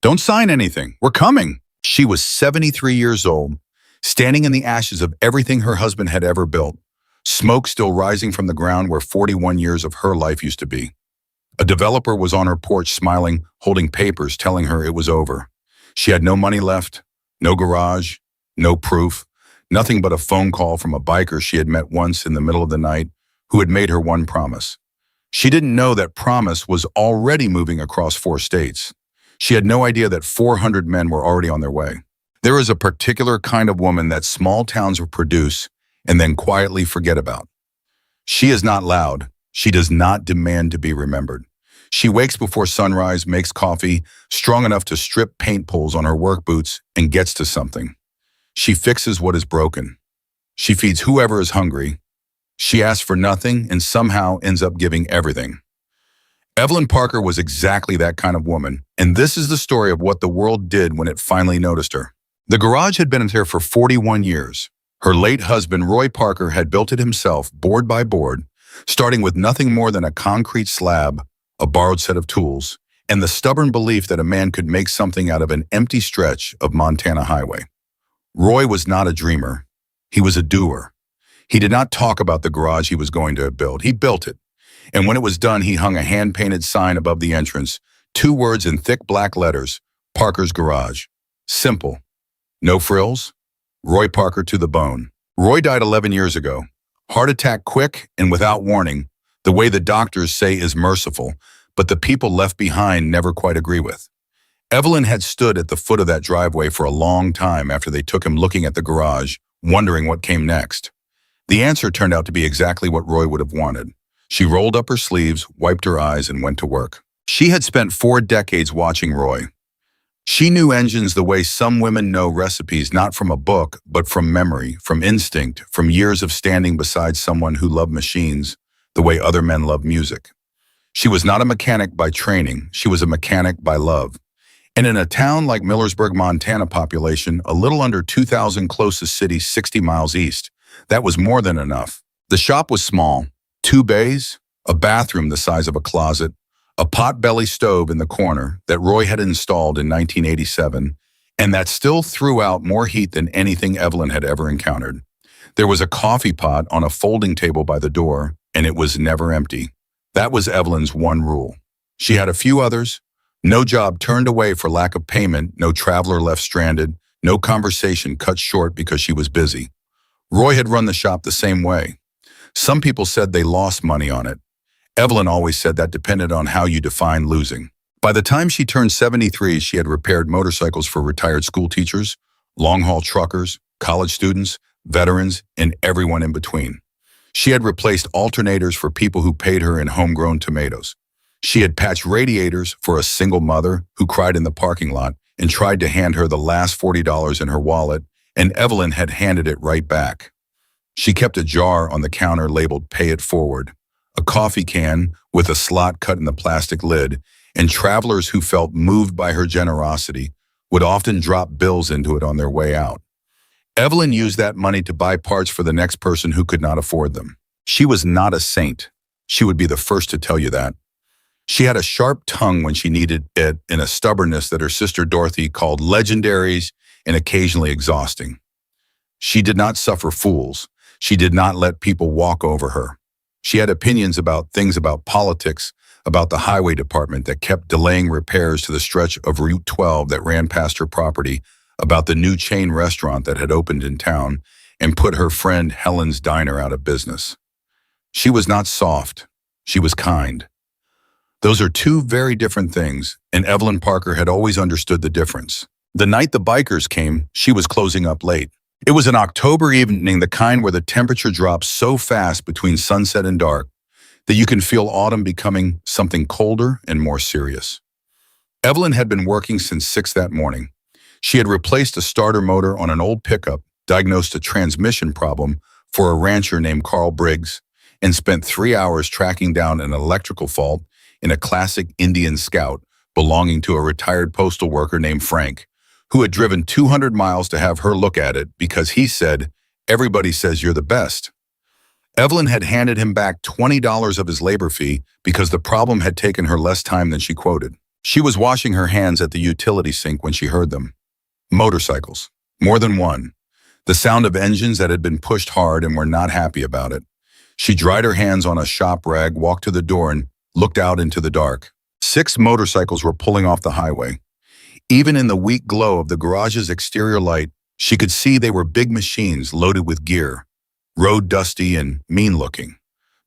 Don't sign anything. We're coming. She was 73 years old, standing in the ashes of everything her husband had ever built, smoke still rising from the ground where 41 years of her life used to be. A developer was on her porch smiling, holding papers telling her it was over. She had no money left, no garage, no proof, nothing but a phone call from a biker she had met once in the middle of the night who had made her one promise. She didn't know that promise was already moving across 4 states. She had no idea that 400 men were already on their way. There is a particular kind of woman that small towns will produce and then quietly forget about. She is not loud. She does not demand to be remembered. She wakes before sunrise, makes coffee, strong enough to strip paint pulls on her work boots, and gets to something. She fixes what is broken. She feeds whoever is hungry. She asks for nothing and somehow ends up giving everything. Evelyn Parker was exactly that kind of woman, and this is the story of what the world did when it finally noticed her. The garage had been there for 41 years. Her late husband, Roy Parker, had built it himself, board by board, starting with nothing more than a concrete slab, a borrowed set of tools, and the stubborn belief that a man could make something out of an empty stretch of Montana highway. Roy was not a dreamer. He was a doer. He did not talk about the garage he was going to build. He built it. And when it was done, he hung a hand-painted sign above the entrance, 2 words in thick black letters, Parker's Garage. Simple. No frills. Roy Parker to the bone. Roy died 11 years ago. Heart attack quick and without warning, the way the doctors say is merciful, but the people left behind never quite agree with. Evelyn had stood at the foot of that driveway for a long time after they took him looking at the garage, wondering what came next. The answer turned out to be exactly what Roy would have wanted. She rolled up her sleeves, wiped her eyes, and went to work. She had spent 4 decades watching Roy. She knew engines the way some women know recipes, not from a book, but from memory, from instinct, from years of standing beside someone who loved machines the way other men love music. She was not a mechanic by training. She was a mechanic by love. And in a town like Millersburg, Montana population, a little under 2,000 closest cities 60 miles east, that was more than enough. The shop was small, 2 bays, a bathroom the size of a closet, a pot-belly stove in the corner that Roy had installed in 1987, and that still threw out more heat than anything Evelyn had ever encountered. There was a coffee pot on a folding table by the door, and it was never empty. That was Evelyn's one rule. She had a few others. No job turned away for lack of payment, no traveler left stranded, no conversation cut short because she was busy. Roy had run the shop the same way. Some people said they lost money on it. Evelyn always said that depended on how you define losing. By the time she turned 73, she had repaired motorcycles for retired school teachers, long-haul truckers, college students, veterans, and everyone in between. She had replaced alternators for people who paid her in homegrown tomatoes. She had patched radiators for a single mother who cried in the parking lot and tried to hand her the last $40 in her wallet, and Evelyn had handed it right back. She kept a jar on the counter labeled "Pay It Forward," a coffee can with a slot cut in the plastic lid, and travelers who felt moved by her generosity would often drop bills into it on their way out. Evelyn used that money to buy parts for the next person who could not afford them. She was not a saint. She would be the first to tell you that. She had a sharp tongue when she needed it and a stubbornness that her sister Dorothy called legendaries and occasionally exhausting. She did not suffer fools. She did not let people walk over her. She had opinions about things about politics, about the highway department that kept delaying repairs to the stretch of Route 12 that ran past her property, about the new chain restaurant that had opened in town and put her friend Helen's Diner out of business. She was not soft. She was kind. Those are 2 very different things, and Evelyn Parker had always understood the difference. The night the bikers came, she was closing up late. It was an October evening, the kind where the temperature drops so fast between sunset and dark that you can feel autumn becoming something colder and more serious. Evelyn had been working since 6 that morning. She had replaced a starter motor on an old pickup, diagnosed a transmission problem for a rancher named Carl Briggs, and spent 3 hours tracking down an electrical fault in a classic Indian Scout belonging to a retired postal worker named Frank, who had driven 200 miles to have her look at it because he said, "Everybody says you're the best." Evelyn had handed him back $20 of his labor fee because the problem had taken her less time than she quoted. She was washing her hands at the utility sink when she heard them. Motorcycles. More than one. The sound of engines that had been pushed hard and were not happy about it. She dried her hands on a shop rag, walked to the door, and looked out into the dark. 6 motorcycles were pulling off the highway. Even in the weak glow of the garage's exterior light, she could see they were big machines loaded with gear, road dusty and mean-looking.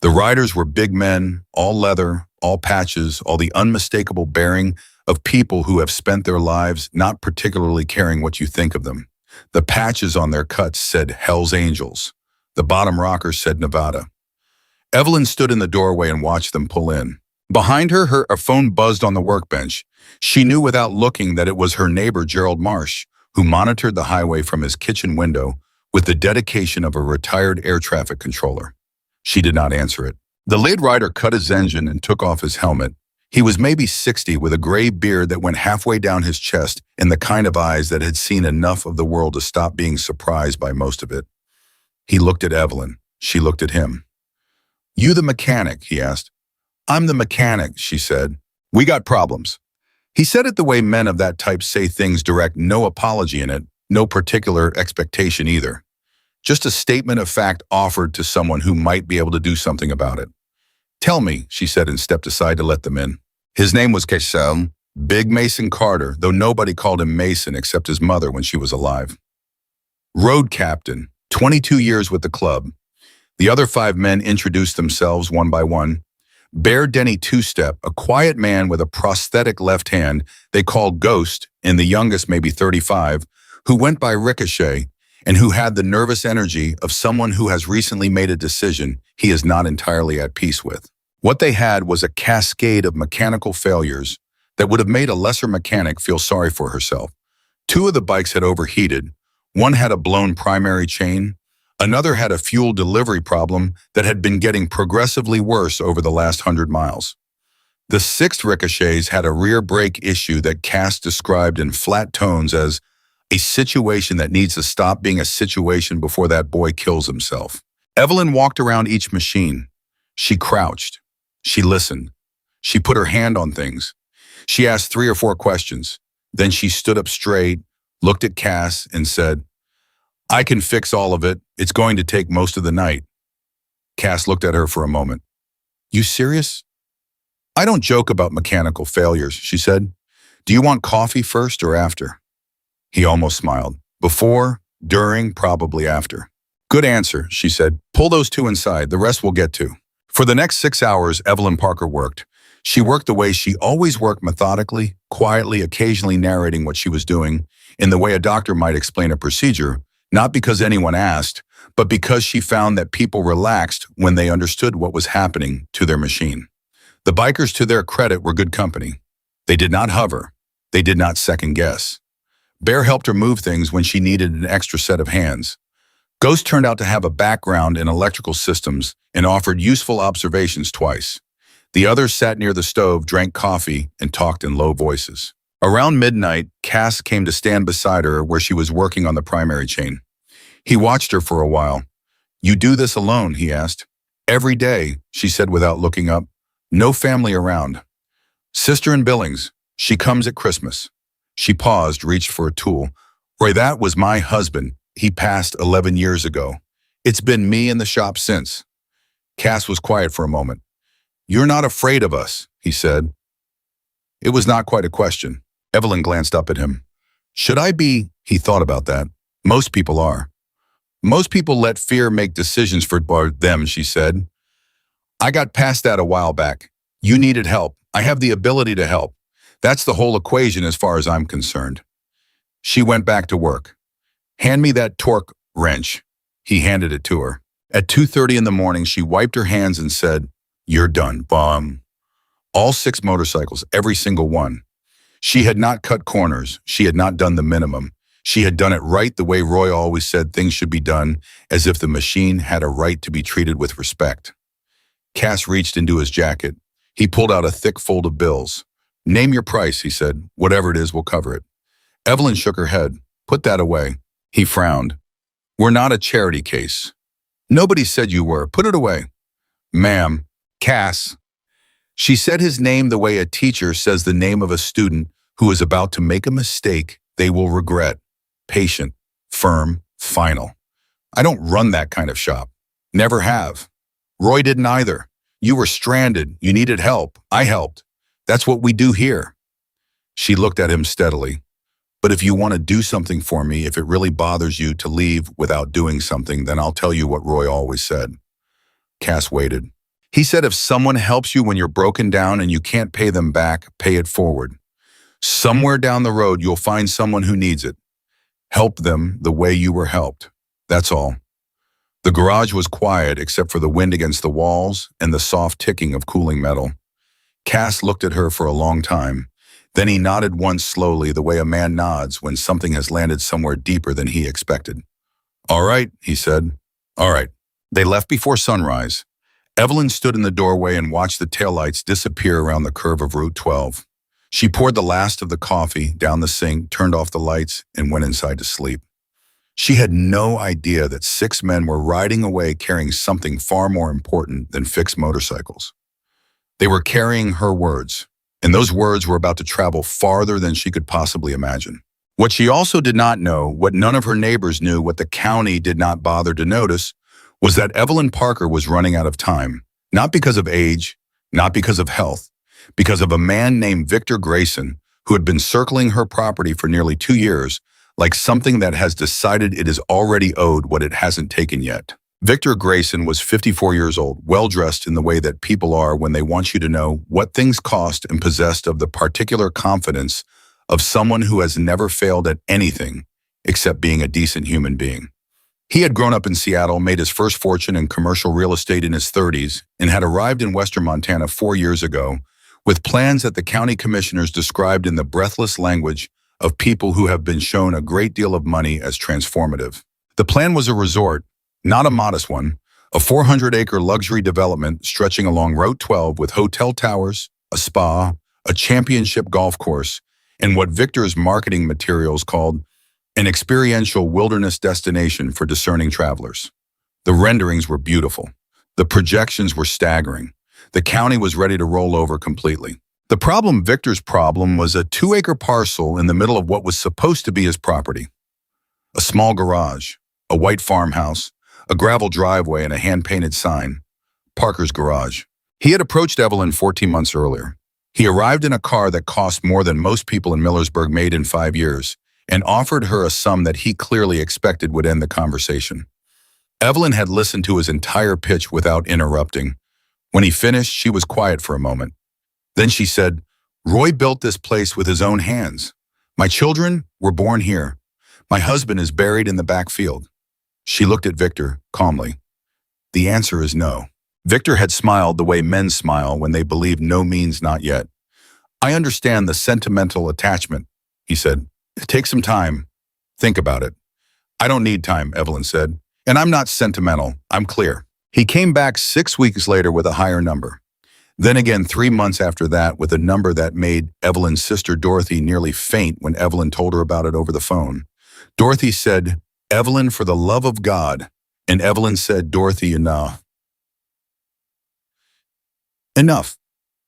The riders were big men, all leather, all patches, all the unmistakable bearing of people who have spent their lives not particularly caring what you think of them. The patches on their cuts said Hell's Angels. The bottom rockers said Nevada. Evelyn stood in the doorway and watched them pull in. Behind her, a phone buzzed on the workbench. She knew without looking that it was her neighbor, Gerald Marsh, who monitored the highway from his kitchen window with the dedication of a retired air traffic controller. She did not answer it. The lead rider cut his engine and took off his helmet. He was maybe 60 with a gray beard that went halfway down his chest and the kind of eyes that had seen enough of the world to stop being surprised by most of it. He looked at Evelyn. She looked at him. "You the mechanic?" he asked. "I'm the mechanic," she said. "We got problems." He said it the way men of that type say things, direct, no apology in it, no particular expectation either. Just a statement of fact offered to someone who might be able to do something about it. "Tell me," she said and stepped aside to let them in. His name was Kesel, Big Mason Carter, though nobody called him Mason except his mother when she was alive. Road captain, 22 years with the club. The other 5 men introduced themselves one by one. Bear Denny Two-Step, a quiet man with a prosthetic left hand they called Ghost, and the youngest maybe 35, who went by Ricochet, and who had the nervous energy of someone who has recently made a decision he is not entirely at peace with. What they had was a cascade of mechanical failures that would have made a lesser mechanic feel sorry for herself. 2 of the bikes had overheated, one had a blown primary chain, another had a fuel delivery problem that had been getting progressively worse over the last 100 miles. The 6th Ricochets had a rear brake issue that Cass described in flat tones as a situation that needs to stop being a situation before that boy kills himself. Evelyn walked around each machine. She crouched. She listened. She put her hand on things. She asked 3 or 4 questions. Then she stood up straight, looked at Cass, and said, "I can fix all of it. It's going to take most of the night." Cass looked at her for a moment. "You serious?" "I don't joke about mechanical failures," she said. "Do you want coffee first or after?" He almost smiled. "Before, during, probably after." "Good answer," she said. "Pull those 2 inside. The rest we'll get to." For the next 6 hours, Evelyn Parker worked. She worked the way she always worked, methodically, quietly, occasionally narrating what she was doing, in the way a doctor might explain a procedure, not because anyone asked, but because she found that people relaxed when they understood what was happening to their machine. The bikers, to their credit, were good company. They did not hover. They did not second guess. Bear helped her move things when she needed an extra set of hands. Ghost turned out to have a background in electrical systems and offered useful observations twice. The others sat near the stove, drank coffee, and talked in low voices. Around midnight, Cass came to stand beside her where she was working on the primary chain. He watched her for a while. "You do this alone?" he asked. "Every day," she said without looking up. "No family around." "Sister in Billings. She comes at Christmas." She paused, reached for a tool. "Roy, that was my husband. He passed 11 years ago. It's been me in the shop since." Cass was quiet for a moment. "You're not afraid of us," he said. It was not quite a question. Evelyn glanced up at him. "Should I be?" He thought about that. "Most people are." "Most people let fear make decisions for them," she said. "I got past that a while back. You needed help. I have the ability to help. That's the whole equation as far as I'm concerned." She went back to work. "Hand me that torque wrench." He handed it to her. At 2:30 in the morning, she wiped her hands and said, "You're done, bum." All 6 motorcycles, every single one. She had not cut corners. She had not done the minimum. She had done it right the way Roy always said things should be done, as if the machine had a right to be treated with respect. Cass reached into his jacket. He pulled out a thick fold of bills. "Name your price," he said. "Whatever it is, we'll cover it." Evelyn shook her head. "Put that away." He frowned. "We're not a charity case." "Nobody said you were. Put it away." "Ma'am." "Cass." She said his name the way a teacher says the name of a student who is about to make a mistake they will regret. Patient, firm, final. I don't run that kind of shop. Never have. Roy didn't either. You were stranded. You needed help. I helped. That's what we do here. She looked at him steadily. But if you want to do something for me, if it really bothers you to leave without doing something, then I'll tell you what Roy always said. Cass waited. He said if someone helps you when you're broken down and you can't pay them back, pay it forward. Somewhere down the road, you'll find someone who needs it. Help them the way you were helped. That's all. The garage was quiet except for the wind against the walls and the soft ticking of cooling metal. Cass looked at her for a long time. Then he nodded once slowly, the way a man nods when something has landed somewhere deeper than he expected. All right, he said. All right. They left before sunrise. Evelyn stood in the doorway and watched the taillights disappear around the curve of Route 12. She poured the last of the coffee down the sink, turned off the lights, and went inside to sleep. She had no idea that 6 men were riding away carrying something far more important than fixed motorcycles. They were carrying her words, and those words were about to travel farther than she could possibly imagine. What she also did not know, what none of her neighbors knew, what the county did not bother to notice, was that Evelyn Parker was running out of time, not because of age, not because of health, because of a man named Victor Grayson who had been circling her property for nearly 2 years, like something that has decided it is already owed what it hasn't taken yet. Victor Grayson was 54 years old, well-dressed in the way that people are when they want you to know what things cost, and possessed of the particular confidence of someone who has never failed at anything except being a decent human being. He had grown up in Seattle, made his first fortune in commercial real estate in his 30s, and had arrived in western Montana 4 years ago with plans that the county commissioners described in the breathless language of people who have been shown a great deal of money as transformative. The plan was a resort, not a modest one, a 400-acre luxury development stretching along Route 12 with hotel towers, a spa, a championship golf course, and what Victor's marketing materials called an experiential wilderness destination for discerning travelers. The renderings were beautiful. The projections were staggering. The county was ready to roll over completely. The problem, Victor's problem, was a 2-acre parcel in the middle of what was supposed to be his property. A small garage, a white farmhouse, a gravel driveway, and a hand-painted sign. Parker's Garage. He had approached Evelyn 14 months earlier. He arrived in a car that cost more than most people in Millersburg made in 5 years, and offered her a sum that he clearly expected would end the conversation. Evelyn had listened to his entire pitch without interrupting. When he finished, she was quiet for a moment. Then she said, "Roy built this place with his own hands. My children were born here. My husband is buried in the back field." She looked at Victor calmly. "The answer is no." Victor had smiled the way men smile when they believe no means not yet. "I understand the sentimental attachment," he said. "Take some time. Think about it." "I don't need time," Evelyn said. "And I'm not sentimental. I'm clear." He came back 6 weeks later with a higher number. Then again 3 months after that with a number that made Evelyn's sister Dorothy nearly faint when Evelyn told her about it over the phone. Dorothy said, "Evelyn, for the love of God." And Evelyn said, "Dorothy, enough." Enough.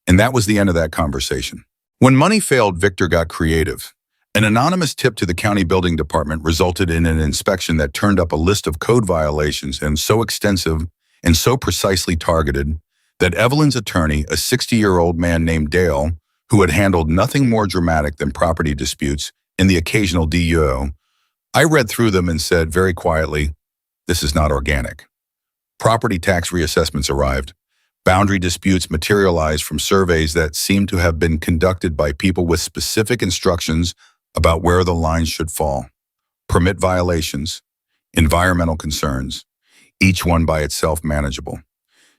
And that was the end of that conversation. When money failed, Victor got creative. An anonymous tip to the county building department resulted in an inspection that turned up a list of code violations, and so extensive and so precisely targeted that Evelyn's attorney, a 60-year-old man named Dale, who had handled nothing more dramatic than property disputes and the occasional DUO, I read through them and said very quietly, "This is not organic." Property tax reassessments arrived. Boundary disputes materialized from surveys that seemed to have been conducted by people with specific instructions about where the lines should fall. Permit violations, environmental concerns, each one by itself manageable.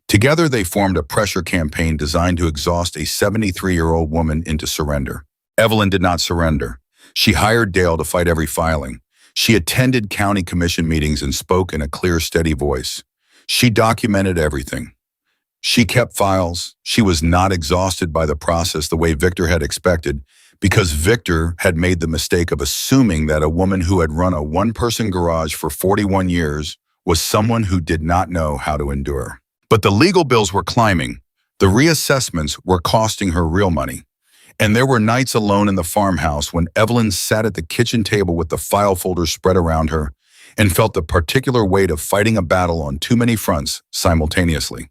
Together, they formed a pressure campaign designed to exhaust a 73-year-old woman into surrender. Evelyn did not surrender. She hired Dale to fight every filing. She attended county commission meetings and spoke in a clear, steady voice. She documented everything. She kept files. She was not exhausted by the process the way Victor had expected, because Victor had made the mistake of assuming that a woman who had run a one-person garage for 41 years was someone who did not know how to endure. But the legal bills were climbing. The reassessments were costing her real money. And there were nights alone in the farmhouse when Evelyn sat at the kitchen table with the file folders spread around her and felt the particular weight of fighting a battle on too many fronts simultaneously.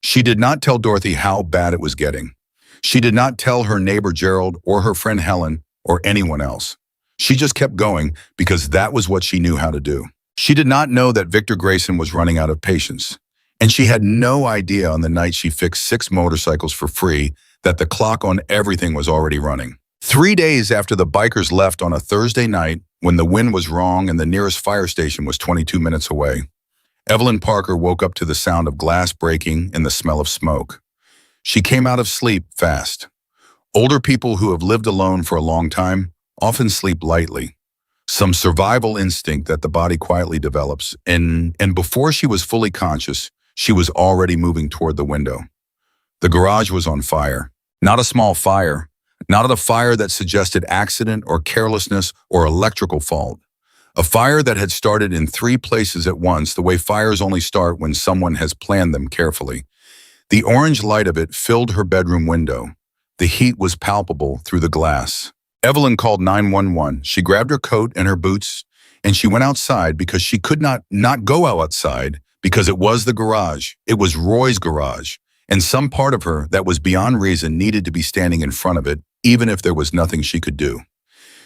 She did not tell Dorothy how bad it was getting. She did not tell her neighbor Gerald or her friend Helen or anyone else. She just kept going because that was what she knew how to do. She did not know that Victor Grayson was running out of patience. And she had no idea on the night she fixed 6 motorcycles for free that the clock on everything was already running. 3 days after the bikers left on a Thursday night, when the wind was wrong and the nearest fire station was 22 minutes away, Evelyn Parker woke up to the sound of glass breaking and the smell of smoke. She came out of sleep fast. Older people who have lived alone for a long time often sleep lightly. Some survival instinct that the body quietly develops, and before she was fully conscious, she was already moving toward the window. The garage was on fire. Not a small fire. Not a fire that suggested accident or carelessness or electrical fault. A fire that had started in 3 places at once, the way fires only start when someone has planned them carefully. The orange light of it filled her bedroom window. The heat was palpable through the glass. Evelyn called 911. She grabbed her coat and her boots, and she went outside because she could not go outside because it was the garage. It was Roy's garage, and some part of her that was beyond reason needed to be standing in front of it, even if there was nothing she could do.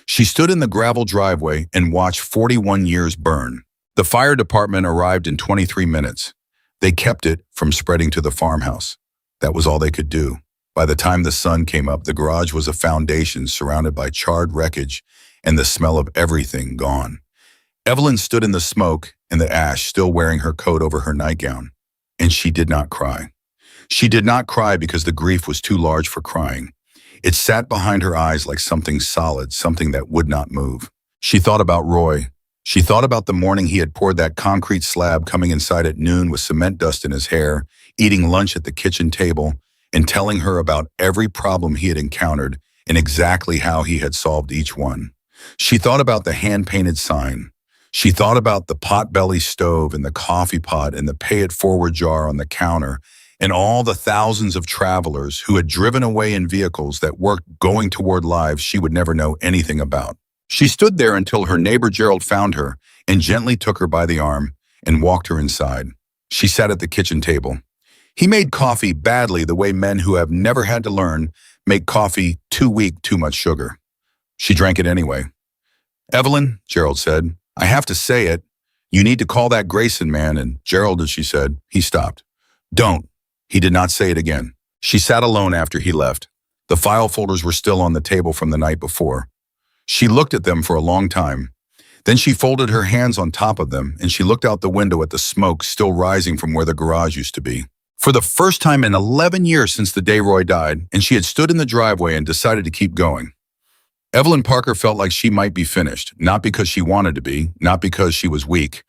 She stood in the gravel driveway and watched 41 years burn. The fire department arrived in 23 minutes. They kept it from spreading to the farmhouse. That was all they could do. By the time the sun came up, the garage was a foundation surrounded by charred wreckage and the smell of everything gone. Evelyn stood in the smoke and the ash, still wearing her coat over her nightgown, and she did not cry. She did not cry because the grief was too large for crying. It sat behind her eyes like something solid, something that would not move. She thought about Roy. She thought about the morning he had poured that concrete slab, coming inside at noon with cement dust in his hair, eating lunch at the kitchen table, and telling her about every problem he had encountered and exactly how he had solved each one. She thought about the hand-painted sign. She thought about the pot-belly stove and the coffee pot and the pay-it-forward jar on the counter and all the thousands of travelers who had driven away in vehicles that worked going toward lives she would never know anything about. She stood there until her neighbor Gerald found her and gently took her by the arm and walked her inside. She sat at the kitchen table. He made coffee badly, the way men who have never had to learn make coffee too weak, too much sugar. She drank it anyway. "Evelyn," Gerald said, "I have to say it. You need to call that Grayson man." And Gerald, as she said, he stopped. "Don't." He did not say it again. She sat alone after he left. The file folders were still on the table from the night before. She looked at them for a long time. Then she folded her hands on top of them, and she looked out the window at the smoke still rising from where the garage used to be. For the first time in 11 years since the day Roy died, and she had stood in the driveway and decided to keep going. Evelyn Parker felt like she might be finished, not because she wanted to be, not because she was weak,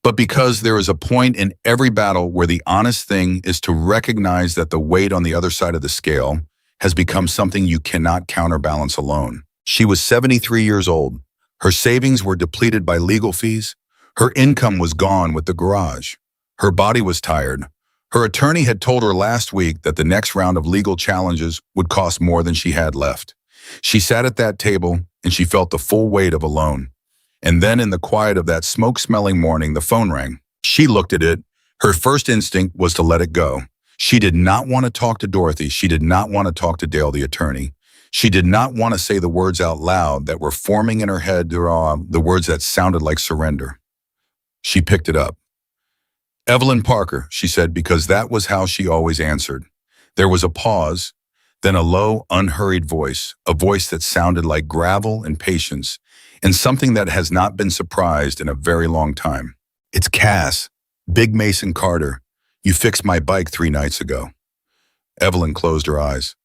but because there is a point in every battle where the honest thing is to recognize that the weight on the other side of the scale has become something you cannot counterbalance alone. She was 73 years old. Her savings were depleted by legal fees. Her income was gone with the garage. Her body was tired. Her attorney had told her last week that the next round of legal challenges would cost more than she had left. She sat at that table and she felt the full weight of alone. And then in the quiet of that smoke-smelling morning, the phone rang. She looked at it. Her first instinct was to let it go. She did not want to talk to Dorothy. She did not want to talk to Dale, the attorney. She did not want to say the words out loud that were forming in her head, the words that sounded like surrender. She picked it up. "Evelyn Parker," she said, because that was how she always answered. There was a pause, then a low, unhurried voice, a voice that sounded like gravel and patience, and something that has not been surprised in a very long time. "It's Cass, Big Mason Carter. You fixed my bike 3 nights ago." Evelyn closed her eyes.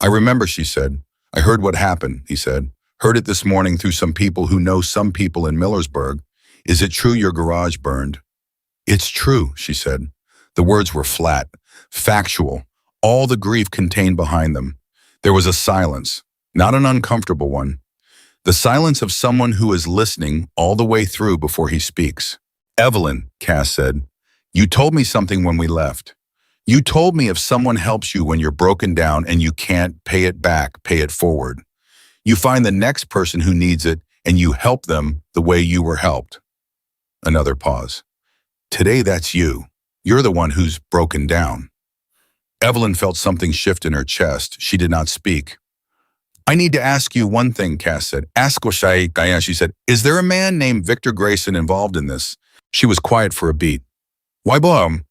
"I remember," she said. "I heard what happened," he said. "Heard it this morning through some people who know some people in Millersburg. Is it true your garage burned?" "It's true," she said. The words were flat, factual, all the grief contained behind them. There was a silence, not an uncomfortable one. The silence of someone who is listening all the way through before he speaks. "Evelyn," Cass said, "you told me something when we left. You told me if someone helps you when you're broken down and you can't pay it back, pay it forward. You find the next person who needs it and you help them the way you were helped. Another pause. Today that's you. You're the one who's broken down. Evelyn felt something shift in her chest. She did not speak. I need to ask you one thing, Cass said. Ask Oshai Diane, she said. Is there a man named Victor Grayson involved in this? She was quiet for a beat. Why blum?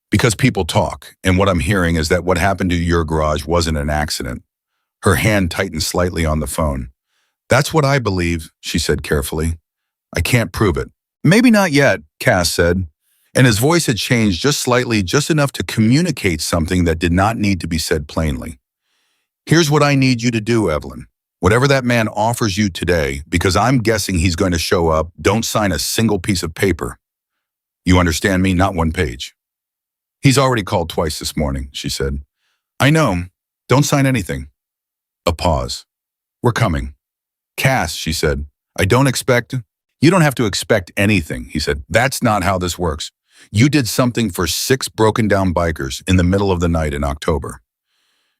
Because people talk, and what I'm hearing is that what happened to your garage wasn't an accident. Her hand tightened slightly on the phone. That's what I believe, she said carefully. I can't prove it. Maybe not yet, Cass said, and his voice had changed just slightly, just enough to communicate something that did not need to be said plainly. Here's what I need you to do, Evelyn. Whatever that man offers you today, because I'm guessing he's going to show up, don't sign a single piece of paper. You understand me? Not one page. He's already called twice this morning, she said. I know. Don't sign anything. A pause. We're coming. Cass, she said, I don't expect... You don't have to expect anything, he said. That's not how this works. You did something for 6 broken down bikers in the middle of the night in October.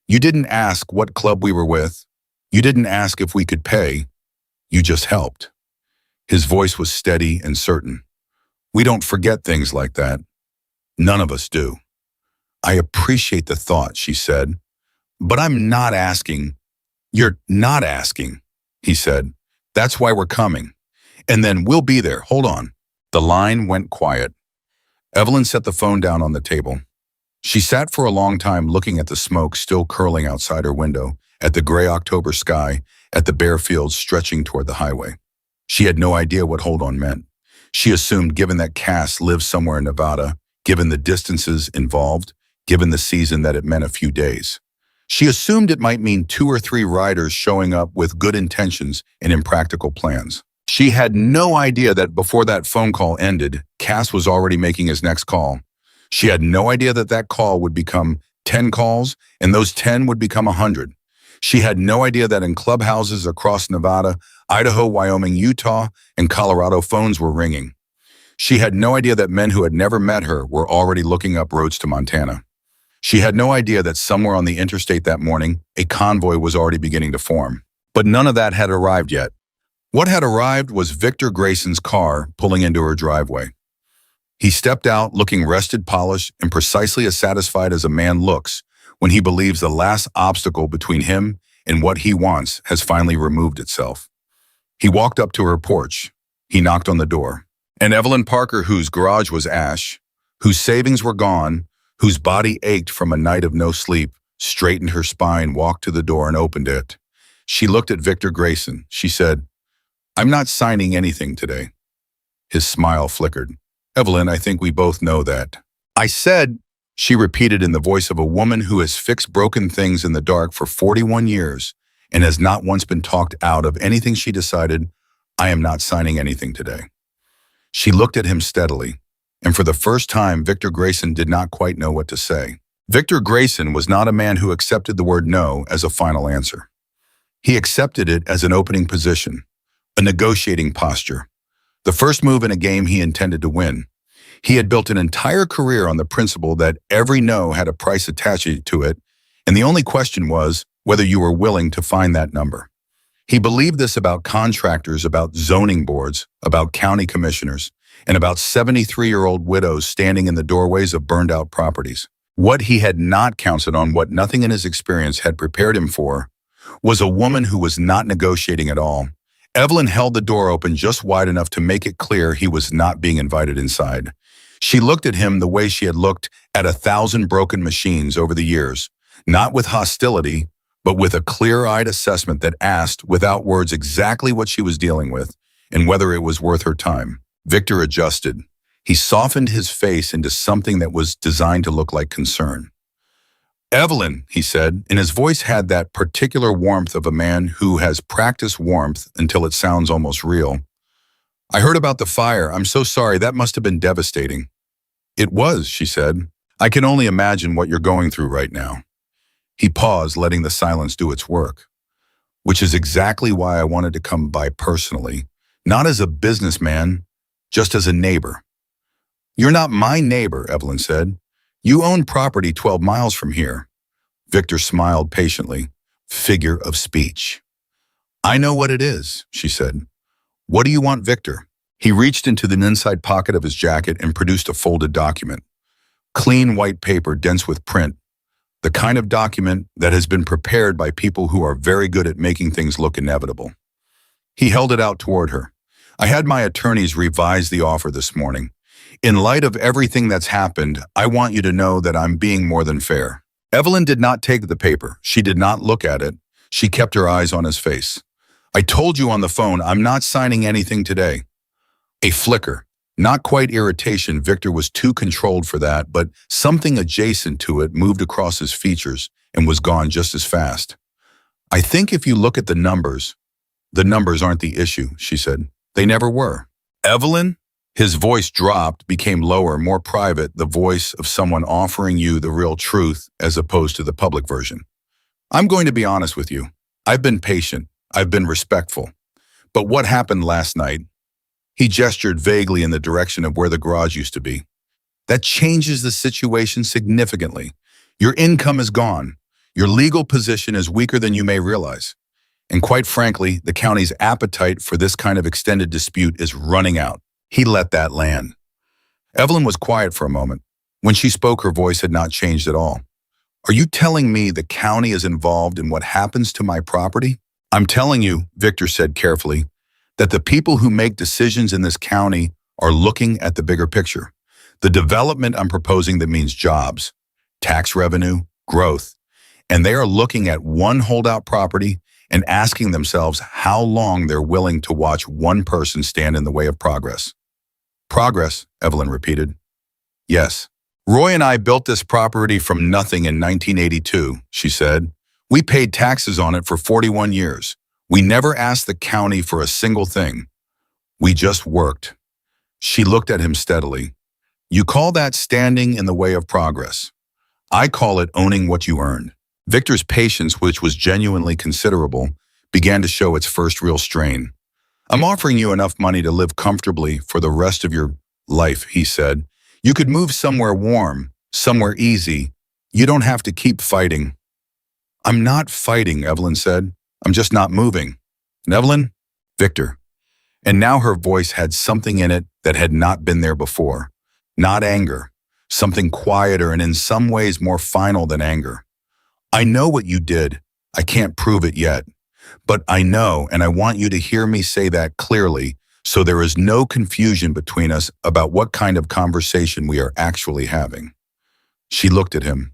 You didn't ask what club we were with. You didn't ask if we could pay. You just helped. His voice was steady and certain. We don't forget things like that. None of us do. I appreciate the thought, she said. But I'm not asking. You're not asking, he said. That's why we're coming. And then we'll be there. Hold on. The line went quiet. Evelyn set the phone down on the table. She sat for a long time looking at the smoke still curling outside her window, at the gray October sky, at the bare fields stretching toward the highway. She had no idea what hold on meant. She assumed given that Cass lived somewhere in Nevada, given the distances involved, given the season that it meant a few days. She assumed it might mean 2 or 3 riders showing up with good intentions and impractical plans. She had no idea that before that phone call ended, Cass was already making his next call. She had no idea that that call would become 10 calls, and those 10 would become 100. She had no idea that in clubhouses across Nevada, Idaho, Wyoming, Utah, and Colorado phones were ringing. She had no idea that men who had never met her were already looking up roads to Montana. She had no idea that somewhere on the interstate that morning, a convoy was already beginning to form. But none of that had arrived yet. What had arrived was Victor Grayson's car pulling into her driveway. He stepped out looking rested, polished, and precisely as satisfied as a man looks when he believes the last obstacle between him and what he wants has finally removed itself. He walked up to her porch. He knocked on the door. And Evelyn Parker, whose garage was ash, whose savings were gone, whose body ached from a night of no sleep, straightened her spine, walked to the door, and opened it. She looked at Victor Grayson. She said, I'm not signing anything today. His smile flickered. Evelyn, I think we both know that. I said, she repeated in the voice of a woman who has fixed broken things in the dark for 41 years and has not once been talked out of anything she decided, I am not signing anything today. She looked at him steadily, and for the first time, Victor Grayson did not quite know what to say. Victor Grayson was not a man who accepted the word no as a final answer. He accepted it as an opening position, a negotiating posture, the first move in a game he intended to win. He had built an entire career on the principle that every no had a price attached to it, and the only question was whether you were willing to find that number. He believed this about contractors, about zoning boards, about county commissioners, and about 73-year-old widows standing in the doorways of burned-out properties. What he had not counted on, what nothing in his experience had prepared him for, was a woman who was not negotiating at all. Evelyn held the door open just wide enough to make it clear he was not being invited inside. She looked at him the way she had looked at 1,000 broken machines over the years, not with hostility, but with a clear-eyed assessment that asked, without words, exactly what she was dealing with and whether it was worth her time. Victor adjusted. He softened his face into something that was designed to look like concern. Evelyn, he said, and his voice had that particular warmth of a man who has practiced warmth until it sounds almost real. I heard about the fire. I'm so sorry. That must have been devastating. It was, she said. I can only imagine what you're going through right now. He paused, letting the silence do its work, which is exactly why I wanted to come by personally, not as a businessman, just as a neighbor. You're not my neighbor, Evelyn said. You own property 12 miles from here. Victor smiled patiently. Figure of speech. I know what it is, she said. What do you want, Victor? He reached into the inside pocket of his jacket and produced a folded document. Clean white paper dense with print. The kind of document that has been prepared by people who are very good at making things look inevitable. He held it out toward her. I had my attorneys revise the offer this morning. In light of everything that's happened, I want you to know that I'm being more than fair. Evelyn did not take the paper. She did not look at it. She kept her eyes on his face. I told you on the phone, I'm not signing anything today. A flicker. Not quite irritation, Victor was too controlled for that, but something adjacent to it moved across his features and was gone just as fast. I think if you look at the numbers aren't the issue, she said. They never were. Evelyn? His voice dropped, became lower, more private, the voice of someone offering you the real truth as opposed to the public version. I'm going to be honest with you. I've been patient. I've been respectful. But what happened last night? He gestured vaguely in the direction of where the garage used to be. That changes the situation significantly. Your income is gone. Your legal position is weaker than you may realize. And quite frankly, the county's appetite for this kind of extended dispute is running out. He let that land. Evelyn was quiet for a moment. When she spoke, her voice had not changed at all. Are you telling me the county is involved in what happens to my property? I'm telling you, Victor said carefully, that the people who make decisions in this county are looking at the bigger picture. The development I'm proposing that means jobs, tax revenue, growth, and they are looking at one holdout property and asking themselves how long they're willing to watch one person stand in the way of progress. Progress, Evelyn repeated. Yes. Roy and I built this property from nothing in 1982, she said. We paid taxes on it for 41 years. We never asked the county for a single thing. We just worked. She looked at him steadily. You call that standing in the way of progress. I call it owning what you earned. Victor's patience, which was genuinely considerable, began to show its first real strain. I'm offering you enough money to live comfortably for the rest of your life, he said. You could move somewhere warm, somewhere easy. You don't have to keep fighting. I'm not fighting, Evelyn said. I'm just not moving. And Evelyn? Victor. And now her voice had something in it that had not been there before. Not anger. Something quieter and in some ways more final than anger. I know what you did. I can't prove it yet. But I know, and I want you to hear me say that clearly, so there is no confusion between us about what kind of conversation we are actually having. She looked at him.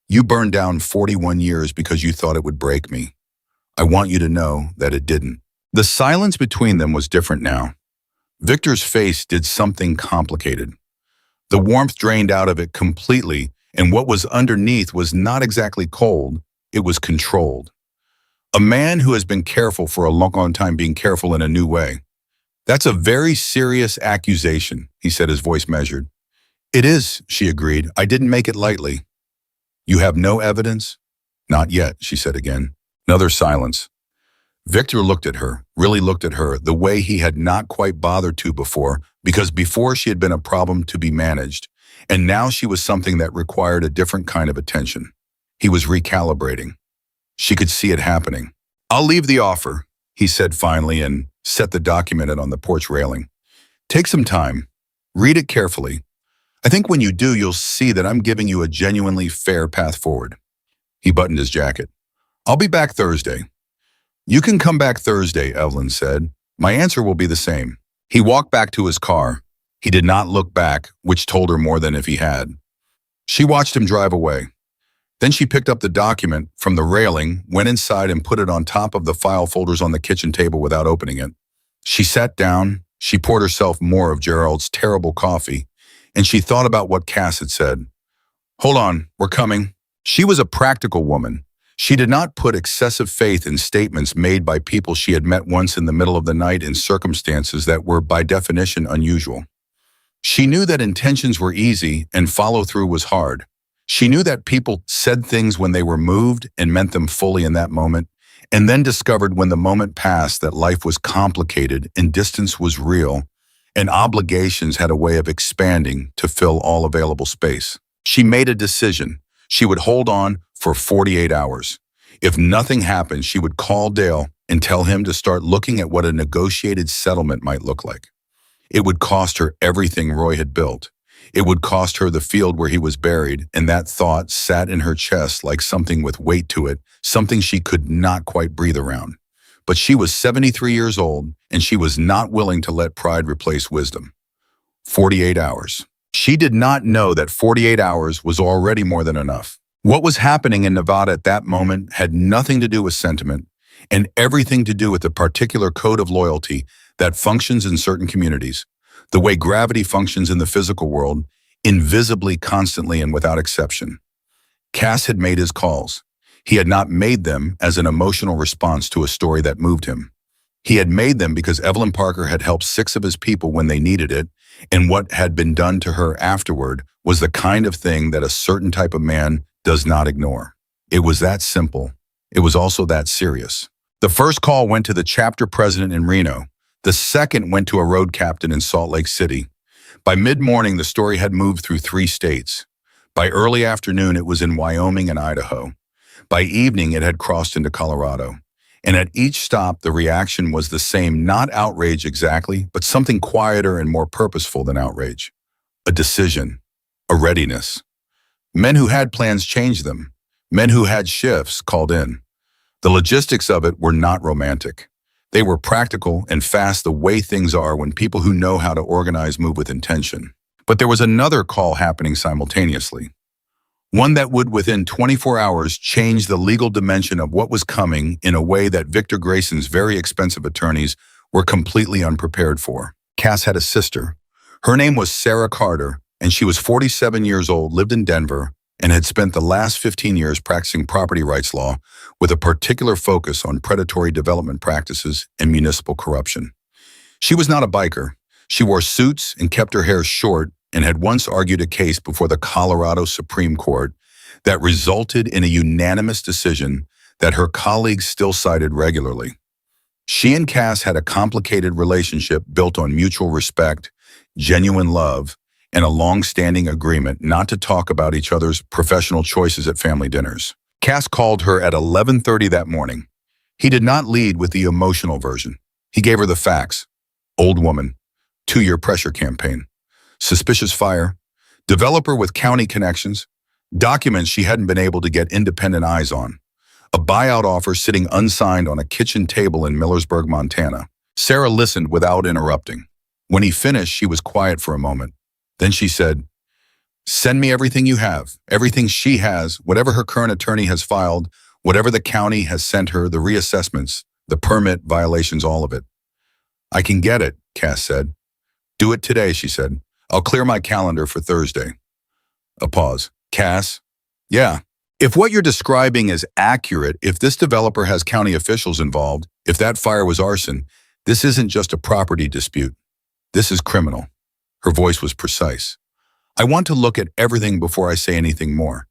You burned down 41 years because you thought it would break me. I want you to know that it didn't. The silence between them was different now. Victor's face did something complicated. The warmth drained out of it completely, and what was underneath was not exactly cold, it was controlled. A man who has been careful for a long time being careful in a new way. That's a very serious accusation, he said, his voice measured. It is, she agreed. I didn't make it lightly. You have no evidence? Not yet, she said again. Another silence. Victor looked at her, really looked at her, the way he had not quite bothered to before, because before she had been a problem to be managed, and now she was something that required a different kind of attention. He was recalibrating. She could see it happening. I'll leave the offer, he said finally, and set the document on the porch railing. Take some time. Read it carefully. I think when you do, you'll see that I'm giving you a genuinely fair path forward. He buttoned his jacket. I'll be back Thursday. You can come back Thursday, Evelyn said. My answer will be the same. He walked back to his car. He did not look back, which told her more than if he had. She watched him drive away. Then she picked up the document from the railing, went inside and put it on top of the file folders on the kitchen table without opening it. She sat down, she poured herself more of Gerald's terrible coffee, and she thought about what Cass had said. Hold on, we're coming. She was a practical woman. She did not put excessive faith in statements made by people she had met once in the middle of the night in circumstances that were by definition unusual. She knew that intentions were easy and follow-through was hard. She knew that people said things when they were moved and meant them fully in that moment, and then discovered when the moment passed that life was complicated and distance was real, and obligations had a way of expanding to fill all available space. She made a decision. She would hold on for 48 hours. If nothing happened, she would call Dale and tell him to start looking at what a negotiated settlement might look like. It would cost her everything Roy had built. It would cost her the field where he was buried, and that thought sat in her chest like something with weight to it, something she could not quite breathe around. But she was 73 years old, and she was not willing to let pride replace wisdom. 48 hours. She did not know that 48 hours was already more than enough. What was happening in Nevada at that moment had nothing to do with sentiment and everything to do with the particular code of loyalty that functions in certain communities, the way gravity functions in the physical world, invisibly, constantly, and without exception. Cass had made his calls. He had not made them as an emotional response to a story that moved him. He had made them because Evelyn Parker had helped 6 of his people when they needed it, and what had been done to her afterward was the kind of thing that a certain type of man does not ignore. It was that simple. It was also that serious. The first call went to the chapter president in Reno. The second went to a road captain in Salt Lake City. By mid-morning, the story had moved through 3 states. By early afternoon, it was in Wyoming and Idaho. By evening, it had crossed into Colorado. And at each stop, the reaction was the same, not outrage exactly, but something quieter and more purposeful than outrage. A decision. A readiness. Men who had plans changed them. Men who had shifts called in. The logistics of it were not romantic. They were practical and fast, the way things are when people who know how to organize move with intention. But there was another call happening simultaneously. One that would, within 24 hours, change the legal dimension of what was coming in a way that Victor Grayson's very expensive attorneys were completely unprepared for. Cass had a sister. Her name was Sarah Carter, and she was 47 years old, lived in Denver, and had spent the last 15 years practicing property rights law with a particular focus on predatory development practices and municipal corruption. She was not a biker. She wore suits and kept her hair short and had once argued a case before the Colorado Supreme Court that resulted in a unanimous decision that her colleagues still cited regularly. She and Cass had a complicated relationship built on mutual respect, genuine love, and a long-standing agreement not to talk about each other's professional choices at family dinners. Cass called her at 11:30 that morning. He did not lead with the emotional version. He gave her the facts. Old woman, 2-year pressure campaign, suspicious fire, developer with county connections, documents she hadn't been able to get independent eyes on, a buyout offer sitting unsigned on a kitchen table in Millersburg, Montana. Sarah listened without interrupting. When he finished, she was quiet for a moment. Then she said, "Send me everything you have, everything she has, whatever her current attorney has filed, whatever the county has sent her, the reassessments, the permit violations, all of it." "I can get it," Cass said. "Do it today," she said. "I'll clear my calendar for Thursday." A pause. "Cass?" "Yeah. If what you're describing is accurate, if this developer has county officials involved, if that fire was arson, this isn't just a property dispute. This is criminal." Her voice was precise. "I want to look at everything before I say anything more.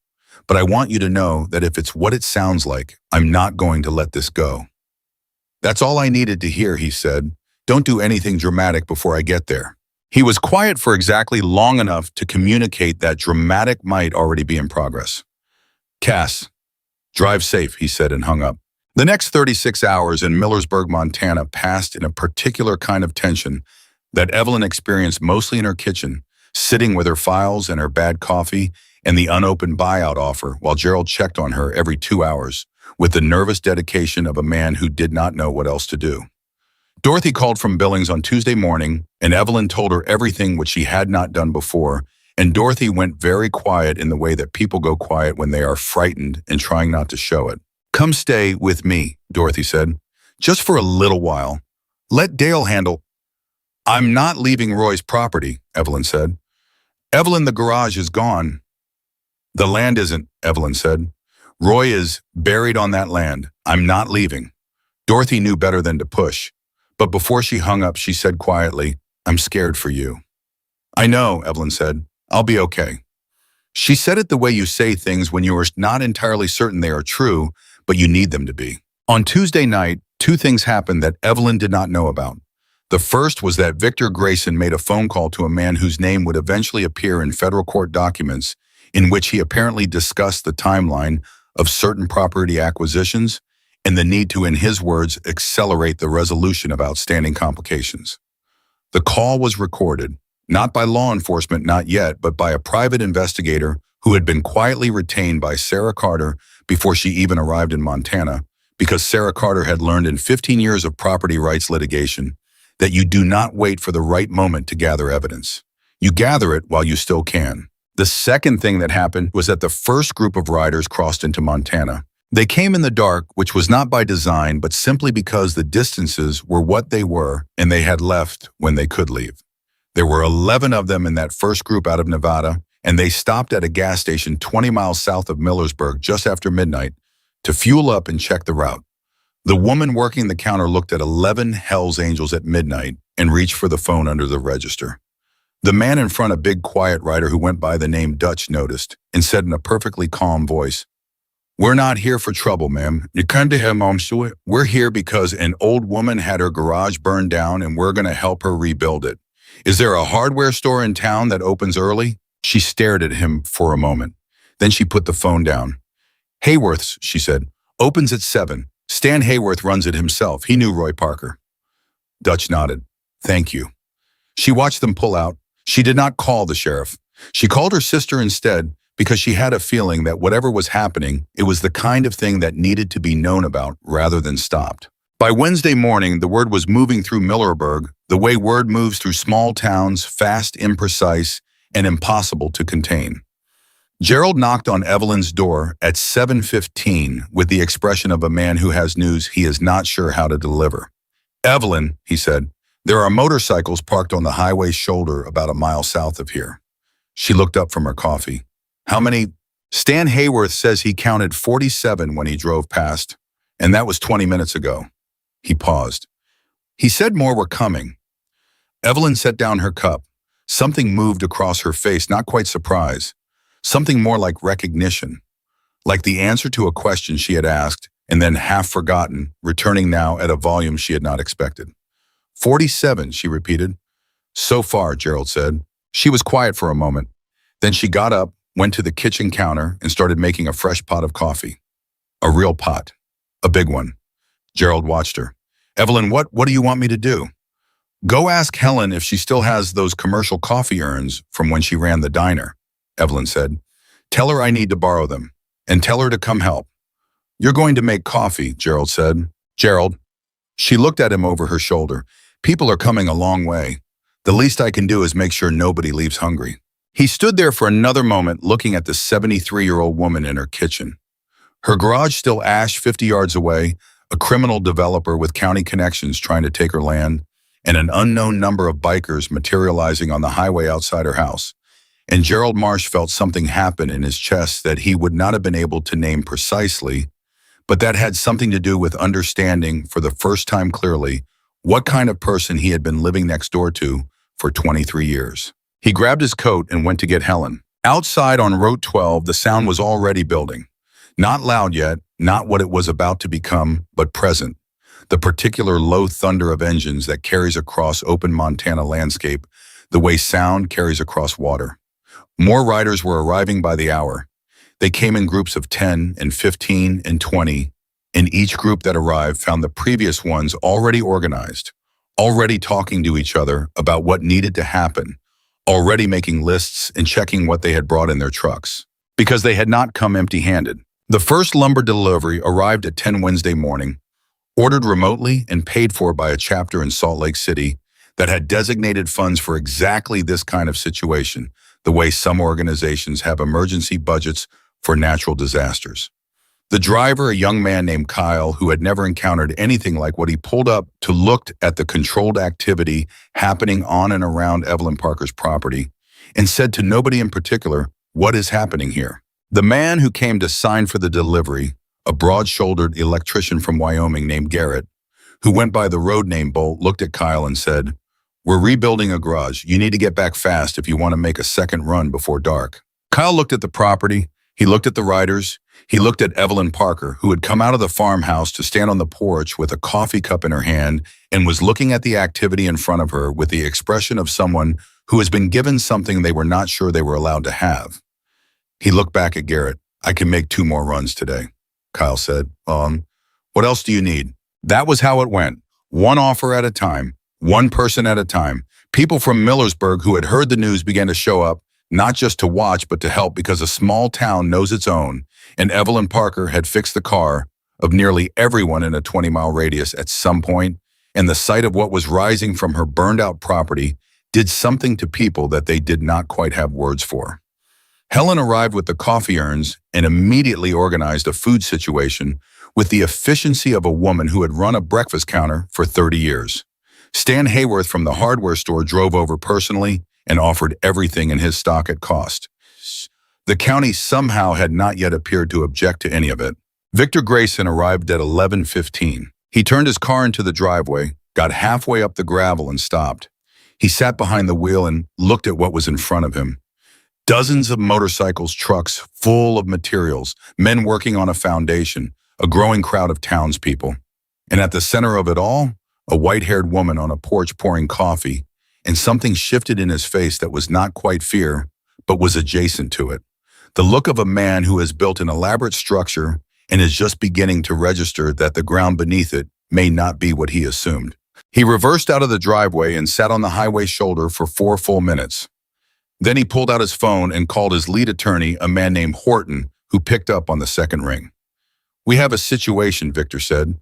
But I want you to know that if it's what it sounds like, I'm not going to let this go." "That's all I needed to hear," he said. "Don't do anything dramatic before I get there." He was quiet for exactly long enough to communicate that dramatic might already be in progress. "Cass, drive safe," he said and hung up. The next 36 hours in Millersburg, Montana passed in a particular kind of tension that Evelyn experienced mostly in her kitchen, sitting with her files and her bad coffee and the unopened buyout offer while Gerald checked on her every 2 hours with the nervous dedication of a man who did not know what else to do. Dorothy called from Billings on Tuesday morning, and Evelyn told her everything which she had not done before, and Dorothy went very quiet in the way that people go quiet when they are frightened and trying not to show it. "Come stay with me," Dorothy said. "Just for a little while. Let Dale handle—" "I'm not leaving Roy's property," Evelyn said. "Evelyn, the garage is gone." "The land isn't," Evelyn said. "Roy is buried on that land. I'm not leaving." Dorothy knew better than to push. But before she hung up, she said quietly, "I'm scared for you." "I know," Evelyn said. "I'll be okay." She said it the way you say things when you are not entirely certain they are true, but you need them to be. On Tuesday night, 2 things happened that Evelyn did not know about. The first was that Victor Grayson made a phone call to a man whose name would eventually appear in federal court documents in which he apparently discussed the timeline of certain property acquisitions and the need to, in his words, accelerate the resolution of outstanding complications. The call was recorded, not by law enforcement, not yet, but by a private investigator who had been quietly retained by Sarah Carter before she even arrived in Montana, because Sarah Carter had learned in 15 years of property rights litigation that you do not wait for the right moment to gather evidence. You gather it while you still can. The second thing that happened was that the first group of riders crossed into Montana. They came in the dark, which was not by design, but simply because the distances were what they were, and they had left when they could leave. There were 11 of them in that first group out of Nevada, and they stopped at a gas station 20 miles south of Millersburg just after midnight to fuel up and check the route. The woman working the counter looked at 11 Hells Angels at midnight and reached for the phone under the register. The man in front, a big quiet rider who went by the name Dutch, noticed and said in a perfectly calm voice, "We're not here for trouble, ma'am. You come to him, We're here because an old woman had her garage burned down and we're going to help her rebuild it. Is there a hardware store in town that opens early?" She stared at him for a moment. Then she put the phone down. "Hayworth's," she said, "opens at 7. Stan Hayworth runs it himself. He knew Roy Parker." Dutch nodded. "Thank you." She watched them pull out. She did not call the sheriff. She called her sister instead because she had a feeling that whatever was happening, it was the kind of thing that needed to be known about rather than stopped. By Wednesday morning, the word was moving through Millersburg, the way word moves through small towns, fast, imprecise, and impossible to contain. Gerald knocked on Evelyn's door at 7:15 with the expression of a man who has news he is not sure how to deliver. "Evelyn," he said, "there are motorcycles parked on the highway shoulder about a mile south of here." She looked up from her coffee. "How many?" "Stan Hayworth says he counted 47 when he drove past, and that was 20 minutes ago." He paused. "He said more were coming." Evelyn set down her cup. Something moved across her face, not quite surprise. Something more like recognition, like the answer to a question she had asked and then half forgotten, returning now at a volume she had not expected. 47, she repeated. "So far," Gerald said. She was quiet for a moment. Then she got up, went to the kitchen counter, and started making a fresh pot of coffee. A real pot. A big one. Gerald watched her. "Evelyn, what do you want me to do?" "Go ask Helen if she still has those commercial coffee urns from when she ran the diner," Evelyn said. "Tell her I need to borrow them, and tell her to come help." "You're going to make coffee," Gerald said. "Gerald." She looked at him over her shoulder. "People are coming a long way. The least I can do is make sure nobody leaves hungry." He stood there for another moment looking at the 73-year-old woman in her kitchen. Her garage still ash 50 yards away, a criminal developer with county connections trying to take her land, and an unknown number of bikers materializing on the highway outside her house. And Gerald Marsh felt something happen in his chest that he would not have been able to name precisely, but that had something to do with understanding for the first time clearly what kind of person he had been living next door to for 23 years. He grabbed his coat and went to get Helen. Outside on Route 12, the sound was already building. Not loud yet, not what it was about to become, but present. The particular low thunder of engines that carries across open Montana landscape, the way sound carries across water. More riders were arriving by the hour. They came in groups of 10 and 15 and 20, and each group that arrived found the previous ones already organized, already talking to each other about what needed to happen, already making lists and checking what they had brought in their trucks, because they had not come empty-handed. The first lumber delivery arrived at 10 Wednesday morning, ordered remotely and paid for by a chapter in Salt Lake City that had designated funds for exactly this kind of situation, the way some organizations have emergency budgets for natural disasters. The driver, a young man named Kyle, who had never encountered anything like what he pulled up to look at the controlled activity happening on and around Evelyn Parker's property, and said to nobody in particular, "What is happening here?" The man who came to sign for the delivery, a broad-shouldered electrician from Wyoming named Garrett, who went by the road name Bolt, looked at Kyle and said, "We're rebuilding a garage. You need to get back fast if you want to make a second run before dark." Kyle looked at the property. He looked at the riders. He looked at Evelyn Parker, who had come out of the farmhouse to stand on the porch with a coffee cup in her hand and was looking at the activity in front of her with the expression of someone who has been given something they were not sure they were allowed to have. He looked back at Garrett. I can make 2 more runs today, Kyle said. What else do you need? That was how it went. One offer at a time, one person at a time. People from Millersburg who had heard the news began to show up, not just to watch, but to help because a small town knows its own, and Evelyn Parker had fixed the car of nearly everyone in a 20-mile radius at some point, and the sight of what was rising from her burned-out property did something to people that they did not quite have words for. Helen arrived with the coffee urns and immediately organized a food situation with the efficiency of a woman who had run a breakfast counter for 30 years. Stan Hayworth from the hardware store drove over personally and offered everything in his stock at cost. The county somehow had not yet appeared to object to any of it. Victor Grayson arrived at 11:15. He turned his car into the driveway, got halfway up the gravel and stopped. He sat behind the wheel and looked at what was in front of him. Dozens of motorcycles, trucks full of materials, men working on a foundation, a growing crowd of townspeople. And at the center of it all, a white-haired woman on a porch pouring coffee, and something shifted in his face that was not quite fear, but was adjacent to it. The look of a man who has built an elaborate structure and is just beginning to register that the ground beneath it may not be what he assumed. He reversed out of the driveway and sat on the highway shoulder for 4 full minutes. Then he pulled out his phone and called his lead attorney, a man named Horton, who picked up on the second ring. "We have a situation," Victor said.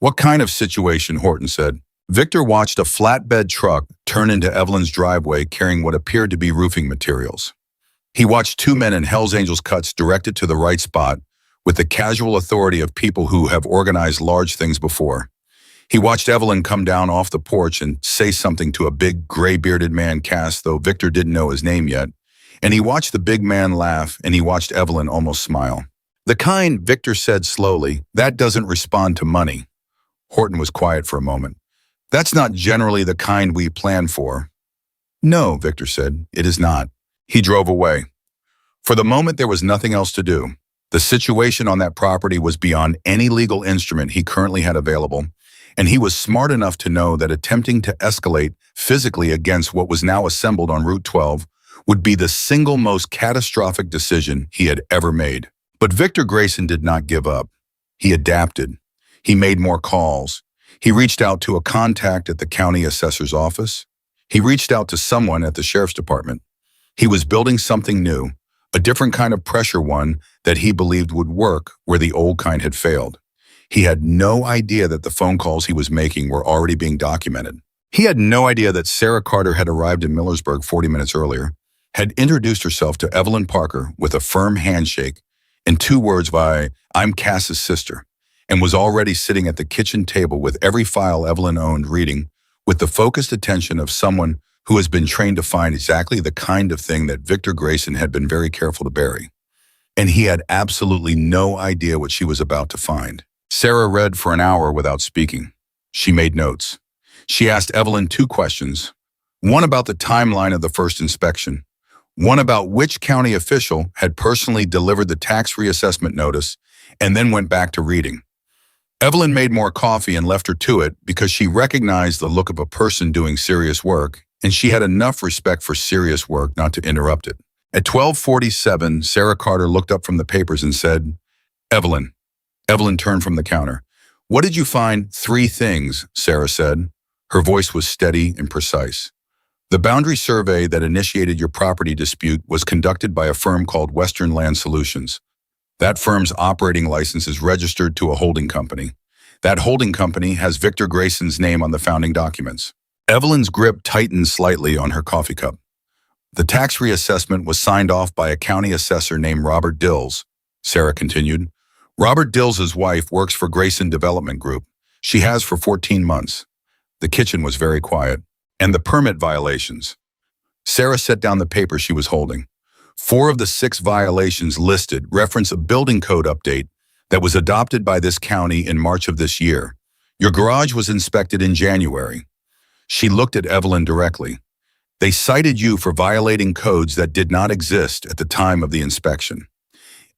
"What kind of situation?" Horton said. Victor watched a flatbed truck turn into Evelyn's driveway carrying what appeared to be roofing materials. He watched 2 men in Hell's Angels cuts directed to the right spot with the casual authority of people who have organized large things before. He watched Evelyn come down off the porch and say something to a big, gray-bearded man cast, though Victor didn't know his name yet. And he watched the big man laugh, and he watched Evelyn almost smile. "The kind," Victor said slowly, "that doesn't respond to money." Horton was quiet for a moment. "That's not generally the kind we plan for." "No," Victor said, "it is not." He drove away. For the moment, there was nothing else to do. The situation on that property was beyond any legal instrument he currently had available, and he was smart enough to know that attempting to escalate physically against what was now assembled on Route 12 would be the single most catastrophic decision he had ever made. But Victor Grayson did not give up. He adapted. He made more calls. He reached out to a contact at the county assessor's office. He reached out to someone at the sheriff's department. He was building something new, a different kind of pressure one that he believed would work where the old kind had failed. He had no idea that the phone calls he was making were already being documented. He had no idea that Sarah Carter had arrived in Millersburg 40 minutes earlier, had introduced herself to Evelyn Parker with a firm handshake and 2 words via "I'm Cass's sister," and was already sitting at the kitchen table with every file Evelyn owned reading with the focused attention of someone who has been trained to find exactly the kind of thing that Victor Grayson had been very careful to bury. And he had absolutely no idea what she was about to find. Sarah read for an hour without speaking. She made notes. She asked Evelyn 2 questions. One about the timeline of the first inspection. One about which county official had personally delivered the tax reassessment notice, and then went back to reading. Evelyn made more coffee and left her to it because she recognized the look of a person doing serious work, and she had enough respect for serious work not to interrupt it. At 12:47, Sarah Carter looked up from the papers and said, "Evelyn." Evelyn turned from the counter. "What did you find?" "3 things, Sarah said. Her voice was steady and precise. "The boundary survey that initiated your property dispute was conducted by a firm called Western Land Solutions. That firm's operating license is registered to a holding company. That holding company has Victor Grayson's name on the founding documents." Evelyn's grip tightened slightly on her coffee cup. "The tax reassessment was signed off by a county assessor named Robert Dills," Sarah continued. "Robert Dills' wife works for Grayson Development Group. She has for 14 months. The kitchen was very quiet. "And the permit violations." Sarah set down the paper she was holding. 4 of the 6 violations listed reference a building code update that was adopted by this county in March of this year. Your garage was inspected in January. She looked at Evelyn directly. They cited you for violating codes that did not exist at the time of the inspection.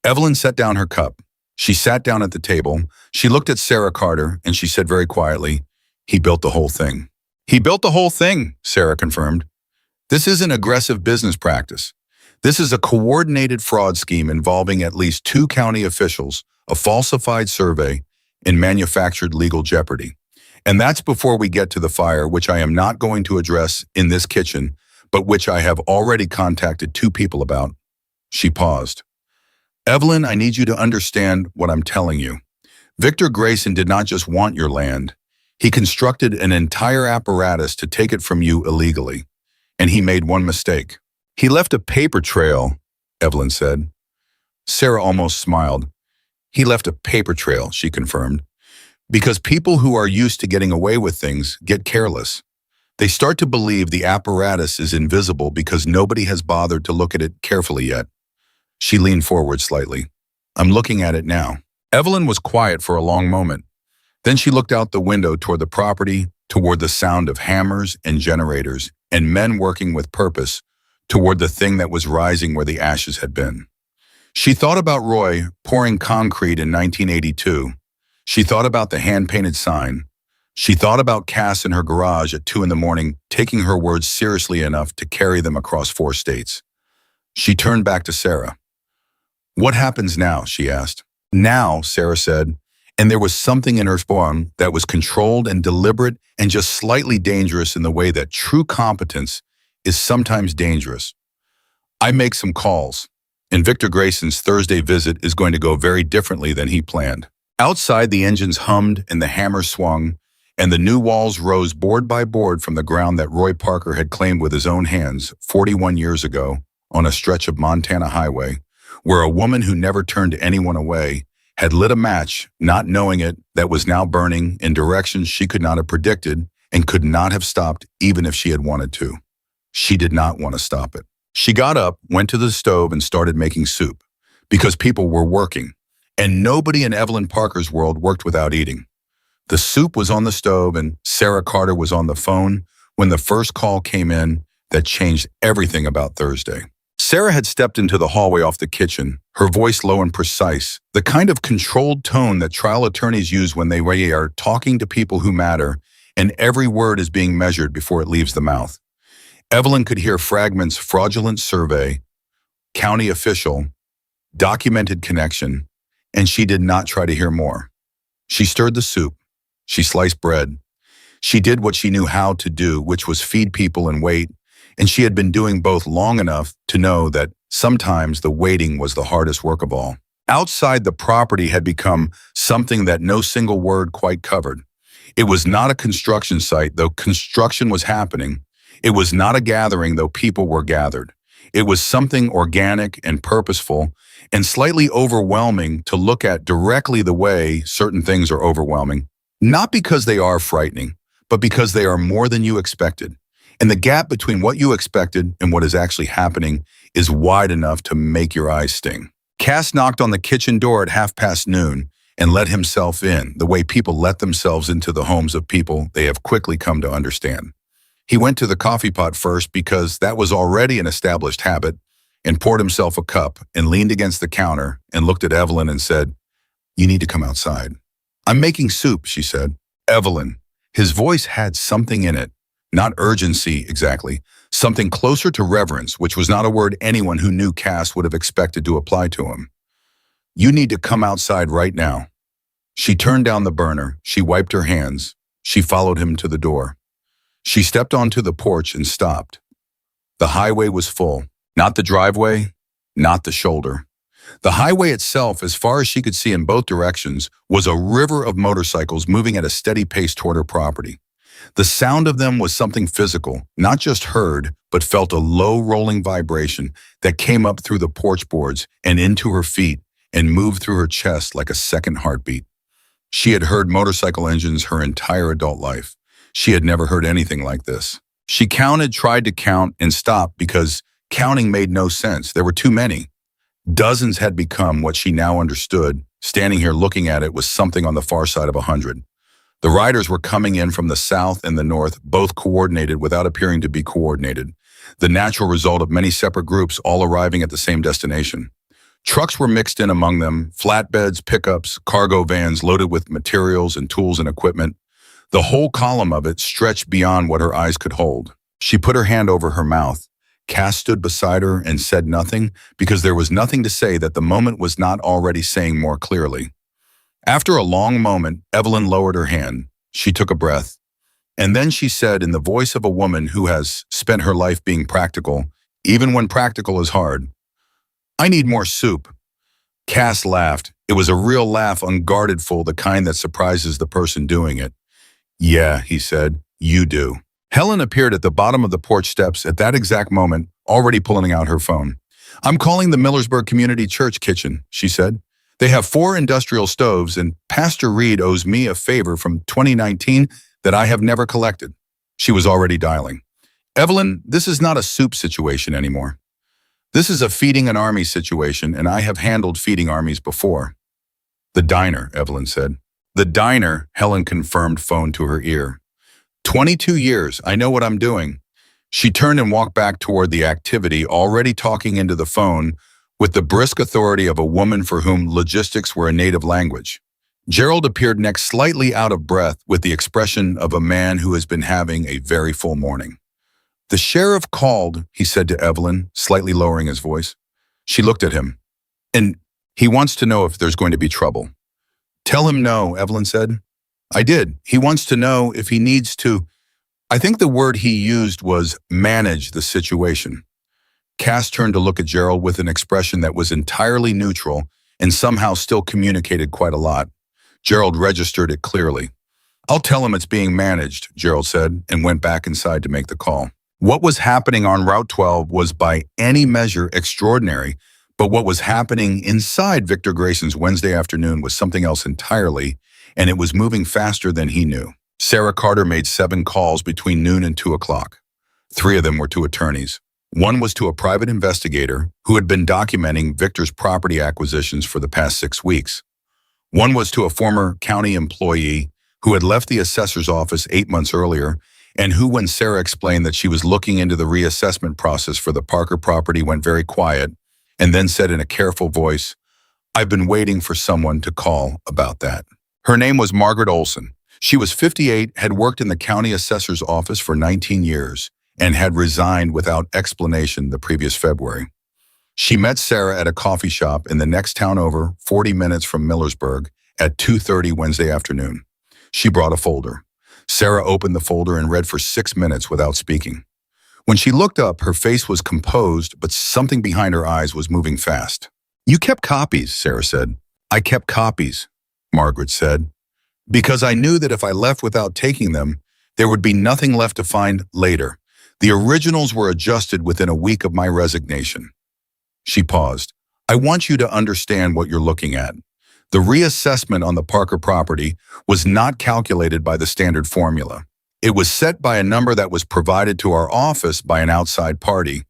Evelyn set down her cup. She sat down at the table. She looked at Sarah Carter, and she said very quietly, "He built the whole thing." "He built the whole thing," Sarah confirmed. "This isn't aggressive business practice. This is a coordinated fraud scheme involving at least two county officials, a falsified survey, and manufactured legal jeopardy. And that's before we get to the fire, which I am not going to address in this kitchen, but which I have already contacted two people about. She paused. Evelyn, I need you to understand what I'm telling you. Victor Grayson did not just want your land. He constructed an entire apparatus to take it from you illegally. And he made one mistake. He left a paper trail, Evelyn said. Sarah almost smiled. He left a paper trail, she confirmed. Because people who are used to getting away with things get careless. They start to believe the apparatus is invisible because nobody has bothered to look at it carefully yet. She leaned forward slightly. I'm looking at it now. Evelyn was quiet for a long moment. Then she looked out the window toward the property, toward the sound of hammers and generators, and men working with purpose, toward the thing that was rising where the ashes had been. She thought about Roy pouring concrete in 1982. She thought about the hand-painted sign. She thought about Cass in her garage at 2 a.m, taking her words seriously enough to carry them across 4 states. She turned back to Sarah. What happens now? She asked. Now, Sarah said, and there was something in her spawn that was controlled and deliberate and just slightly dangerous in the way that true competence is sometimes dangerous. I make some calls, and Victor Grayson's Thursday visit is going to go very differently than he planned. Outside, the engines hummed and the hammers swung, and the new walls rose board by board from the ground that Roy Parker had claimed with his own hands 41 years ago on a stretch of Montana highway, where a woman who never turned anyone away had lit a match, not knowing it, that was now burning in directions she could not have predicted and could not have stopped even if she had wanted to. She did not want to stop it. She got up, went to the stove, and started making soup, because people were working, and nobody in Evelyn Parker's world worked without eating. The soup was on the stove, and Sarah Carter was on the phone when the first call came in that changed everything about Thursday. Sarah had stepped into the hallway off the kitchen, her voice low and precise, the kind of controlled tone that trial attorneys use when they are talking to people who matter, and every word is being measured before it leaves the mouth. Evelyn could hear fragments: fraudulent survey, county official, documented connection, and she did not try to hear more. She stirred the soup. She sliced bread. She did what she knew how to do, which was feed people and wait, and she had been doing both long enough to know that sometimes the waiting was the hardest work of all. Outside, the property had become something that no single word quite covered. It was not a construction site, though construction was happening. It was not a gathering, though people were gathered. It was something organic and purposeful and slightly overwhelming to look at, directly the way certain things are overwhelming, not because they are frightening, but because they are more than you expected. And the gap between what you expected and what is actually happening is wide enough to make your eyes sting. Cass knocked on the kitchen door at noon and let himself in, the way people let themselves into the homes of people they have quickly come to understand. He went to the coffee pot first because that was already an established habit, and poured himself a cup and leaned against the counter and looked at Evelyn and said, "You need to come outside." "I'm making soup," she said. "Evelyn." His voice had something in it, not urgency exactly, something closer to reverence, which was not a word anyone who knew Cass would have expected to apply to him. "You need to come outside right now." She turned down the burner. She wiped her hands. She followed him to the door. She stepped onto the porch and stopped. The highway was full. Not the driveway, not the shoulder. The highway itself, as far as she could see in both directions, was a river of motorcycles moving at a steady pace toward her property. The sound of them was something physical, not just heard, but felt a low rolling vibration that came up through the porch boards and into her feet and moved through her chest like a second heartbeat. She had heard motorcycle engines her entire adult life. She had never heard anything like this. She counted, tried to count, and stopped because counting made no sense. There were too many. Dozens had become what she now understood. Standing here looking at it was something on the far side of 100. The riders were coming in from the south and the north, both coordinated without appearing to be coordinated, the natural result of many separate groups all arriving at the same destination. Trucks were mixed in among them, flatbeds, pickups, cargo vans loaded with materials and tools and equipment. The whole column of it stretched beyond what her eyes could hold. She put her hand over her mouth. Cass stood beside her and said nothing because there was nothing to say that the moment was not already saying more clearly. After a long moment, Evelyn lowered her hand. She took a breath. And then she said in the voice of a woman who has spent her life being practical, even when practical is hard, "I need more soup." Cass laughed. It was a real laugh, unguarded full, the kind that surprises the person doing it. "Yeah," he said, "you do." Helen appeared at the bottom of the porch steps at that exact moment, already pulling out her phone. "I'm calling the Millersburg Community Church kitchen," she said. "They have 4 industrial stoves, and Pastor Reed owes me a favor from 2019 that I have never collected." She was already dialing. "Evelyn, this is not a soup situation anymore. This is a feeding an army situation, and I have handled feeding armies before." "The diner," Evelyn said. "The diner," Helen confirmed, phone to her ear. 22 years, I know what I'm doing." She turned and walked back toward the activity, already talking into the phone with the brisk authority of a woman for whom logistics were a native language. Gerald appeared next, slightly out of breath, with the expression of a man who has been having a very full morning. "The sheriff called," he said to Evelyn, slightly lowering his voice. She looked at him. "And he wants to know if there's going to be trouble." "Tell him no," Evelyn said. "I did. He wants to know if he needs to—" I think the word he used was manage the situation. Cass turned to look at Gerald with an expression that was entirely neutral and somehow still communicated quite a lot. Gerald registered it clearly. "I'll tell him it's being managed," Gerald said, and went back inside to make the call. What was happening on Route 12 was by any measure extraordinary, but what was happening inside Victor Grayson's Wednesday afternoon was something else entirely, and it was moving faster than he knew. Sarah Carter made 7 calls between noon and 2 o'clock. 3 of them were to attorneys. One was to a private investigator who had been documenting Victor's property acquisitions for the past 6 weeks. One was to a former county employee who had left the assessor's office 8 months earlier and who, when Sarah explained that she was looking into the reassessment process for the Parker property, went very quiet and then said in a careful voice, "I've been waiting for someone to call about that." Her name was Margaret Olson. She was 58, had worked in the county assessor's office for 19 years, and had resigned without explanation the previous February. She met Sarah at a coffee shop in the next town over, 40 minutes from Millersburg, at 2:30 Wednesday afternoon. She brought a folder. Sarah opened the folder and read for 6 minutes without speaking. When she looked up, her face was composed, but something behind her eyes was moving fast. "You kept copies," Sarah said. "I kept copies," Margaret said, "because I knew that if I left without taking them, there would be nothing left to find later. The originals were adjusted within a week of my resignation." She paused. "I want you to understand what you're looking at. The reassessment on the Parker property was not calculated by the standard formula. It was set by a number that was provided to our office by an outside party.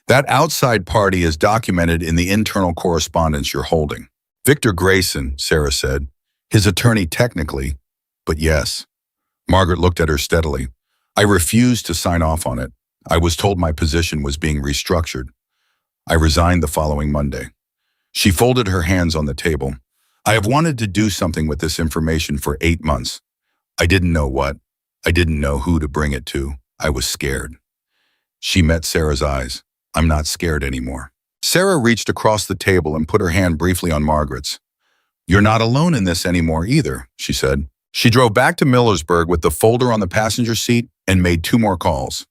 That outside party is documented in the internal correspondence you're holding." "Victor Grayson," Sarah said. "His attorney technically, but yes." Margaret looked at her steadily. "I refused to sign off on it. I was told my position was being restructured. I resigned the following Monday." She folded her hands on the table. "I have wanted to do something with this information for 8 months. I didn't know what. I didn't know who to bring it to. I was scared." She met Sarah's eyes. "I'm not scared anymore." Sarah reached across the table and put her hand briefly on Margaret's. "You're not alone in this anymore either," she said. She drove back to Millersburg with the folder on the passenger seat and made 2 more calls.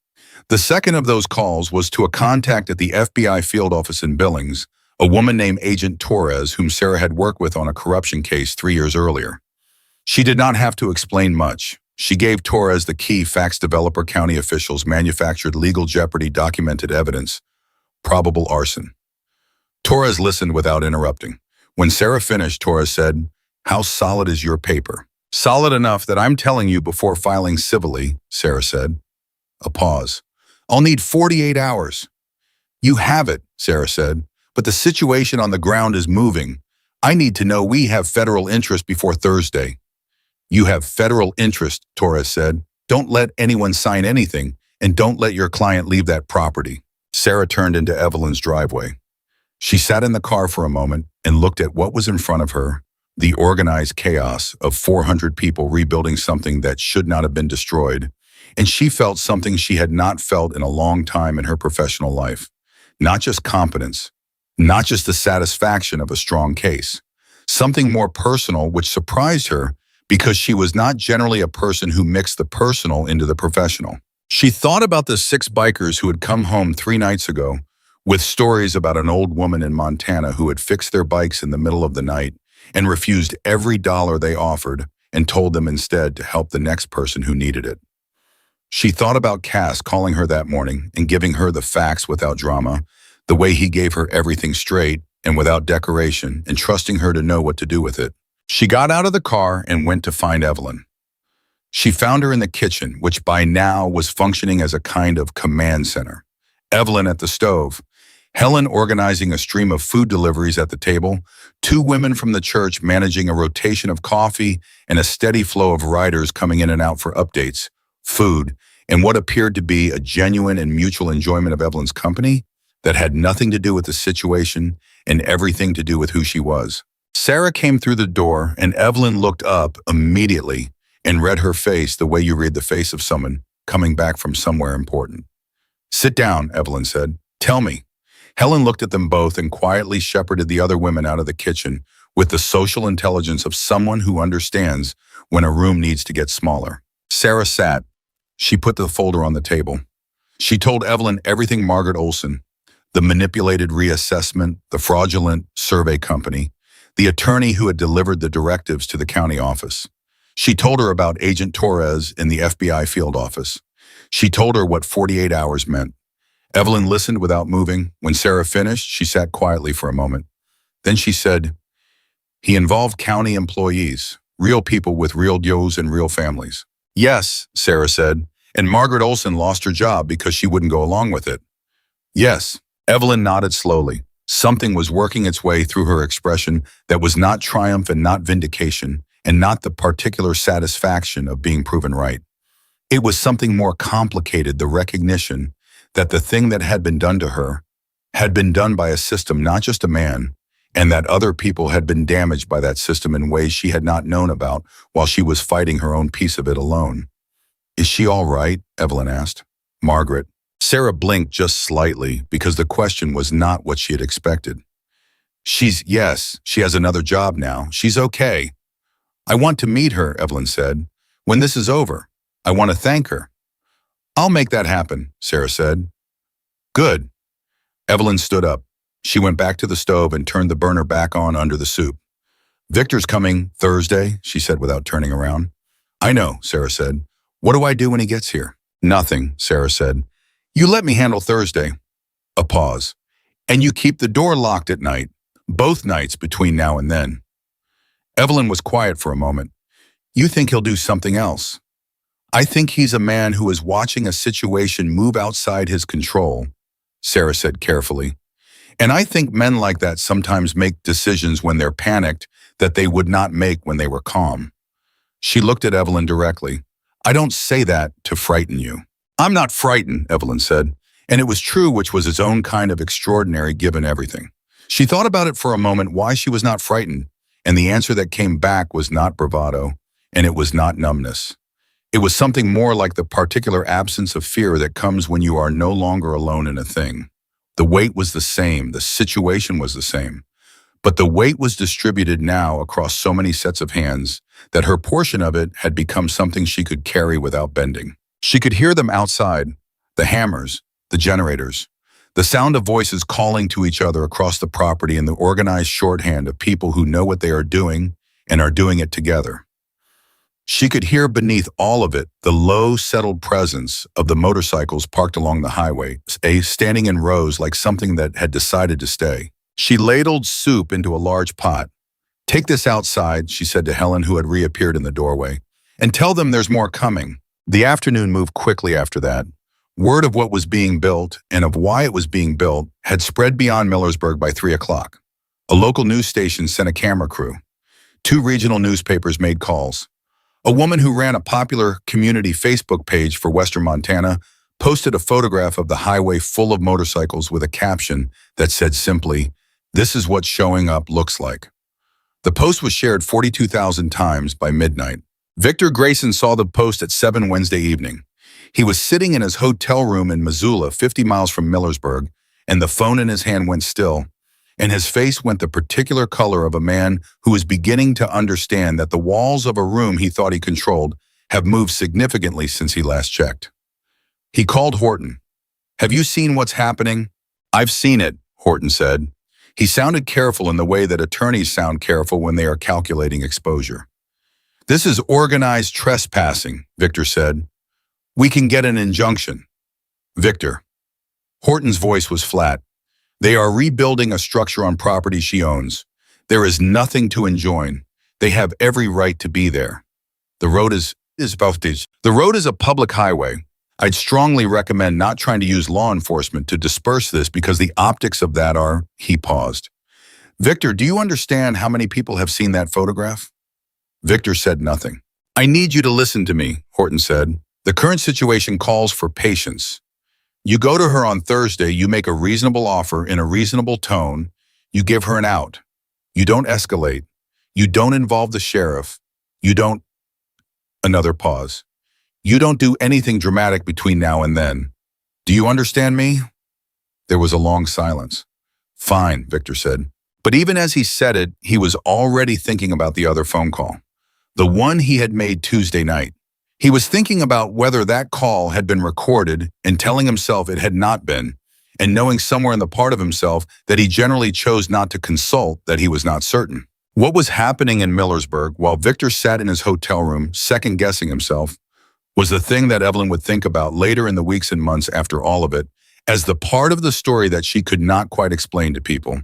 The second of those calls was to a contact at the FBI field office in Billings, a woman named Agent Torres, whom Sarah had worked with on a corruption case 3 years earlier. She did not have to explain much. She gave Torres the key facts developer county officials manufactured legal jeopardy documented evidence, probable arson. Torres listened without interrupting. When Sarah finished, Torres said, "How solid is your paper?" "Solid enough that I'm telling you before filing civilly," Sarah said. A pause. "I'll need 48 hours. "You have it," Sarah said, "but the situation on the ground is moving. I need to know we have federal interest before Thursday." "You have federal interest," Torres said. "Don't let anyone sign anything, and don't let your client leave that property." Sarah turned into Evelyn's driveway. She sat in the car for a moment and looked at what was in front of her, the organized chaos of 400 people rebuilding something that should not have been destroyed, and she felt something she had not felt in a long time in her professional life. Not just competence, not just the satisfaction of a strong case. Something more personal which surprised her because she was not generally a person who mixed the personal into the professional. She thought about the 6 bikers who had come home 3 nights ago with stories about an old woman in Montana who had fixed their bikes in the middle of the night and refused every dollar they offered and told them instead to help the next person who needed it. She thought about Cass calling her that morning and giving her the facts without drama, the way he gave her everything straight and without decoration and trusting her to know what to do with it. She got out of the car and went to find Evelyn. She found her in the kitchen, which by now was functioning as a kind of command center. Evelyn at the stove, Helen organizing a stream of food deliveries at the table, 2 women from the church managing a rotation of coffee and a steady flow of riders coming in and out for updates, food, and what appeared to be a genuine and mutual enjoyment of Evelyn's company that had nothing to do with the situation and everything to do with who she was. Sarah came through the door and Evelyn looked up immediately and read her face the way you read the face of someone coming back from somewhere important. "Sit down," Evelyn said. "Tell me." Helen looked at them both and quietly shepherded the other women out of the kitchen with the social intelligence of someone who understands when a room needs to get smaller. Sarah sat. She put the folder on the table. She told Evelyn everything Margaret Olson, the manipulated reassessment, the fraudulent survey company, the attorney who had delivered the directives to the county office. She told her about Agent Torres in the FBI field office. She told her what 48 hours meant. Evelyn listened without moving. When Sarah finished, she sat quietly for a moment. Then she said, "He involved county employees, real people with real deals and real families." "Yes," Sarah said, "and Margaret Olson lost her job because she wouldn't go along with it." "Yes." Evelyn nodded slowly. Something was working its way through her expression that was not triumph and not vindication, and not the particular satisfaction of being proven right. It was something more complicated, the recognition that the thing that had been done to her had been done by a system, not just a man, and that other people had been damaged by that system in ways she had not known about while she was fighting her own piece of it alone. "Is she all right?" Evelyn asked. "Margaret." Sarah blinked just slightly because the question was not what she had expected. Yes, she has another job now. She's okay." "I want to meet her," Evelyn said. "When this is over, I want to thank her." "I'll make that happen," Sarah said. "Good." Evelyn stood up. She went back to the stove and turned the burner back on under the soup. "Victor's coming Thursday," she said without turning around. "I know," Sarah said. "What do I do when he gets here?" "Nothing," Sarah said. "You let me handle Thursday." A pause. "And you keep the door locked at night, both nights between now and then." Evelyn was quiet for a moment. "You think he'll do something else?" "I think he's a man who is watching a situation move outside his control," Sarah said carefully. "And I think men like that sometimes make decisions when they're panicked that they would not make when they were calm." She looked at Evelyn directly. "I don't say that to frighten you." "I'm not frightened," Evelyn said, and it was true, which was its own kind of extraordinary given everything. She thought about it for a moment why she was not frightened, and the answer that came back was not bravado, and it was not numbness. It was something more like the particular absence of fear that comes when you are no longer alone in a thing. The weight was the same, the situation was the same, but the weight was distributed now across so many sets of hands that her portion of it had become something she could carry without bending. She could hear them outside, the hammers, the generators, the sound of voices calling to each other across the property and the organized shorthand of people who know what they are doing and are doing it together. She could hear beneath all of it the low, settled presence of the motorcycles parked along the highway, standing in rows like something that had decided to stay. She ladled soup into a large pot. "Take this outside," she said to Helen, who had reappeared in the doorway, "and tell them there's more coming." The afternoon moved quickly after that. Word of what was being built and of why it was being built had spread beyond Millersburg by 3 o'clock. A local news station sent a camera crew. 2 regional newspapers made calls. A woman who ran a popular community Facebook page for Western Montana posted a photograph of the highway full of motorcycles with a caption that said simply, "This is what showing up looks like." The post was shared 42,000 times by midnight. Victor Grayson saw the post at 7 Wednesday evening. He was sitting in his hotel room in Missoula, 50 miles from Millersburg, and the phone in his hand went still, and his face went the particular color of a man who was beginning to understand that the walls of a room he thought he controlled have moved significantly since he last checked. He called Horton. "Have you seen what's happening?" "I've seen it," Horton said. He sounded careful in the way that attorneys sound careful when they are calculating exposure. "This is organized trespassing," Victor said. "We can get an injunction." "Victor." Horton's voice was flat. "They are rebuilding a structure on property she owns. There is nothing to enjoin. They have every right to be there. The road is about this. The road is a public highway. I'd strongly recommend not trying to use law enforcement to disperse this because the optics of that are..." He paused. "Victor, do you understand how many people have seen that photograph?" Victor said nothing. "I need you to listen to me," Horton said. "The current situation calls for patience. You go to her on Thursday, you make a reasonable offer in a reasonable tone, you give her an out. You don't escalate. You don't involve the sheriff. You don't..." Another pause. "You don't do anything dramatic between now and then. Do you understand me?" There was a long silence. "Fine," Victor said. But even as he said it, he was already thinking about the other phone call. The one he had made Tuesday night. He was thinking about whether that call had been recorded and telling himself it had not been, and knowing somewhere in the part of himself that he generally chose not to consult that he was not certain. What was happening in Millersburg while Victor sat in his hotel room, second-guessing himself, was the thing that Evelyn would think about later in the weeks and months after all of it, as the part of the story that she could not quite explain to people.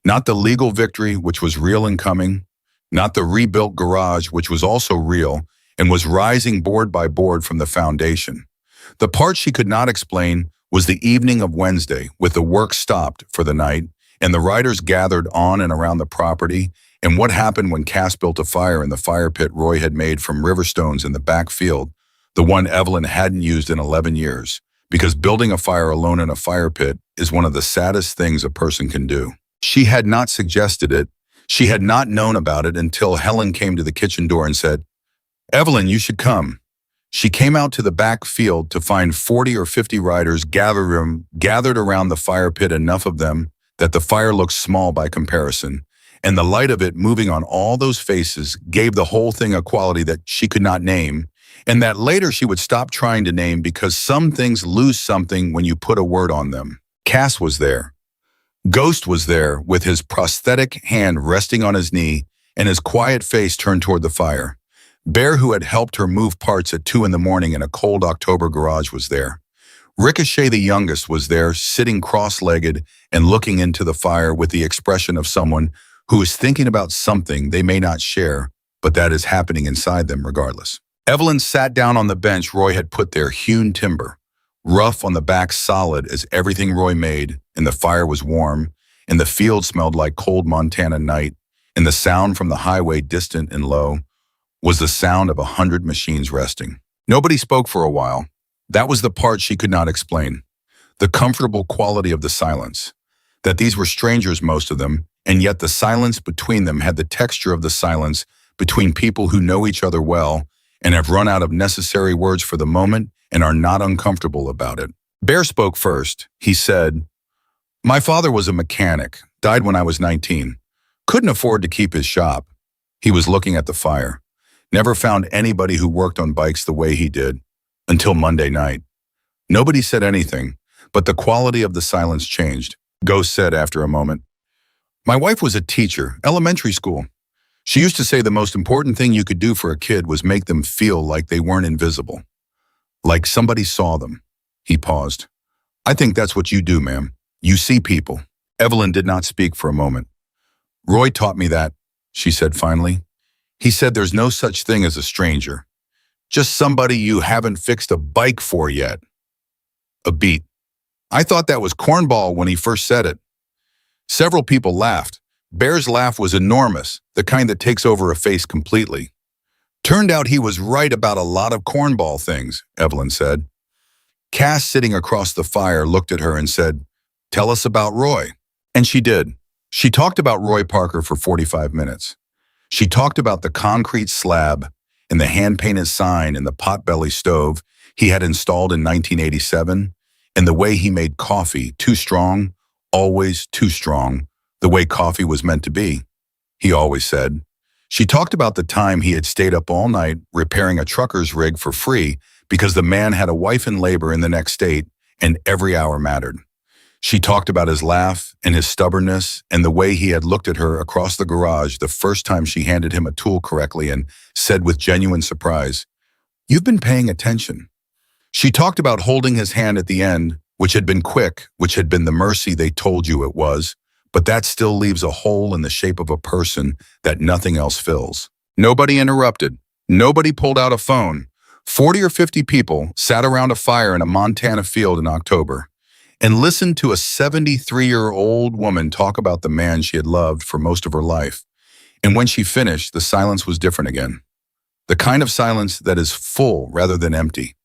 Not the legal victory, which was real and coming, not the rebuilt garage, which was also real and was rising board by board from the foundation. The part she could not explain was the evening of Wednesday, with the work stopped for the night and the riders gathered on and around the property, and what happened when Cass built a fire in the fire pit Roy had made from river stones in the back field, the one Evelyn hadn't used in 11 years, because building a fire alone in a fire pit is one of the saddest things a person can do. She had not suggested it. She had not known about it until Helen came to the kitchen door and said, "Evelyn, you should come." She came out to the back field to find 40 or 50 riders gathered around the fire pit, enough of them that the fire looked small by comparison, and the light of it moving on all those faces gave the whole thing a quality that she could not name, and that later she would stop trying to name because some things lose something when you put a word on them. Cass was there. Ghost was there with his prosthetic hand resting on his knee and his quiet face turned toward the fire. Bear, who had helped her move parts at 2 in the morning in a cold October garage, was there. Ricochet, the youngest, was there, sitting cross-legged and looking into the fire with the expression of someone who is thinking about something they may not share, but that is happening inside them regardless. Evelyn sat down on the bench Roy had put there, hewn timber, rough on the back, solid as everything Roy made, and the fire was warm, and the field smelled like cold Montana night, and the sound from the highway, distant and low, was the sound of 100 machines resting. Nobody spoke for a while. That was the part she could not explain. The comfortable quality of the silence. That these were strangers, most of them, and yet the silence between them had the texture of the silence between people who know each other well and have run out of necessary words for the moment and are not uncomfortable about it. Bear spoke first. He said, "My father was a mechanic, died when I was 19. Couldn't afford to keep his shop." He was looking at the fire. "Never found anybody who worked on bikes the way he did, until Monday night." Nobody said anything, but the quality of the silence changed. Ghost said after a moment, "My wife was a teacher, elementary school. She used to say the most important thing you could do for a kid was make them feel like they weren't invisible. Like somebody saw them." He paused. "I think that's what you do, ma'am. You see people." Evelyn did not speak for a moment. "Roy taught me that," she said finally. "He said there's no such thing as a stranger. Just somebody you haven't fixed a bike for yet." A beat. "I thought that was cornball when he first said it." Several people laughed. Bear's laugh was enormous, the kind that takes over a face completely. "Turned out he was right about a lot of cornball things," Evelyn said. Cass, sitting across the fire, looked at her and said, "Tell us about Roy." And she did. She talked about Roy Parker for 45 minutes. She talked about the concrete slab and the hand-painted sign and the potbelly stove he had installed in 1987, and the way he made coffee too strong, always too strong, the way coffee was meant to be, he always said. She talked about the time he had stayed up all night repairing a trucker's rig for free because the man had a wife in labor in the next state and every hour mattered. She talked about his laugh and his stubbornness and the way he had looked at her across the garage the first time she handed him a tool correctly and said with genuine surprise, "You've been paying attention." She talked about holding his hand at the end, which had been quick, which had been the mercy they told you it was, but that still leaves a hole in the shape of a person that nothing else fills. Nobody interrupted. Nobody pulled out a phone. 40 or 50 people sat around a fire in a Montana field in October and listened to a 73-year-old woman talk about the man she had loved for most of her life. And when she finished, the silence was different again. The kind of silence that is full rather than empty.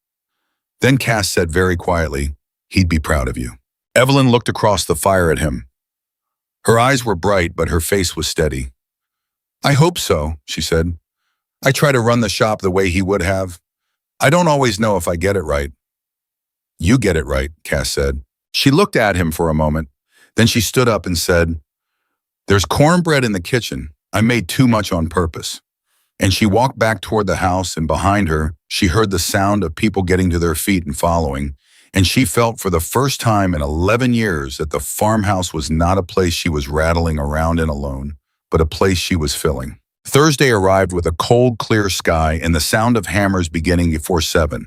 Then Cass said very quietly, "He'd be proud of you." Evelyn looked across the fire at him. Her eyes were bright, but her face was steady. "I hope so," she said. "I try to run the shop the way he would have. I don't always know if I get it right." "You get it right," Cass said. She looked at him for a moment. Then she stood up and said, "There's cornbread in the kitchen. I made too much on purpose." And she walked back toward the house, and behind her, she heard the sound of people getting to their feet and following, and she felt for the first time in 11 years that the farmhouse was not a place she was rattling around in alone, but a place she was filling. Thursday arrived with a cold, clear sky and the sound of hammers beginning before 7.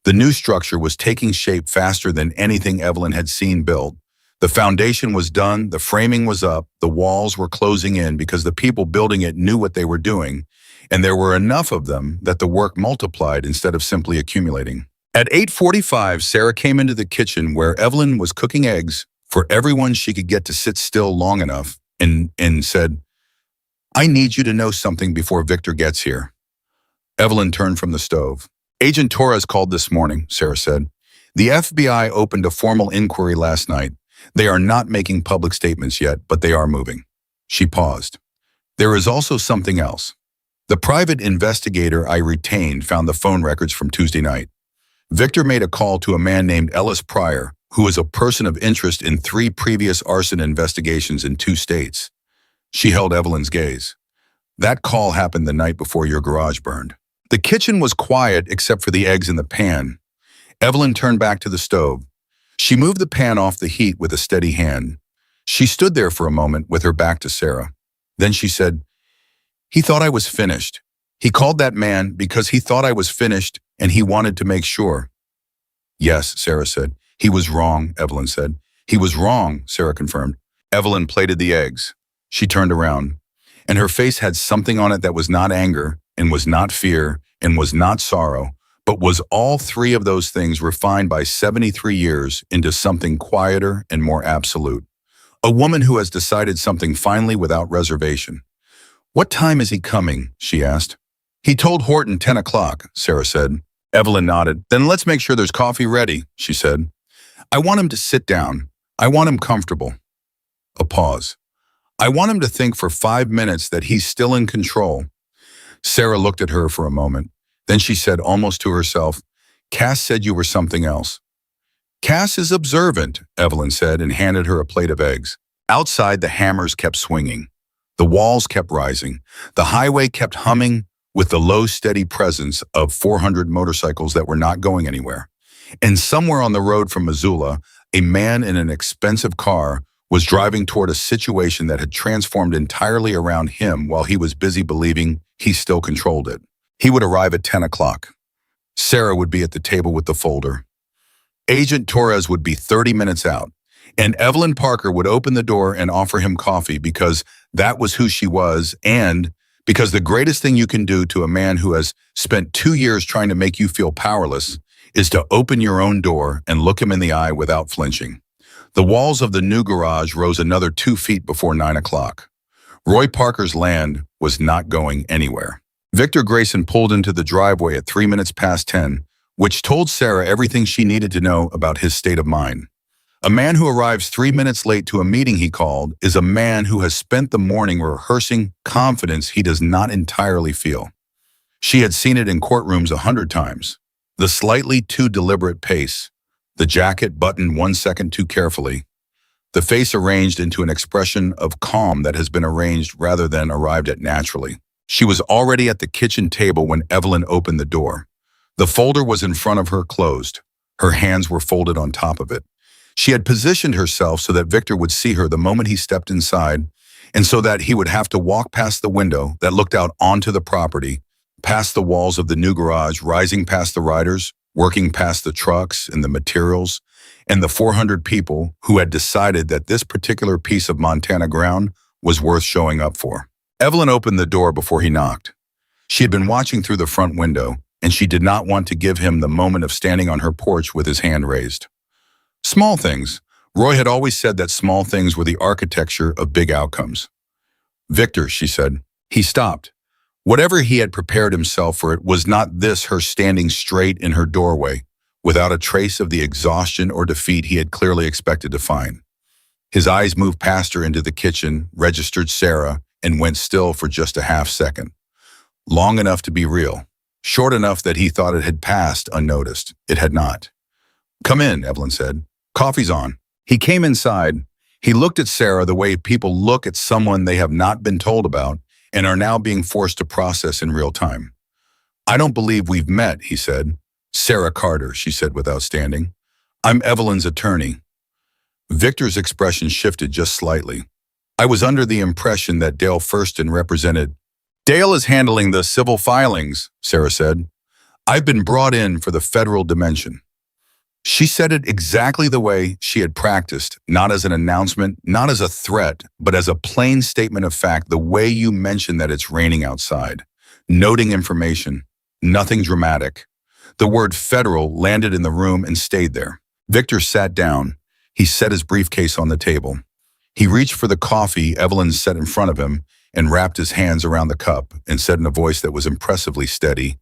The new structure was taking shape faster than anything Evelyn had seen built. The foundation was done, the framing was up, the walls were closing in because the people building it knew what they were doing, and there were enough of them that the work multiplied instead of simply accumulating. At 8:45, Sarah came into the kitchen where Evelyn was cooking eggs for everyone she could get to sit still long enough and said, "I need you to know something before Victor gets here." Evelyn turned from the stove. "Agent Torres called this morning," Sarah said. "The FBI opened a formal inquiry last night. They are not making public statements yet, but they are moving." She paused. "There is also something else. The private investigator I retained found the phone records from Tuesday night. Victor made a call to a man named Ellis Pryor, who is a person of interest in 3 previous arson investigations in 2 states. She held Evelyn's gaze. "That call happened the night before your garage burned." The kitchen was quiet except for the eggs in the pan. Evelyn turned back to the stove. She moved the pan off the heat with a steady hand. She stood there for a moment with her back to Sarah. Then she said, "He thought I was finished. He called that man because he thought I was finished and he wanted to make sure." "Yes," Sarah said. "He was wrong," Evelyn said. "He was wrong," Sarah confirmed. Evelyn plated the eggs. She turned around, and her face had something on it that was not anger, and was not fear, and was not sorrow, but was all 3 of those things refined by 73 years into something quieter and more absolute. A woman who has decided something finally without reservation. "What time is he coming?" she asked. "He told Horton 10 o'clock, Sarah said. Evelyn nodded. "Then let's make sure there's coffee ready," she said. "I want him to sit down. I want him comfortable." A pause. "I want him to think for 5 minutes that he's still in control." Sarah looked at her for a moment. Then she said almost to herself, "Cass said you were something else." "Cass is observant," Evelyn said and handed her a plate of eggs. Outside, the hammers kept swinging. The walls kept rising. The highway kept humming with the low, steady presence of 400 motorcycles that were not going anywhere. And somewhere on the road from Missoula, a man in an expensive car was driving toward a situation that had transformed entirely around him while he was busy believing he still controlled it. He would arrive at 10 o'clock. Sarah would be at the table with the folder. Agent Torres would be 30 minutes out, and Evelyn Parker would open the door and offer him coffee because that was who she was, and because the greatest thing you can do to a man who has spent 2 years trying to make you feel powerless is to open your own door and look him in the eye without flinching. The walls of the new garage rose another 2 feet before 9 o'clock. Roy Parker's land was not going anywhere. Victor Grayson pulled into the driveway at 3 minutes past 10, which told Sarah everything she needed to know about his state of mind. A man who arrives 3 minutes late to a meeting he called is a man who has spent the morning rehearsing confidence he does not entirely feel. She had seen it in courtrooms 100 times. The slightly too deliberate pace, the jacket buttoned 1 second too carefully, the face arranged into an expression of calm that has been arranged rather than arrived at naturally. She was already at the kitchen table when Evelyn opened the door. The folder was in front of her, closed. Her hands were folded on top of it. She had positioned herself so that Victor would see her the moment he stepped inside, and so that he would have to walk past the window that looked out onto the property, past the walls of the new garage, rising past the riders, working past the trucks and the materials, and the 400 people who had decided that this particular piece of Montana ground was worth showing up for. Evelyn opened the door before he knocked. She had been watching through the front window, and she did not want to give him the moment of standing on her porch with his hand raised. Small things. Roy had always said that small things were the architecture of big outcomes. Victor, she said. He stopped. Whatever he had prepared himself for, it was not this, her standing straight in her doorway, without a trace of the exhaustion or defeat he had clearly expected to find. His eyes moved past her into the kitchen, registered Sarah, and went still for just a half-second. Long enough to be real. Short enough that he thought it had passed unnoticed. It had not. "Come in," Evelyn said. "Coffee's on." He came inside. He looked at Sarah the way people look at someone they have not been told about and are now being forced to process in real time. "I don't believe we've met," he said. "Sarah Carter," she said without standing. "I'm Evelyn's attorney." Victor's expression shifted just slightly. "I was under the impression that Dale Furston represented—" "Dale is handling the civil filings," Sarah said. "I've been brought in for the federal dimension." She said it exactly the way she had practiced, not as an announcement, not as a threat, but as a plain statement of fact, the way you mention that it's raining outside. Noting information, nothing dramatic. The word federal landed in the room and stayed there. Victor sat down. He set his briefcase on the table. He reached for the coffee Evelyn set in front of him and wrapped his hands around the cup and said in a voice that was impressively steady,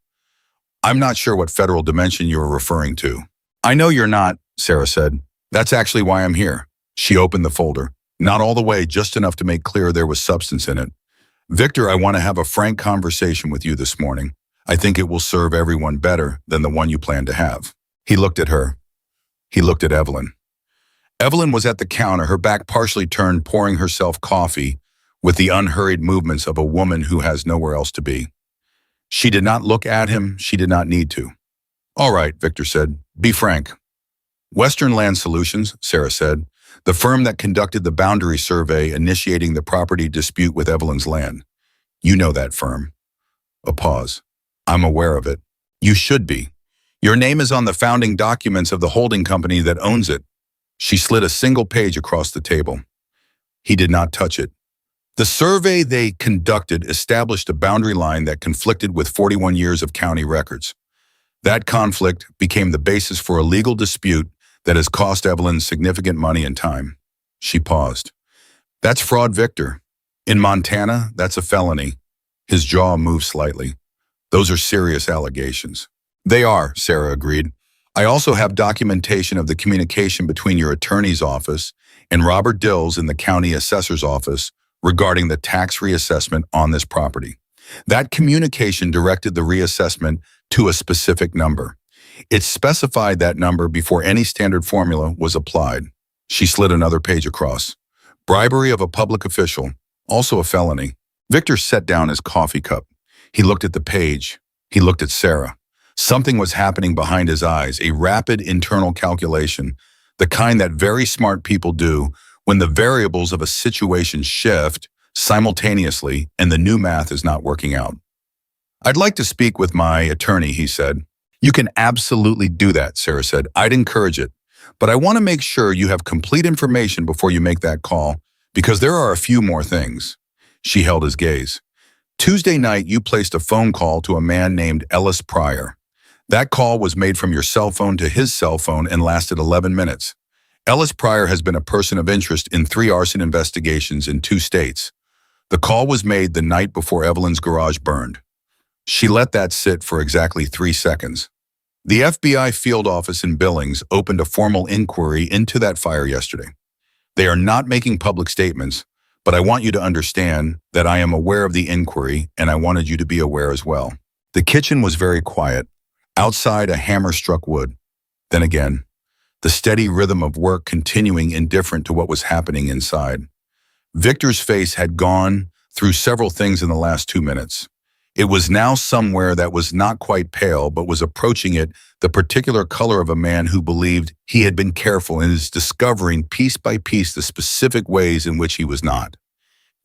"I'm not sure what federal dimension you are referring to." "I know you're not," Sarah said. "That's actually why I'm here." She opened the folder. Not all the way, just enough to make clear there was substance in it. "Victor, I want to have a frank conversation with you this morning. I think it will serve everyone better than the one you plan to have." He looked at her. He looked at Evelyn. Evelyn was at the counter, her back partially turned, pouring herself coffee with the unhurried movements of a woman who has nowhere else to be. She did not look at him. She did not need to. "All right," Victor said. "Be frank." "Western Land Solutions," Sarah said, "the firm that conducted the boundary survey initiating the property dispute with Evelyn's land. You know that firm." A pause. "I'm aware of it." "You should be. Your name is on the founding documents of the holding company that owns it." She slid a single page across the table. He did not touch it. "The survey they conducted established a boundary line that conflicted with 41 years of county records. That conflict became the basis for a legal dispute that has cost Evelyn significant money and time." She paused. "That's fraud, Victor. In Montana, that's a felony." His jaw moved slightly. "Those are serious allegations." "They are," Sarah agreed. "I also have documentation of the communication between your attorney's office and Robert Dills in the county assessor's office regarding the tax reassessment on this property. That communication directed the reassessment to a specific number. It specified that number before any standard formula was applied." She slid another page across. "Bribery of a public official, also a felony." Victor set down his coffee cup. He looked at the page. He looked at Sarah. Something was happening behind his eyes, a rapid internal calculation, the kind that very smart people do when the variables of a situation shift simultaneously and the new math is not working out. "I'd like to speak with my attorney," he said. "You can absolutely do that," Sarah said. "I'd encourage it. But I want to make sure you have complete information before you make that call, because there are a few more things." She held his gaze. "Tuesday night, you placed a phone call to a man named Ellis Pryor. That call was made from your cell phone to his cell phone and lasted 11 minutes. Ellis Pryor has been a person of interest in 3 arson investigations in 2 states. The call was made the night before Evelyn's garage burned." She let that sit for exactly 3 seconds. "The FBI field office in Billings opened a formal inquiry into that fire yesterday. They are not making public statements, but I want you to understand that I am aware of the inquiry, and I wanted you to be aware as well." The kitchen was very quiet. Outside, a hammer struck wood. Then again, the steady rhythm of work continuing indifferent to what was happening inside. Victor's face had gone through several things in the last 2 minutes. It was now somewhere that was not quite pale, but was approaching it, the particular color of a man who believed he had been careful and is discovering piece by piece the specific ways in which he was not.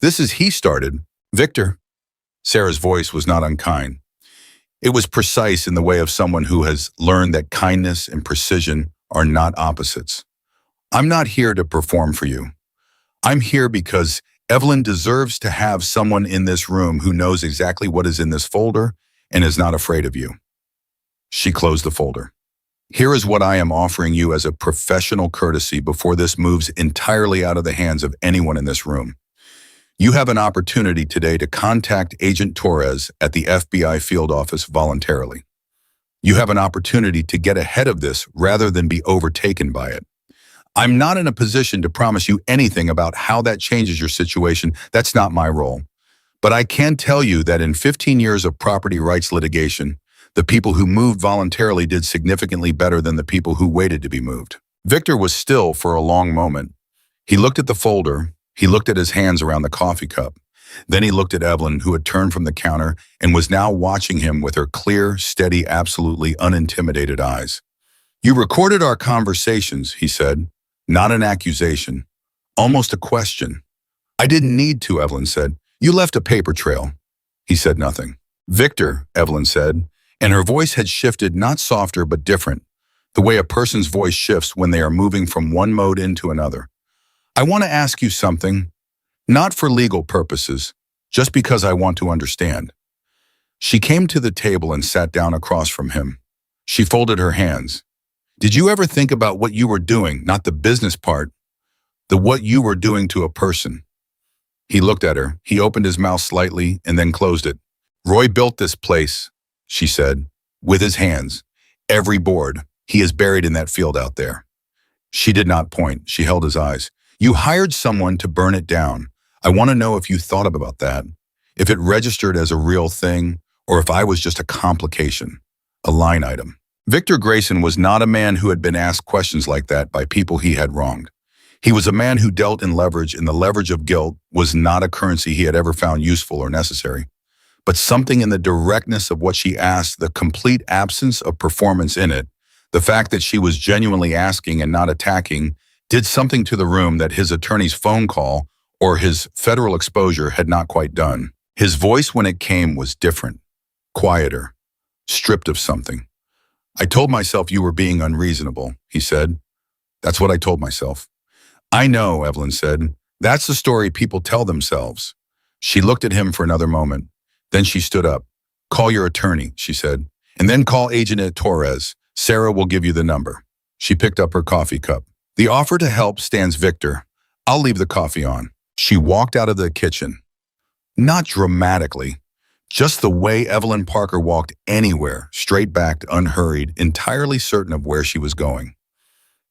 This is he started. Victor. Sarah's voice was not unkind. It was precise in the way of someone who has learned that kindness and precision are not opposites. I'm not here to perform for you. I'm here because Evelyn deserves to have someone in this room who knows exactly what is in this folder and is not afraid of you. She closed the folder. Here is what I am offering you as a professional courtesy before this moves entirely out of the hands of anyone in this room. You have an opportunity today to contact Agent Torres at the FBI field office voluntarily. You have an opportunity to get ahead of this rather than be overtaken by it. I'm not in a position to promise you anything about how that changes your situation. That's not my role. But I can tell you that in 15 years of property rights litigation, the people who moved voluntarily did significantly better than the people who waited to be moved. Victor was still for a long moment. He looked at the folder. He looked at his hands around the coffee cup. Then he looked at Evelyn, who had turned from the counter and was now watching him with her clear, steady, absolutely unintimidated eyes. You recorded our conversations, he said. Not an accusation, almost a question. I didn't need to, Evelyn said. You left a paper trail. He said nothing. Victor, Evelyn said, and her voice had shifted, not softer but different, the way a person's voice shifts when they are moving from one mode into another. I want to ask you something, not for legal purposes, just because I want to understand. She came to the table and sat down across from him. She folded her hands. Did you ever think about what you were doing, not the business part, the what you were doing to a person? He looked at her. He opened his mouth slightly and then closed it. Roy built this place, she said, with his hands. Every board. He is buried in that field out there. She did not point. She held his eyes. You hired someone to burn it down. I want to know if you thought about that, if it registered as a real thing, or if I was just a complication, a line item. Victor Grayson was not a man who had been asked questions like that by people he had wronged. He was a man who dealt in leverage, and the leverage of guilt was not a currency he had ever found useful or necessary. But something in the directness of what she asked, the complete absence of performance in it, the fact that she was genuinely asking and not attacking, did something to the room that his attorney's phone call or his federal exposure had not quite done. His voice when it came was different, quieter, stripped of something. I told myself you were being unreasonable, he said. That's what I told myself. I know, Evelyn said. That's the story people tell themselves. She looked at him for another moment. Then she stood up. Call your attorney, she said, and then call Agent Torres. Sarah will give you the number. She picked up her coffee cup. The offer to help stands Victor. I'll leave the coffee on. She walked out of the kitchen. Not dramatically. Just the way Evelyn Parker walked anywhere, straight-backed, unhurried, entirely certain of where she was going.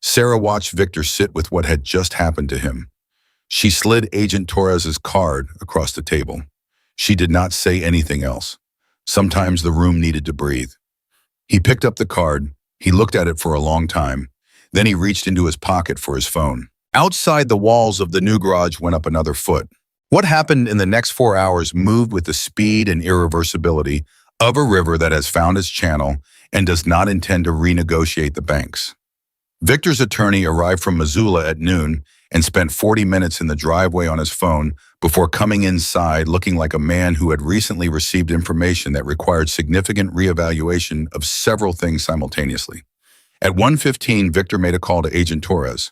Sarah watched Victor sit with what had just happened to him. She slid Agent Torres's card across the table. She did not say anything else. Sometimes the room needed to breathe. He picked up the card. He looked at it for a long time. Then he reached into his pocket for his phone. Outside the walls of the new garage went up another foot. What happened in the next 4 hours moved with the speed and irreversibility of a river that has found its channel and does not intend to renegotiate the banks. Victor's attorney arrived from Missoula at noon and spent 40 minutes in the driveway on his phone before coming inside looking like a man who had recently received information that required significant reevaluation of several things simultaneously. At 1:15, Victor made a call to Agent Torres.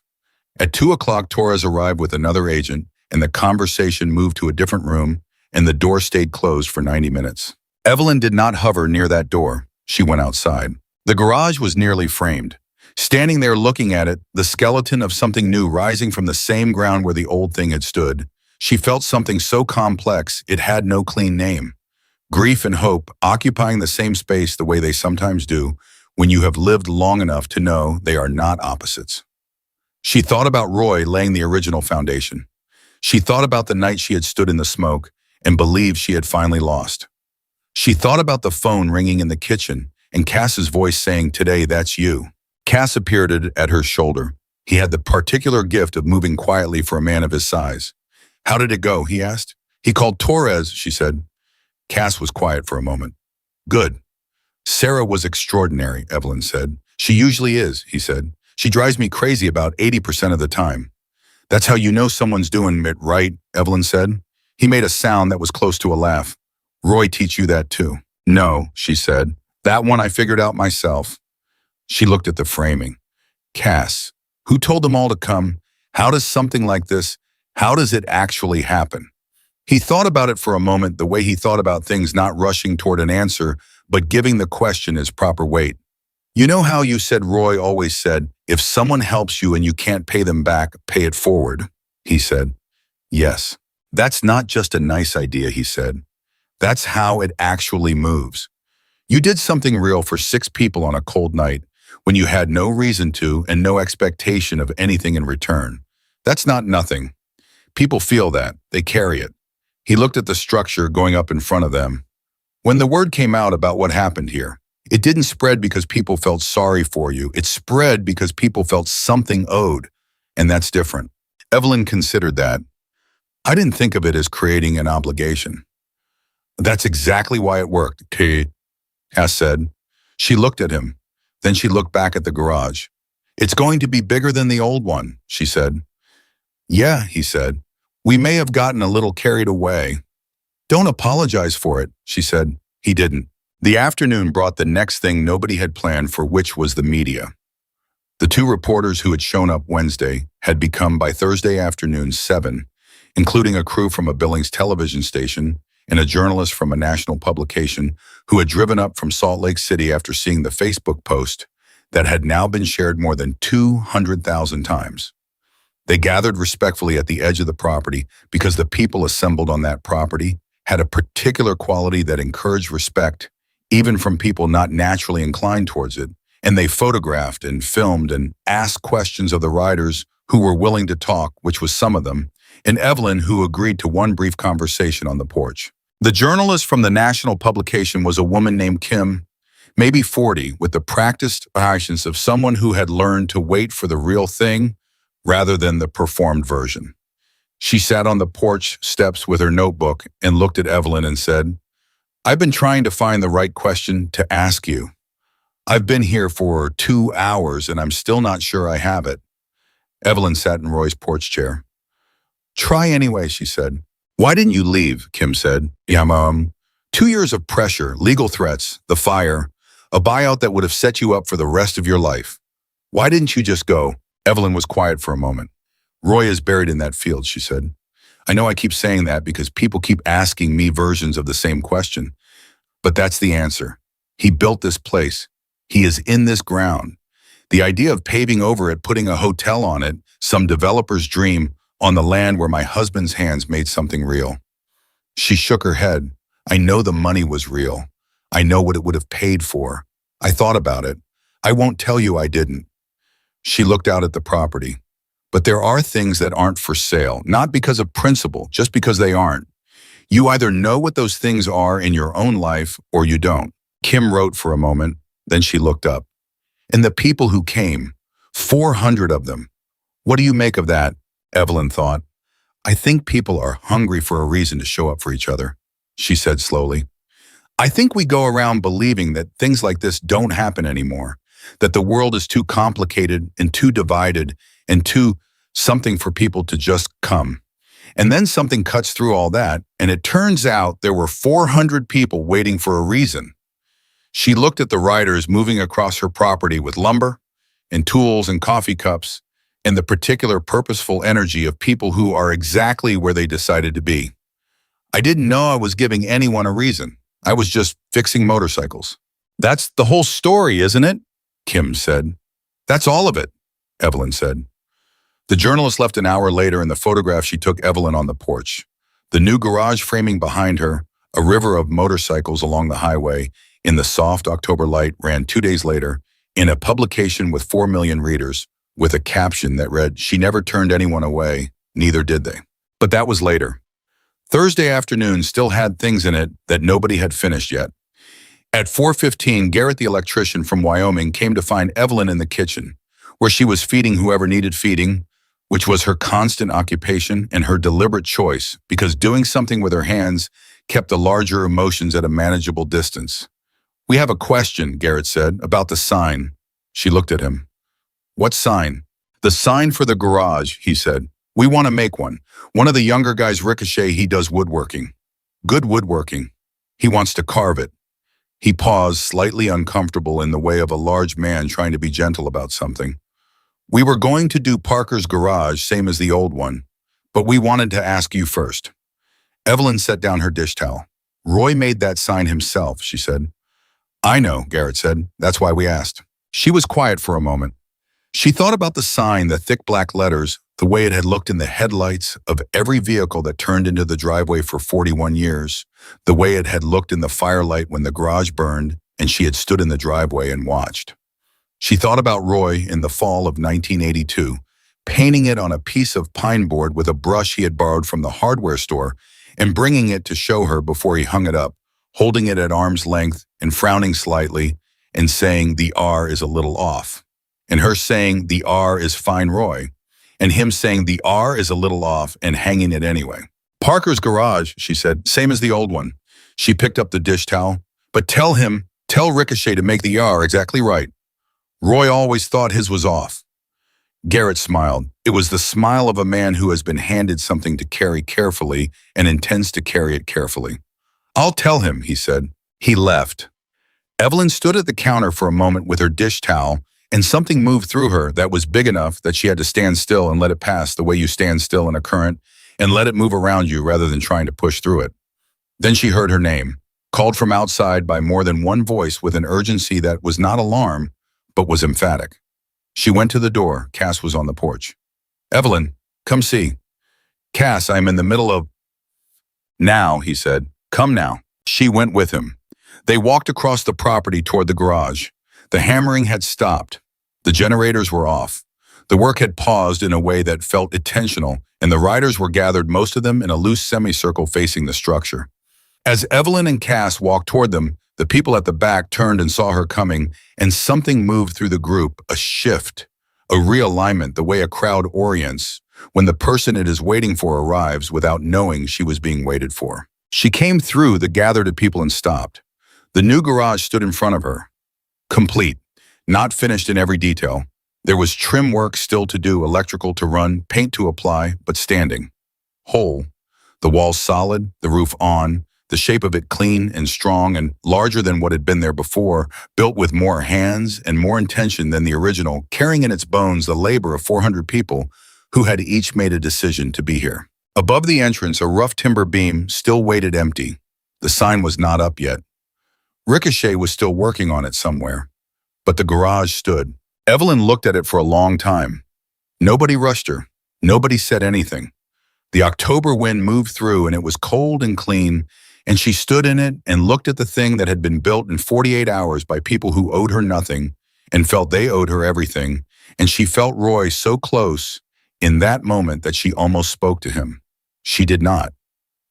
At 2 o'clock, Torres arrived with another agent, and the conversation moved to a different room, and the door stayed closed for 90 minutes. Evelyn did not hover near that door. She went outside. The garage was nearly framed. Standing there looking at it, the skeleton of something new rising from the same ground where the old thing had stood, she felt something so complex it had no clean name. Grief and hope occupying the same space the way they sometimes do when you have lived long enough to know they are not opposites. She thought about Roy laying the original foundation. She thought about the night she had stood in the smoke and believed she had finally lost. She thought about the phone ringing in the kitchen and Cass's voice saying, "Today, that's you." Cass appeared at her shoulder. He had the particular gift of moving quietly for a man of his size. "How did it go?" he asked. "He called Torres," she said. Cass was quiet for a moment. "Good." "Sarah was extraordinary," Evelyn said. "She usually is," he said. "She drives me crazy about 80% of the time." "That's how you know someone's doing it right," Evelyn said. He made a sound that was close to a laugh. "Roy teach you that too?" "No," she said. "That one I figured out myself." She looked at the framing. "Cass, who told them all to come? How does something like this, how does it actually happen?" He thought about it for a moment, the way he thought about things, not rushing toward an answer, but giving the question its proper weight. "You know how you said Roy always said, if someone helps you and you can't pay them back, pay it forward?" He said. "Yes. That's not just a nice idea," he said. "That's how it actually moves. You did something real for 6 people on a cold night when you had no reason to and no expectation of anything in return. That's not nothing. People feel that. They carry it." He looked at the structure going up in front of them. "When the word came out about what happened here, it didn't spread because people felt sorry for you. It spread because people felt something owed, and that's different." Evelyn considered that. "I didn't think of it as creating an obligation." "That's exactly why it worked," Kate Cass said. She looked at him. Then she looked back at the garage. "It's going to be bigger than the old one," she said. "Yeah," he said. "We may have gotten a little carried away." "Don't apologize for it," she said. He didn't. The afternoon brought the next thing nobody had planned for, which was the media. The 2 reporters who had shown up Wednesday had become by Thursday afternoon 7, including a crew from a Billings television station and a journalist from a national publication who had driven up from Salt Lake City after seeing the Facebook post that had now been shared more than 200,000 times. They gathered respectfully at the edge of the property because the people assembled on that property had a particular quality that encouraged respect, even from people not naturally inclined towards it, and they photographed and filmed and asked questions of the riders who were willing to talk, which was some of them, and Evelyn, who agreed to one brief conversation on the porch. The journalist from the national publication was a woman named Kim, maybe 40, with the practiced patience of someone who had learned to wait for the real thing rather than the performed version. She sat on the porch steps with her notebook and looked at Evelyn and said, "I've been trying to find the right question to ask you. I've been here for 2 hours and I'm still not sure I have it." Evelyn sat in Roy's porch chair. "Try anyway," she said. "Why didn't you leave?" Kim said. "Yeah, 2 years of pressure, legal threats, the fire, a buyout that would have set you up for the rest of your life. Why didn't you just go?" Evelyn was quiet for a moment. "Roy is buried in that field," she said. "I know I keep saying that because people keep asking me versions of the same question, but that's the answer. He built this place. He is in this ground. The idea of paving over it, putting a hotel on it, some developer's dream, on the land where my husband's hands made something real." She shook her head. "I know the money was real. I know what it would have paid for. I thought about it. I won't tell you I didn't." She looked out at the property. "But there are things that aren't for sale, not because of principle, just because they aren't. You either know what those things are in your own life or you don't." Kim wrote for a moment, then she looked up. "And the people who came, 400 of them. What do you make of that?" Evelyn thought. "I think people are hungry for a reason to show up for each other," she said slowly. "I think we go around believing that things like this don't happen anymore, that the world is too complicated and too divided and too something for people to just come. And then something cuts through all that, and it turns out there were 400 people waiting for a reason." She looked at the riders moving across her property with lumber and tools and coffee cups and the particular purposeful energy of people who are exactly where they decided to be. "I didn't know I was giving anyone a reason. I was just fixing motorcycles." "That's the whole story, isn't it?" Kim said. "That's all of it," Evelyn said. The journalist left an hour later, and the photograph she took Evelyn on the porch. The new garage framing behind her, a river of motorcycles along the highway, in the soft October light, ran 2 days later in a publication with 4 million readers, with a caption that read, "She never turned anyone away, neither did they." But that was later. Thursday afternoon still had things in it that nobody had finished yet. At 4:15, Garrett, the electrician from Wyoming, came to find Evelyn in the kitchen, where she was feeding whoever needed feeding, which was her constant occupation and her deliberate choice, because doing something with her hands kept the larger emotions at a manageable distance. "We have a question," Garrett said, "about the sign." She looked at him. "What sign?" "The sign for the garage," he said. "We want to make one. One of the younger guys, Ricochet, he does woodworking. Good woodworking. He wants to carve it." He paused, slightly uncomfortable in the way of a large man trying to be gentle about something. "We were going to do Parker's garage, same as the old one, but we wanted to ask you first." Evelyn set down her dish towel. "Roy made that sign himself," she said. "I know," Garrett said. "That's why we asked." She was quiet for a moment. She thought about the sign, the thick black letters, the way it had looked in the headlights of every vehicle that turned into the driveway for 41 years, the way it had looked in the firelight when the garage burned and she had stood in the driveway and watched. She thought about Roy in the fall of 1982, painting it on a piece of pine board with a brush he had borrowed from the hardware store and bringing it to show her before he hung it up, holding it at arm's length and frowning slightly and saying the R is a little off, and her saying the R is fine, Roy, and him saying the R is a little off and hanging it anyway. "Parker's garage," she said, "same as the old one." She picked up the dish towel. "But tell Ricochet to make the R exactly right. Roy always thought his was off." Garrett smiled. It was the smile of a man who has been handed something to carry carefully and intends to carry it carefully. "I'll tell him," he said. He left. Evelyn stood at the counter for a moment with her dish towel, and something moved through her that was big enough that she had to stand still and let it pass the way you stand still in a current and let it move around you rather than trying to push through it. Then she heard her name, called from outside by more than one voice with an urgency that was not alarm, but was emphatic. She went to the door. Cass was on the porch. "Evelyn, come see." "Cass, I'm in the middle of—" "Now," he said. "Come now." She went with him. They walked across the property toward the garage. The hammering had stopped. The generators were off. The work had paused in a way that felt intentional, and the riders were gathered, most of them in a loose semicircle facing the structure. As Evelyn and Cass walked toward them, the people at the back turned and saw her coming, and something moved through the group, a shift, a realignment, the way a crowd orients when the person it is waiting for arrives without knowing she was being waited for. She came through the gathered people and stopped. The new garage stood in front of her. Complete, not finished in every detail. There was trim work still to do, electrical to run, paint to apply, but standing. Whole. The walls solid, the roof on, the shape of it clean and strong and larger than what had been there before, built with more hands and more intention than the original, carrying in its bones the labor of 400 people who had each made a decision to be here. Above the entrance, a rough timber beam still waited empty. The sign was not up yet. Ricochet was still working on it somewhere, but the garage stood. Evelyn looked at it for a long time. Nobody rushed her. Nobody said anything. The October wind moved through and it was cold and clean, and she stood in it and looked at the thing that had been built in 48 hours by people who owed her nothing and felt they owed her everything, and she felt Roy so close in that moment that she almost spoke to him. She did not,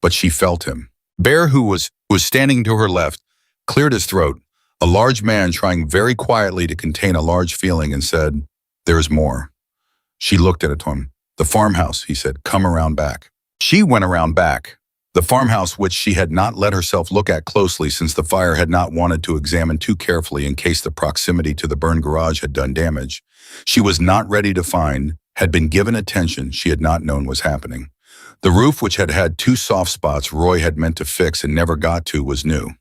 but she felt him. Bear, who was standing to her left, cleared his throat, a large man trying very quietly to contain a large feeling, and said, "There is more." She looked at him. "The farmhouse," he said, "come around back." She went around back. The farmhouse, which she had not let herself look at closely since the fire had not wanted to examine too carefully in case the proximity to the burned garage had done damage, she was not ready to find, had been given attention she had not known was happening. The roof, which had had 2 soft spots Roy had meant to fix and never got to, was new.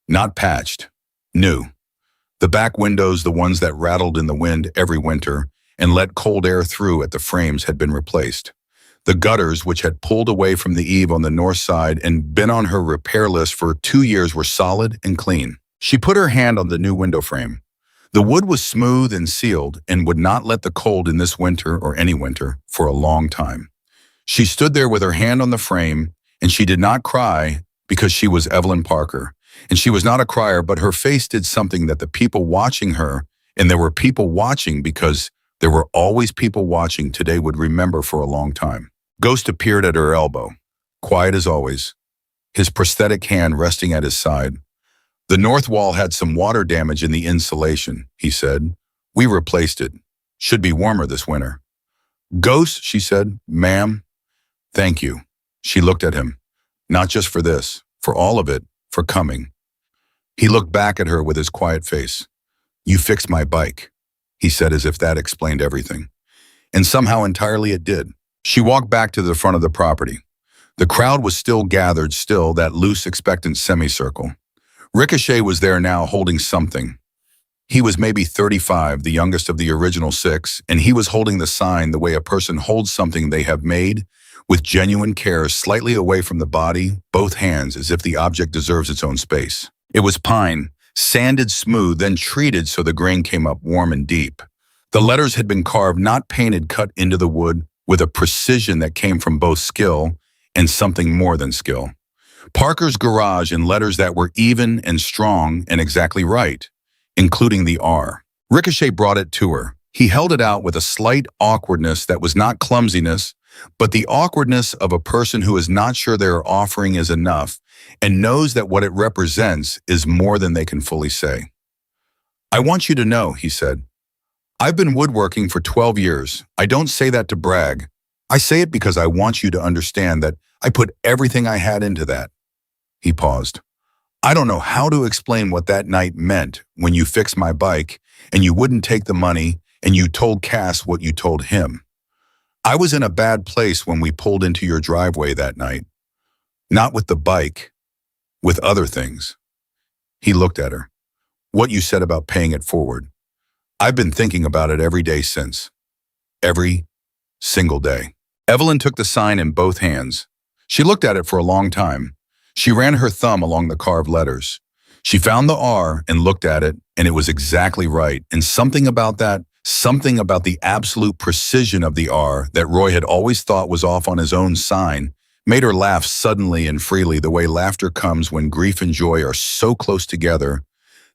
Not patched. New. The back windows, the ones that rattled in the wind every winter and let cold air through at the frames, had been replaced. The gutters, which had pulled away from the eave on the north side and been on her repair list for 2 years, were solid and clean. She put her hand on the new window frame. The wood was smooth and sealed and would not let the cold in this winter or any winter for a long time. She stood there with her hand on the frame, and she did not cry because she was Evelyn Parker. And she was not a crier, but her face did something that the people watching her, and there were people watching because there were always people watching, today would remember for a long time. Ghost appeared at her elbow, quiet as always, his prosthetic hand resting at his side. The north wall had some water damage in the insulation, he said. We replaced it. Should be warmer this winter. Ghost, she said. Ma'am, thank you. She looked at him. Not just for this, for all of it, for coming. He looked back at her with his quiet face. You fixed my bike, he said as if that explained everything. And somehow entirely it did. She walked back to the front of the property. The crowd was still gathered, still that loose, expectant semicircle. Ricochet was there now holding something. He was maybe 35, the youngest of the original six, and he was holding the sign the way a person holds something they have made, with genuine care, slightly away from the body, both hands as if the object deserves its own space. It was pine, sanded smooth, then treated so the grain came up warm and deep. The letters had been carved, not painted, cut into the wood with a precision that came from both skill and something more than skill. Parker's Garage in letters that were even and strong and exactly right, including the R. Ricochet brought it to her. He held it out with a slight awkwardness that was not clumsiness, but the awkwardness of a person who is not sure their offering is enough and knows that what it represents is more than they can fully say. I want you to know, he said. I've been woodworking for 12 years. I don't say that to brag. I say it because I want you to understand that I put everything I had into that. He paused. I don't know how to explain what that night meant when you fixed my bike and you wouldn't take the money and you told Cass what you told him. I was in a bad place when we pulled into your driveway that night. Not with the bike, with other things. He looked at her. What you said about paying it forward. I've been thinking about it every day since. Every single day. Evelyn took the sign in both hands. She looked at it for a long time. She ran her thumb along the carved letters. She found the R and looked at it, and it was exactly right. And something about that, something about the absolute precision of the R that Roy had always thought was off on his own sign, made her laugh suddenly and freely the way laughter comes when grief and joy are so close together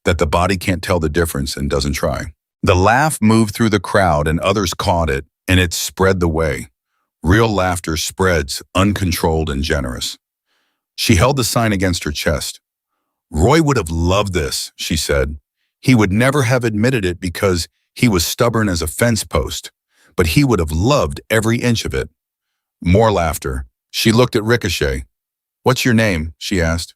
that the body can't tell the difference and doesn't try. The laugh moved through the crowd and others caught it, and it spread the way. Real laughter spreads, uncontrolled and generous. She held the sign against her chest. Roy would have loved this, she said. He would never have admitted it because he was stubborn as a fence post, but he would have loved every inch of it. More laughter. She looked at Ricochet. What's your name? She asked.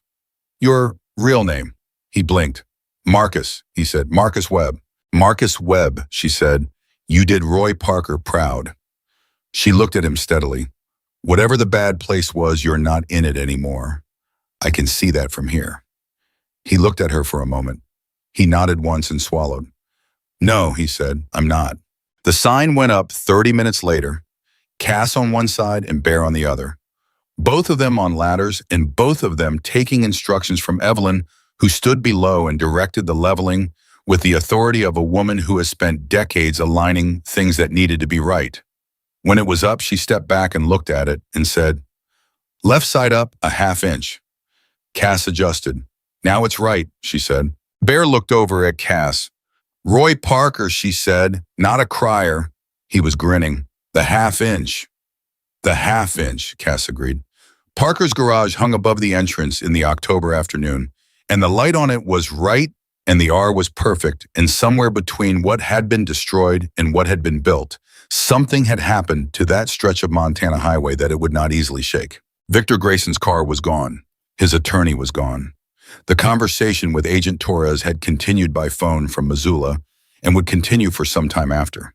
Your real name. He blinked. Marcus, he said. Marcus Webb. Marcus Webb, she said. You did Roy Parker proud. She looked at him steadily. Whatever the bad place was, you're not in it anymore. I can see that from here. He looked at her for a moment. He nodded once and swallowed. No, he said, I'm not. The sign went up 30 minutes later, Cass on one side and Bear on the other. Both of them on ladders and both of them taking instructions from Evelyn, who stood below and directed the leveling with the authority of a woman who has spent decades aligning things that needed to be right. When it was up, she stepped back and looked at it and said, left side up a ½ inch. Cass adjusted. Now it's right, she said. Bear looked over at Cass. Roy Parker, she said, not a crier. He was grinning. The ½ inch. The ½ inch, Cass agreed. Parker's Garage hung above the entrance in the October afternoon, and the light on it was right and the R was perfect, and somewhere between what had been destroyed and what had been built, something had happened to that stretch of Montana highway that it would not easily shake. Victor Grayson's car was gone. His attorney was gone. The conversation with Agent Torres had continued by phone from Missoula and would continue for some time after.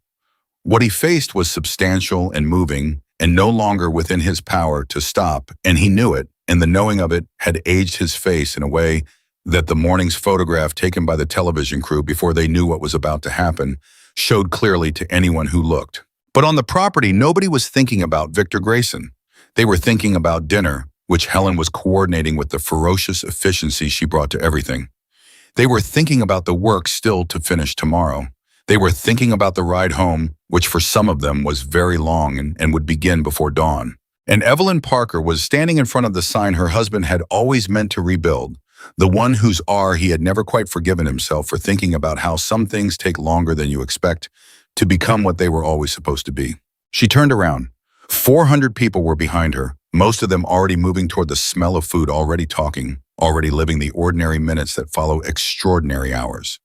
What he faced was substantial and moving and no longer within his power to stop, and he knew it, and the knowing of it had aged his face in a way that the morning's photograph taken by the television crew before they knew what was about to happen showed clearly to anyone who looked. But on the property, nobody was thinking about Victor Grayson. They were thinking about dinner, which Helen was coordinating with the ferocious efficiency she brought to everything. They were thinking about the work still to finish tomorrow. They were thinking about the ride home, which for some of them was very long and would begin before dawn. And Evelyn Parker was standing in front of the sign her husband had always meant to rebuild, the one whose R he had never quite forgiven himself for thinking about how some things take longer than you expect to become what they were always supposed to be. She turned around. 400 people were behind her, most of them already moving toward the smell of food, already talking, already living the ordinary minutes that follow extraordinary hours.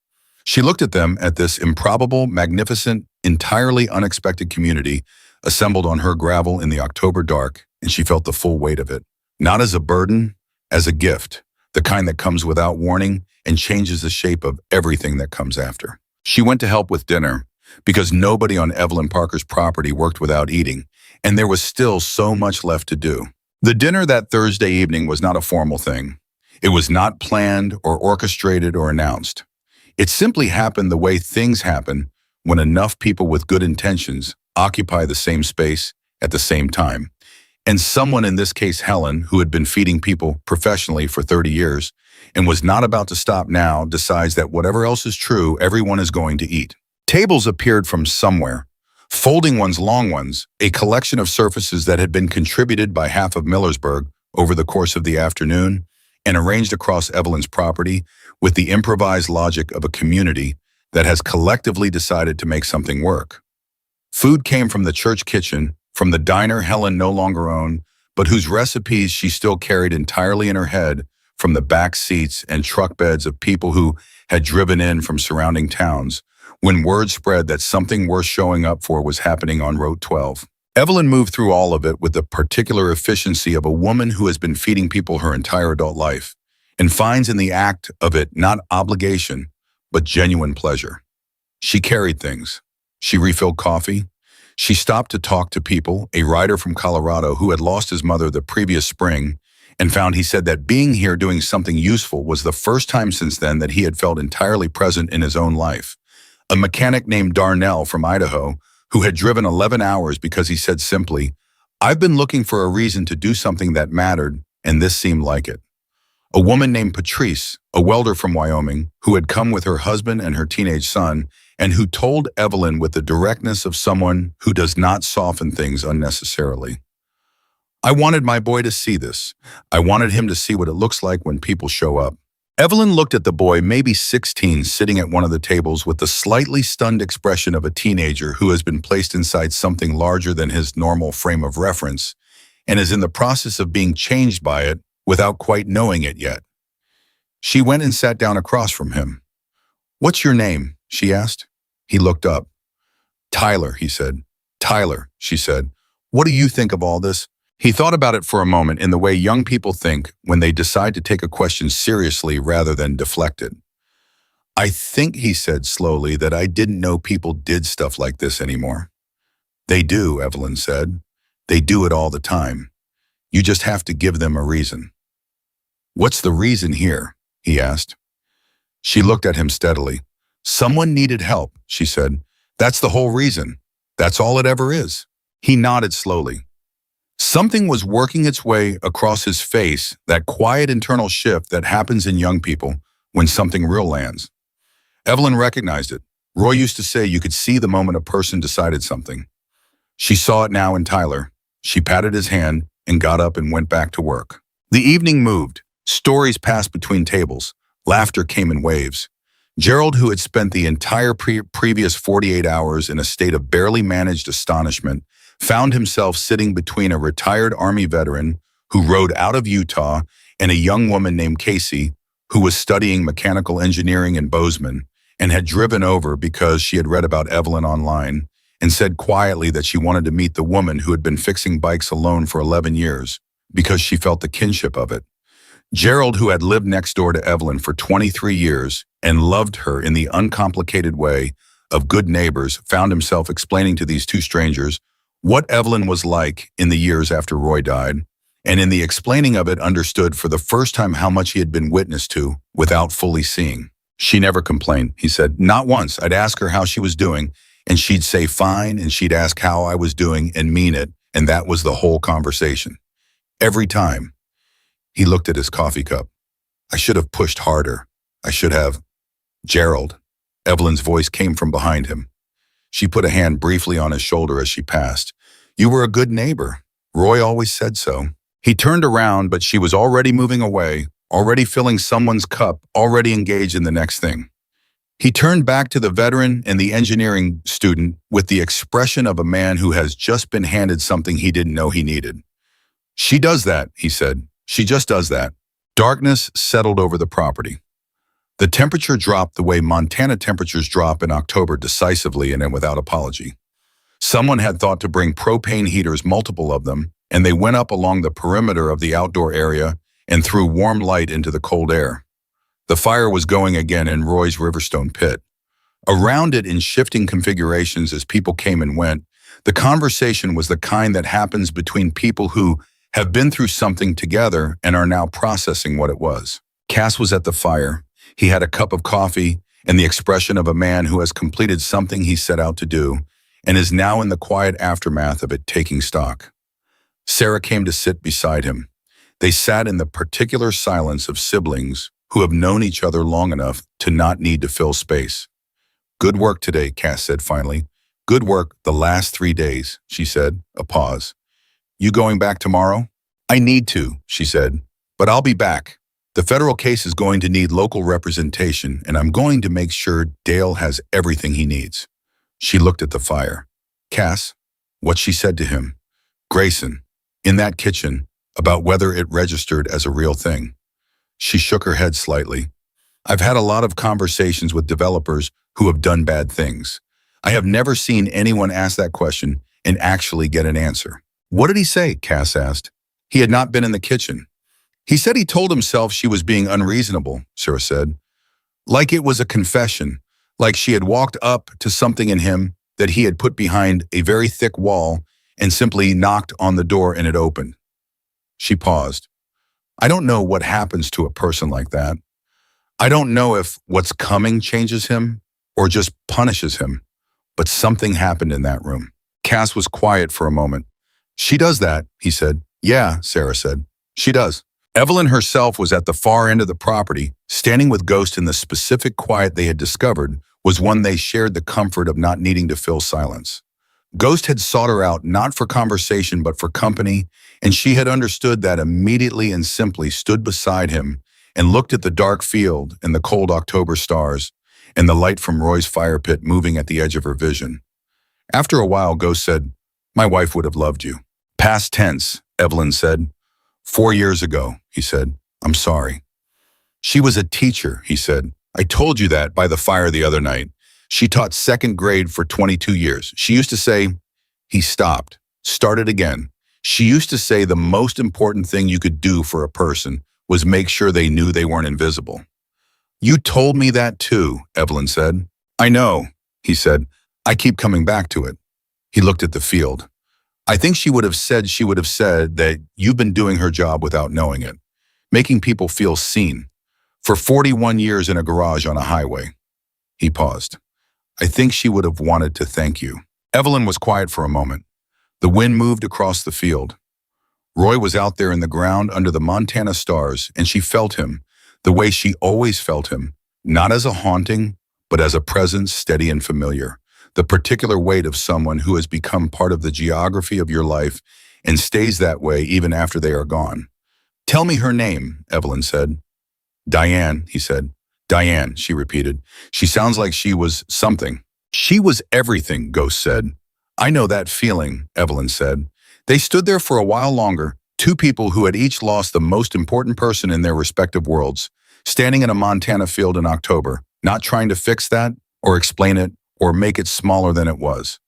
She looked at them, at this improbable, magnificent, entirely unexpected community assembled on her gravel in the October dark, and she felt the full weight of it. Not as a burden, as a gift, the kind that comes without warning and changes the shape of everything that comes after. She went to help with dinner, because nobody on Evelyn Parker's property worked without eating, and there was still so much left to do. The dinner that Thursday evening was not a formal thing. It was not planned or orchestrated or announced. It simply happened the way things happen when enough people with good intentions occupy the same space at the same time. And someone, in this case Helen, who had been feeding people professionally for 30 years and was not about to stop now, decides that whatever else is true, everyone is going to eat. Tables appeared from somewhere, folding ones, long ones, a collection of surfaces that had been contributed by half of Millersburg over the course of the afternoon and arranged across Evelyn's property with the improvised logic of a community that has collectively decided to make something work. Food came from the church kitchen, from the diner Helen no longer owned, but whose recipes she still carried entirely in her head from the back seats and truck beds of people who had driven in from surrounding towns when word spread that something worth showing up for was happening on Route 12. Evelyn moved through all of it with the particular efficiency of a woman who has been feeding people her entire adult life and finds in the act of it not obligation, but genuine pleasure. She carried things. She refilled coffee. She stopped to talk to people, a writer from Colorado who had lost his mother the previous spring, and found he said that being here doing something useful was the first time since then that he had felt entirely present in his own life. A mechanic named Darnell from Idaho, who had driven 11 hours because he said simply, "I've been looking for a reason to do something that mattered, and this seemed like it." A woman named Patrice, a welder from Wyoming, who had come with her husband and her teenage son, and who told Evelyn with the directness of someone who does not soften things unnecessarily. "I wanted my boy to see this. I wanted him to see what it looks like when people show up." Evelyn looked at the boy, maybe 16, sitting at one of the tables with the slightly stunned expression of a teenager who has been placed inside something larger than his normal frame of reference and is in the process of being changed by it without quite knowing it yet. She went and sat down across from him. "What's your name?" she asked. He looked up. "Tyler," he said. "Tyler," she said. "What do you think of all this?" He thought about it for a moment in the way young people think when they decide to take a question seriously rather than deflect it. "I think," he said slowly, "that I didn't know people did stuff like this anymore." "They do," Evelyn said. "They do it all the time. You just have to give them a reason." "What's the reason here?" he asked. She looked at him steadily. "Someone needed help," she said. "That's the whole reason. That's all it ever is." He nodded slowly. Something was working its way across his face, that quiet internal shift that happens in young people when something real lands. Evelyn recognized it. Roy used to say you could see the moment a person decided something. She saw it now in Tyler. She patted his hand and got up and went back to work. The evening moved. Stories passed between tables. Laughter came in waves. Gerald, who had spent the entire previous 48 hours in a state of barely managed astonishment, found himself sitting between a retired Army veteran who rode out of Utah and a young woman named Casey, who was studying mechanical engineering in Bozeman and had driven over because she had read about Evelyn online and said quietly that she wanted to meet the woman who had been fixing bikes alone for 11 years because she felt the kinship of it. Gerald, who had lived next door to Evelyn for 23 years and loved her in the uncomplicated way of good neighbors, found himself explaining to these two strangers what Evelyn was like in the years after Roy died, and in the explaining of it understood for the first time how much he had been witness to without fully seeing. "She never complained," he said. "Not once. I'd ask her how she was doing, and she'd say fine, and she'd ask how I was doing and mean it, and that was the whole conversation. Every time." He looked at his coffee cup. "I should have pushed harder. I should have." "Gerald." Evelyn's voice came from behind him. She put a hand briefly on his shoulder as she passed. "You were a good neighbor. Roy always said so." He turned around, but she was already moving away, already filling someone's cup, already engaged in the next thing. He turned back to the veteran and the engineering student with the expression of a man who has just been handed something he didn't know he needed. "She does that," he said. "She just does that." Darkness settled over the property. The temperature dropped the way Montana temperatures drop in October, decisively and without apology. Someone had thought to bring propane heaters, multiple of them, and they went up along the perimeter of the outdoor area and threw warm light into the cold air. The fire was going again in Roy's Riverstone pit. Around it, in shifting configurations as people came and went, the conversation was the kind that happens between people who have been through something together and are now processing what it was. Cass was at the fire. He had a cup of coffee and the expression of a man who has completed something he set out to do and is now in the quiet aftermath of it, taking stock. Sarah came to sit beside him. They sat in the particular silence of siblings who have known each other long enough to not need to fill space. "Good work today," Cass said finally. "Good work the last 3 days," she said, a pause. "You going back tomorrow?" "I need to," she said, "but I'll be back. The federal case is going to need local representation, and I'm going to make sure Dale has everything he needs." She looked at the fire. "Cass," what she said to him. "Grayson, in that kitchen, about whether it registered as a real thing." She shook her head slightly. "I've had a lot of conversations with developers who have done bad things. I have never seen anyone ask that question and actually get an answer." "What did he say?" Cass asked. "He had not been in the kitchen." "He said he told himself she was being unreasonable," Sarah said. "Like it was a confession, like she had walked up to something in him that he had put behind a very thick wall and simply knocked on the door and it opened." She paused. "I don't know what happens to a person like that. I don't know if what's coming changes him or just punishes him, but something happened in that room." Cass was quiet for a moment. "She does that," he said. "Yeah," Sarah said. "She does." Evelyn herself was at the far end of the property, standing with Ghost in the specific quiet they had discovered was one they shared, the comfort of not needing to fill silence. Ghost had sought her out not for conversation but for company, and she had understood that immediately and simply stood beside him and looked at the dark field and the cold October stars and the light from Roy's fire pit moving at the edge of her vision. After a while, Ghost said, "My wife would have loved you." "Past tense," Evelyn said. 4 years ago," he said. "I'm sorry." "She was a teacher," he said. "I told you that by the fire the other night. She taught second grade for 22 years. She used to say," he stopped, started again. "She used to say the most important thing you could do for a person was make sure they knew they weren't invisible." "You told me that too," Evelyn said. "I know," he said. "I keep coming back to it." He looked at the field. "I think she would have said that you've been doing her job without knowing it, making people feel seen, for 41 years in a garage on a highway." He paused. "I think she would have wanted to thank you." Evelyn was quiet for a moment. The wind moved across the field. Roy was out there in the ground under the Montana stars, and she felt him, the way she always felt him, not as a haunting, but as a presence steady and familiar, the particular weight of someone who has become part of the geography of your life and stays that way even after they are gone. "Tell me her name," Evelyn said. "Diane," he said. "Diane," she repeated. "She sounds like she was something." "She was everything," Ghost said. "I know that feeling," Evelyn said. They stood there for a while longer, two people who had each lost the most important person in their respective worlds, standing in a Montana field in October, not trying to fix that or explain it or make it smaller than it was.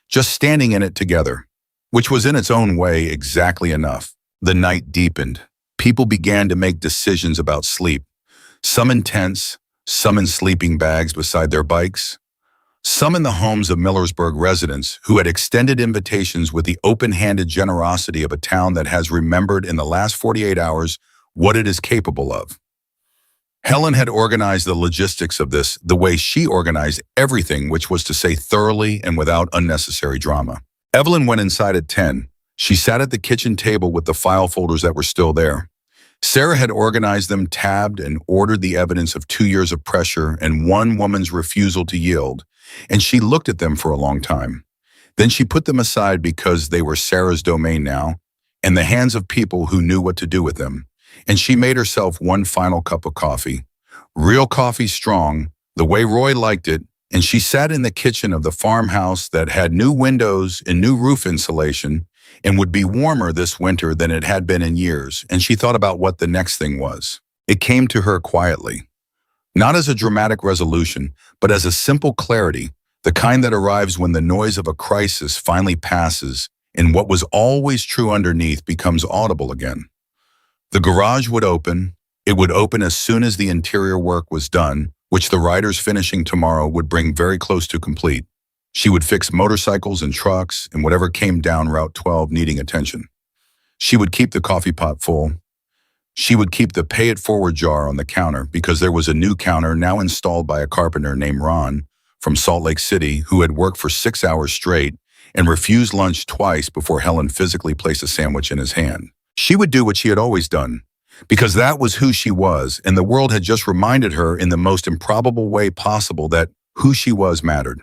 Just standing in it together, which was in its own way exactly enough. The night deepened. People began to make decisions about sleep, some intense, some in sleeping bags beside their bikes, some in the homes of Millersburg residents who had extended invitations with the open-handed generosity of a town that has remembered in the last 48 hours what it is capable of. Helen had organized the logistics of this the way she organized everything, which was to say thoroughly and without unnecessary drama. Evelyn went inside at 10. She sat at the kitchen table with the file folders that were still there. Sarah had organized them, tabbed, and ordered the evidence of 2 years of pressure and one woman's refusal to yield, and she looked at them for a long time. Then she put them aside because they were Sarah's domain now, in the hands of people who knew what to do with them, and she made herself one final cup of coffee. Real coffee, strong, the way Roy liked it, and she sat in the kitchen of the farmhouse that had new windows and new roof insulation and would be warmer this winter than it had been in years, and she thought about what the next thing was. It came to her quietly, not as a dramatic resolution, but as a simple clarity, the kind that arrives when the noise of a crisis finally passes and what was always true underneath becomes audible again. The garage would open. It would open as soon as the interior work was done, which the writers finishing tomorrow would bring very close to complete. She would fix motorcycles and trucks and whatever came down Route 12 needing attention. She would keep the coffee pot full. She would keep the pay-it-forward jar on the counter because there was a new counter now installed by a carpenter named Ron from Salt Lake City who had worked for 6 hours straight and refused lunch twice before Helen physically placed a sandwich in his hand. She would do what she had always done, because that was who she was, and the world had just reminded her in the most improbable way possible that who she was mattered.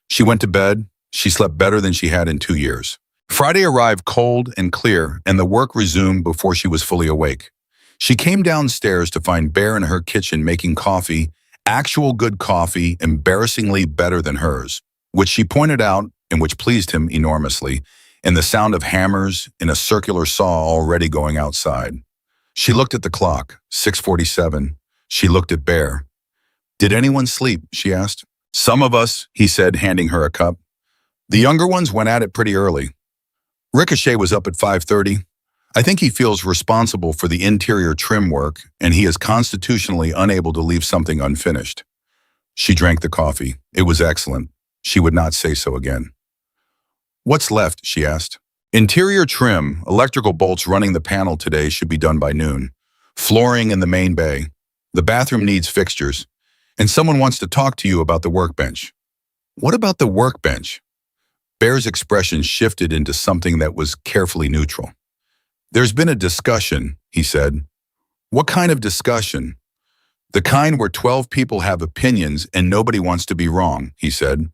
She went to bed. She slept better than she had in 2 years. Friday arrived cold and clear, and the work resumed before she was fully awake. She came downstairs to find Bear in her kitchen making coffee, actual good coffee, embarrassingly better than hers, which she pointed out and which pleased him enormously, and the sound of hammers in a circular saw already going outside. She looked at the clock, 6:47. She looked at Bear. "Did anyone sleep?" she asked. "Some of us," he said, handing her a cup. "The younger ones went at it pretty early. Ricochet was up at 5:30. I think he feels responsible for the interior trim work, and he is constitutionally unable to leave something unfinished." She drank the coffee. It was excellent. She would not say so again. "What's left?" she asked. "Interior trim, electrical bolts running the panel today should be done by noon. Flooring in the main bay. The bathroom needs fixtures. And someone wants to talk to you about the workbench." "What about the workbench?" Bear's expression shifted into something that was carefully neutral. "There's been a discussion," he said. "What kind of discussion?" "The kind where 12 people have opinions and nobody wants to be wrong," he said.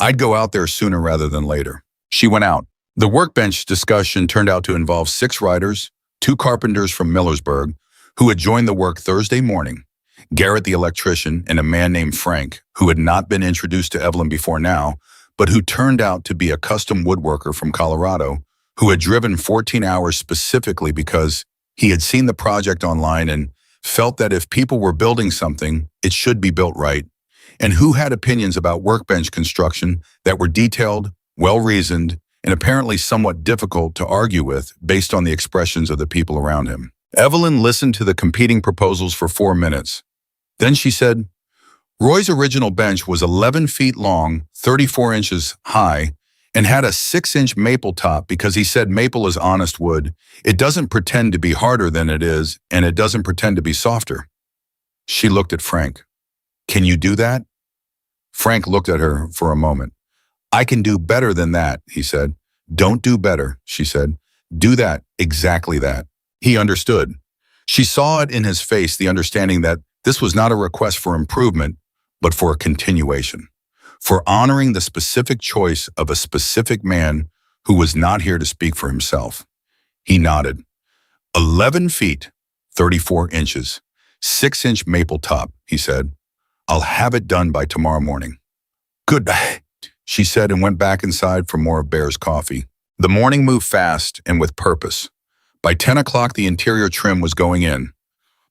"I'd go out there sooner rather than later." She went out. The workbench discussion turned out to involve 6 writers, 2 carpenters from Millersburg, who had joined the work Thursday morning, Garrett the electrician, and a man named Frank, who had not been introduced to Evelyn before now, but who turned out to be a custom woodworker from Colorado, who had driven 14 hours specifically because he had seen the project online and felt that if people were building something, it should be built right, and who had opinions about workbench construction that were detailed, well-reasoned, and apparently somewhat difficult to argue with based on the expressions of the people around him. Evelyn listened to the competing proposals for 4 minutes. Then she said, "Roy's original bench was 11 feet long, 34 inches high, and had a 6-inch maple top because he said maple is honest wood. It doesn't pretend to be harder than it is, and it doesn't pretend to be softer." She looked at Frank. "Can you do that?" Frank looked at her for a moment. "I can do better than that," he said. "Don't do better," she said. "Do that, exactly that." He understood. She saw it in his face, the understanding that this was not a request for improvement, but for a continuation, for honoring the specific choice of a specific man who was not here to speak for himself. He nodded. 11 feet, 34 inches, 6-inch maple top, he said. "I'll have it done by tomorrow morning." "Good," she said, and went back inside for more of Bear's coffee. The morning moved fast and with purpose. By 10 o'clock, the interior trim was going in.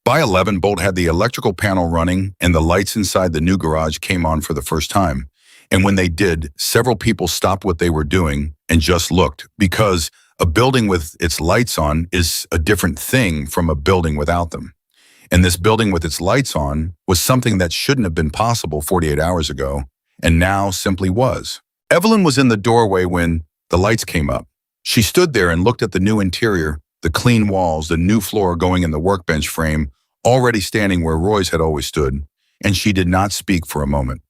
By 11, Bolt had the electrical panel running, and the lights inside the new garage came on for the first time. And when they did, several people stopped what they were doing and just looked, because a building with its lights on is a different thing from a building without them. And this building with its lights on was something that shouldn't have been possible 48 hours ago, and now simply was. Evelyn was in the doorway when the lights came up. She stood there and looked at the new interior, the clean walls, the new floor going in the workbench frame, already standing where Roy's had always stood, and she did not speak for a moment.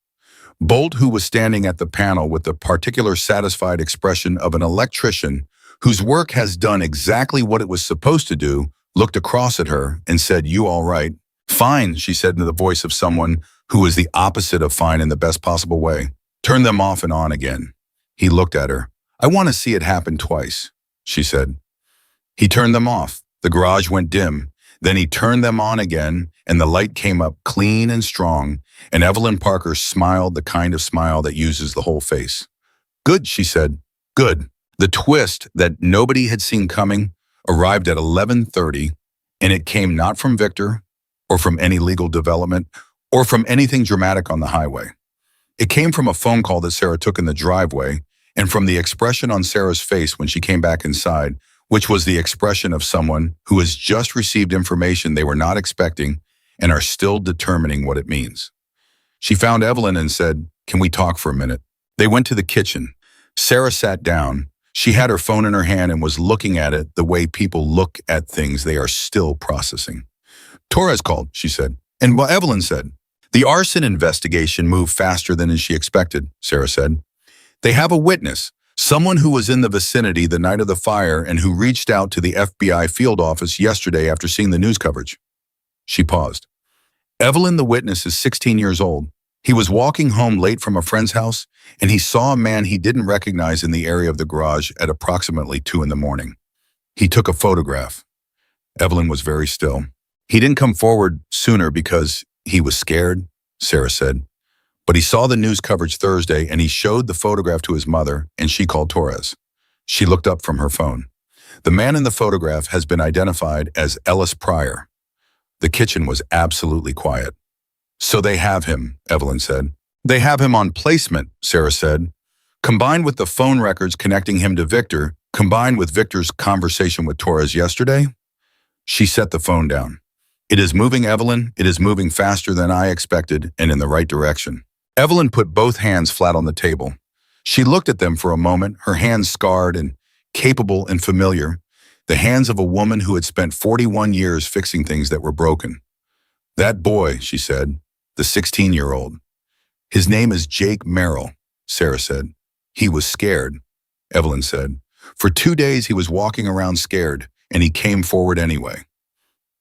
Bolt, who was standing at the panel with the particular satisfied expression of an electrician whose work has done exactly what it was supposed to do, looked across at her and said, "You all right?" "Fine," she said in the voice of someone who was the opposite of fine in the best possible way. "Turn them off and on again." He looked at her. "I want to see it happen twice," she said. He turned them off. The garage went dim. Then he turned them on again, and the light came up clean and strong, and Evelyn Parker smiled the kind of smile that uses the whole face. "Good," she said. "Good." The twist that nobody had seen coming arrived at 11:30, and it came not from Victor, or from any legal development, or from anything dramatic on the highway. It came from a phone call that Sarah took in the driveway, and from the expression on Sarah's face when she came back inside, which was the expression of someone who has just received information they were not expecting and are still determining what it means. She found Evelyn and said, "Can we talk for a minute?" They went to the kitchen. Sarah sat down. She had her phone in her hand and was looking at it the way people look at things they are still processing. "Torres called," she said. And what Evelyn said, "The arson investigation moved faster than she expected," Sarah said. "They have a witness, someone who was in the vicinity the night of the fire and who reached out to the FBI field office yesterday after seeing the news coverage." She paused. "Evelyn, the witness, is 16 years old. He was walking home late from a friend's house, and he saw a man he didn't recognize in the area of the garage at approximately 2 in the morning. He took a photograph." Evelyn was very still. "He didn't come forward sooner because he was scared," Sarah said. "But he saw the news coverage Thursday, and he showed the photograph to his mother, and she called Torres." She looked up from her phone. "The man in the photograph has been identified as Ellis Pryor." The kitchen was absolutely quiet. "So they have him," Evelyn said. "They have him on placement," Sarah said. "Combined with the phone records connecting him to Victor, combined with Victor's conversation with Torres yesterday." She set the phone down. "It is moving, Evelyn. It is moving faster than I expected and in the right direction." Evelyn put both hands flat on the table. She looked at them for a moment, her hands scarred and capable and familiar, the hands of a woman who had spent 41 years fixing things that were broken. "That boy," she said, "the 16-year-old. His name is Jake Merrill," Sarah said. "He was scared," Evelyn said. "For 2 days he was walking around scared, and he came forward anyway."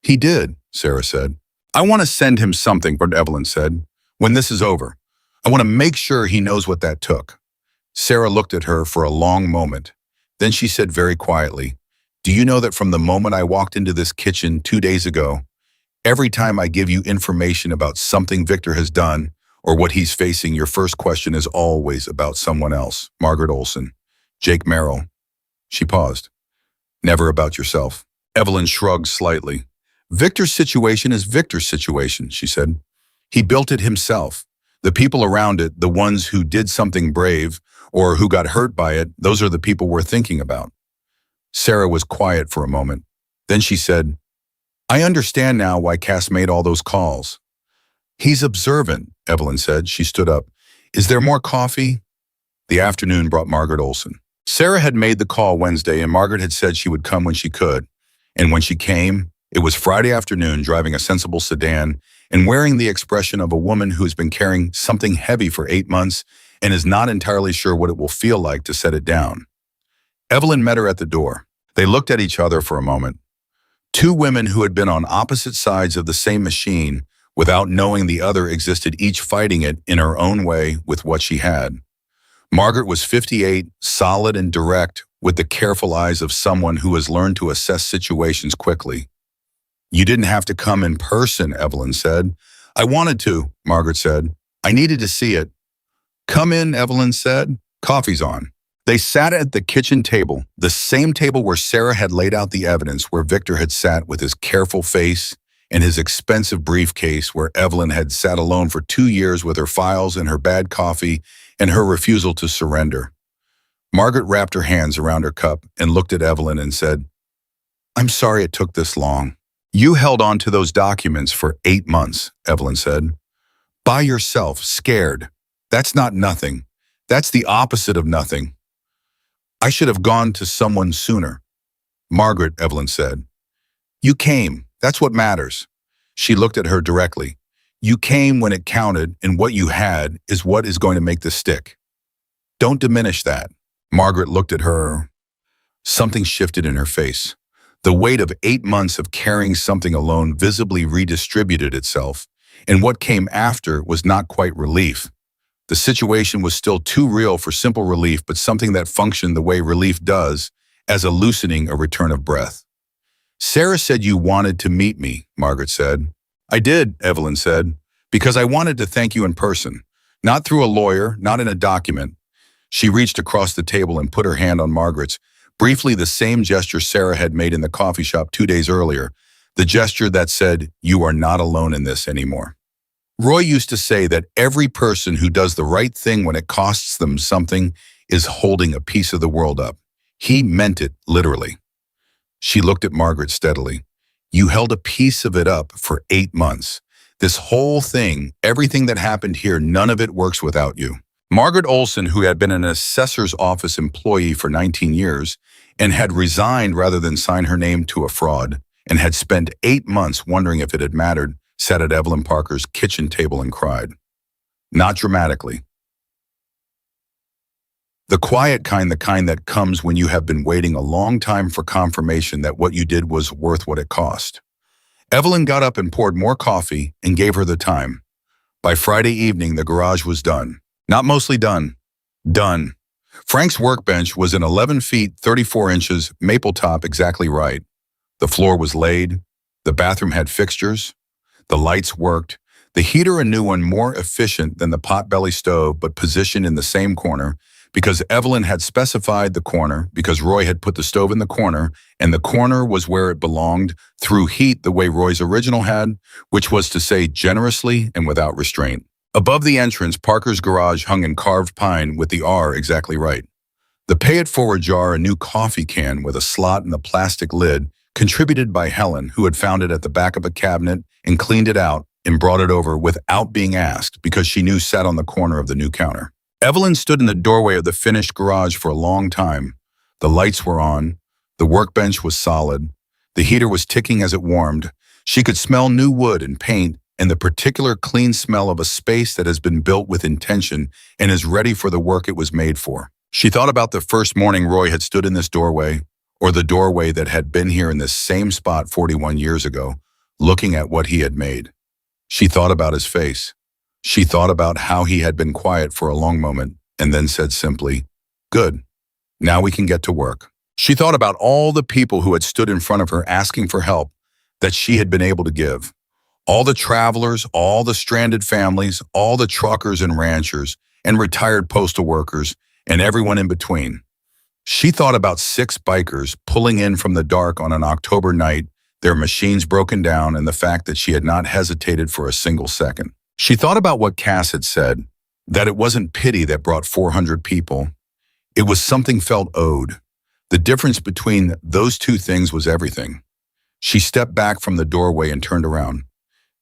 "He did," Sarah said. "I want to send him something," Evelyn said, "when this is over. I want to make sure he knows what that took." Sarah looked at her for a long moment. Then she said very quietly, "Do you know that from the moment I walked into this kitchen 2 days ago, every time I give you information about something Victor has done or what he's facing, your first question is always about someone else. Margaret Olson, Jake Merrill." She paused. "Never about yourself." Evelyn shrugged slightly. "Victor's situation is Victor's situation," she said. "He built it himself. The people around it, the ones who did something brave or who got hurt by it, those are the people we're thinking about." Sarah was quiet for a moment. Then she said, "I understand now why Cass made all those calls." "He's observant," Evelyn said. She stood up. "Is there more coffee?" The afternoon brought Margaret Olson. Sarah had made the call Wednesday, and Margaret had said she would come when she could. And when she came, it was Friday afternoon, driving a sensible sedan and wearing the expression of a woman who has been carrying something heavy for 8 months and is not entirely sure what it will feel like to set it down. Evelyn met her at the door. They looked at each other for a moment. Two women who had been on opposite sides of the same machine without knowing the other existed, each fighting it in her own way with what she had. Margaret was 58, solid and direct, with the careful eyes of someone who has learned to assess situations quickly. "You didn't have to come in person," Evelyn said. "I wanted to," Margaret said. "I needed to see it." "Come in," Evelyn said. "Coffee's on." They sat at the kitchen table, the same table where Sarah had laid out the evidence, where Victor had sat with his careful face and his expensive briefcase, where Evelyn had sat alone for 2 years with her files and her bad coffee and her refusal to surrender. Margaret wrapped her hands around her cup and looked at Evelyn and said, "I'm sorry it took this long." "You held on to those documents for 8 months," Evelyn said. "By yourself, scared. That's not nothing. That's the opposite of nothing." "I should have gone to someone sooner." "Margaret," Evelyn said, "you came. That's what matters." She looked at her directly. "You came when it counted, and what you had is what is going to make this stick. Don't diminish that." Margaret looked at her. Something shifted in her face. The weight of 8 months of carrying something alone visibly redistributed itself, and what came after was not quite relief. The situation was still too real for simple relief, but something that functioned the way relief does, as a loosening, a return of breath. "Sarah said you wanted to meet me," Margaret said. "I did," Evelyn said, "because I wanted to thank you in person, not through a lawyer, not in a document. She reached across the table and put her hand on Margaret's, briefly the same gesture Sarah had made in the coffee shop 2 days earlier, the gesture that said, "You are not alone in this anymore." Roy used to say that every person who does the right thing when it costs them something is holding a piece of the world up. He meant it literally. She looked at Margaret steadily. You held a piece of it up for 8 months. This whole thing, everything that happened here, none of it works without you. Margaret Olson, who had been an assessor's office employee for 19 years and had resigned rather than sign her name to a fraud, and had spent 8 months wondering if it had mattered, sat at Evelyn Parker's kitchen table and cried. Not dramatically. The quiet kind, the kind that comes when you have been waiting a long time for confirmation that what you did was worth what it cost. Evelyn got up and poured more coffee and gave her the time. By Friday evening, the garage was done. Not mostly done. Done. Frank's workbench was an 11 feet, 34 inches, maple top exactly right. The floor was laid. The bathroom had fixtures. The lights worked. The heater, a new one, more efficient than the potbelly stove, but positioned in the same corner, because Evelyn had specified the corner, because Roy had put the stove in the corner, and the corner was where it belonged, through heat the way Roy's original had, which was to say generously and without restraint. Above the entrance, Parker's garage hung in carved pine with the R exactly right. The pay-it-forward jar, a new coffee can with a slot in the plastic lid, contributed by Helen, who had found it at the back of a cabinet and cleaned it out and brought it over without being asked because she knew sat on the corner of the new counter. Evelyn stood in the doorway of the finished garage for a long time. The lights were on. The workbench was solid. The heater was ticking as it warmed. She could smell new wood and paint and the particular clean smell of a space that has been built with intention and is ready for the work it was made for. She thought about the first morning Roy had stood in this doorway, or the doorway that had been here in this same spot 41 years ago, looking at what he had made. She thought about his face. She thought about how he had been quiet for a long moment and then said simply, "Good. Now we can get to work." She thought about all the people who had stood in front of her asking for help that she had been able to give. All the travelers, all the stranded families, all the truckers and ranchers and retired postal workers and everyone in between. She thought about 6 bikers pulling in from the dark on an October night, their machines broken down, and the fact that she had not hesitated for a single second. She thought about what Cass had said, that it wasn't pity that brought 400 people. It was something felt owed. The difference between those two things was everything. She stepped back from the doorway and turned around.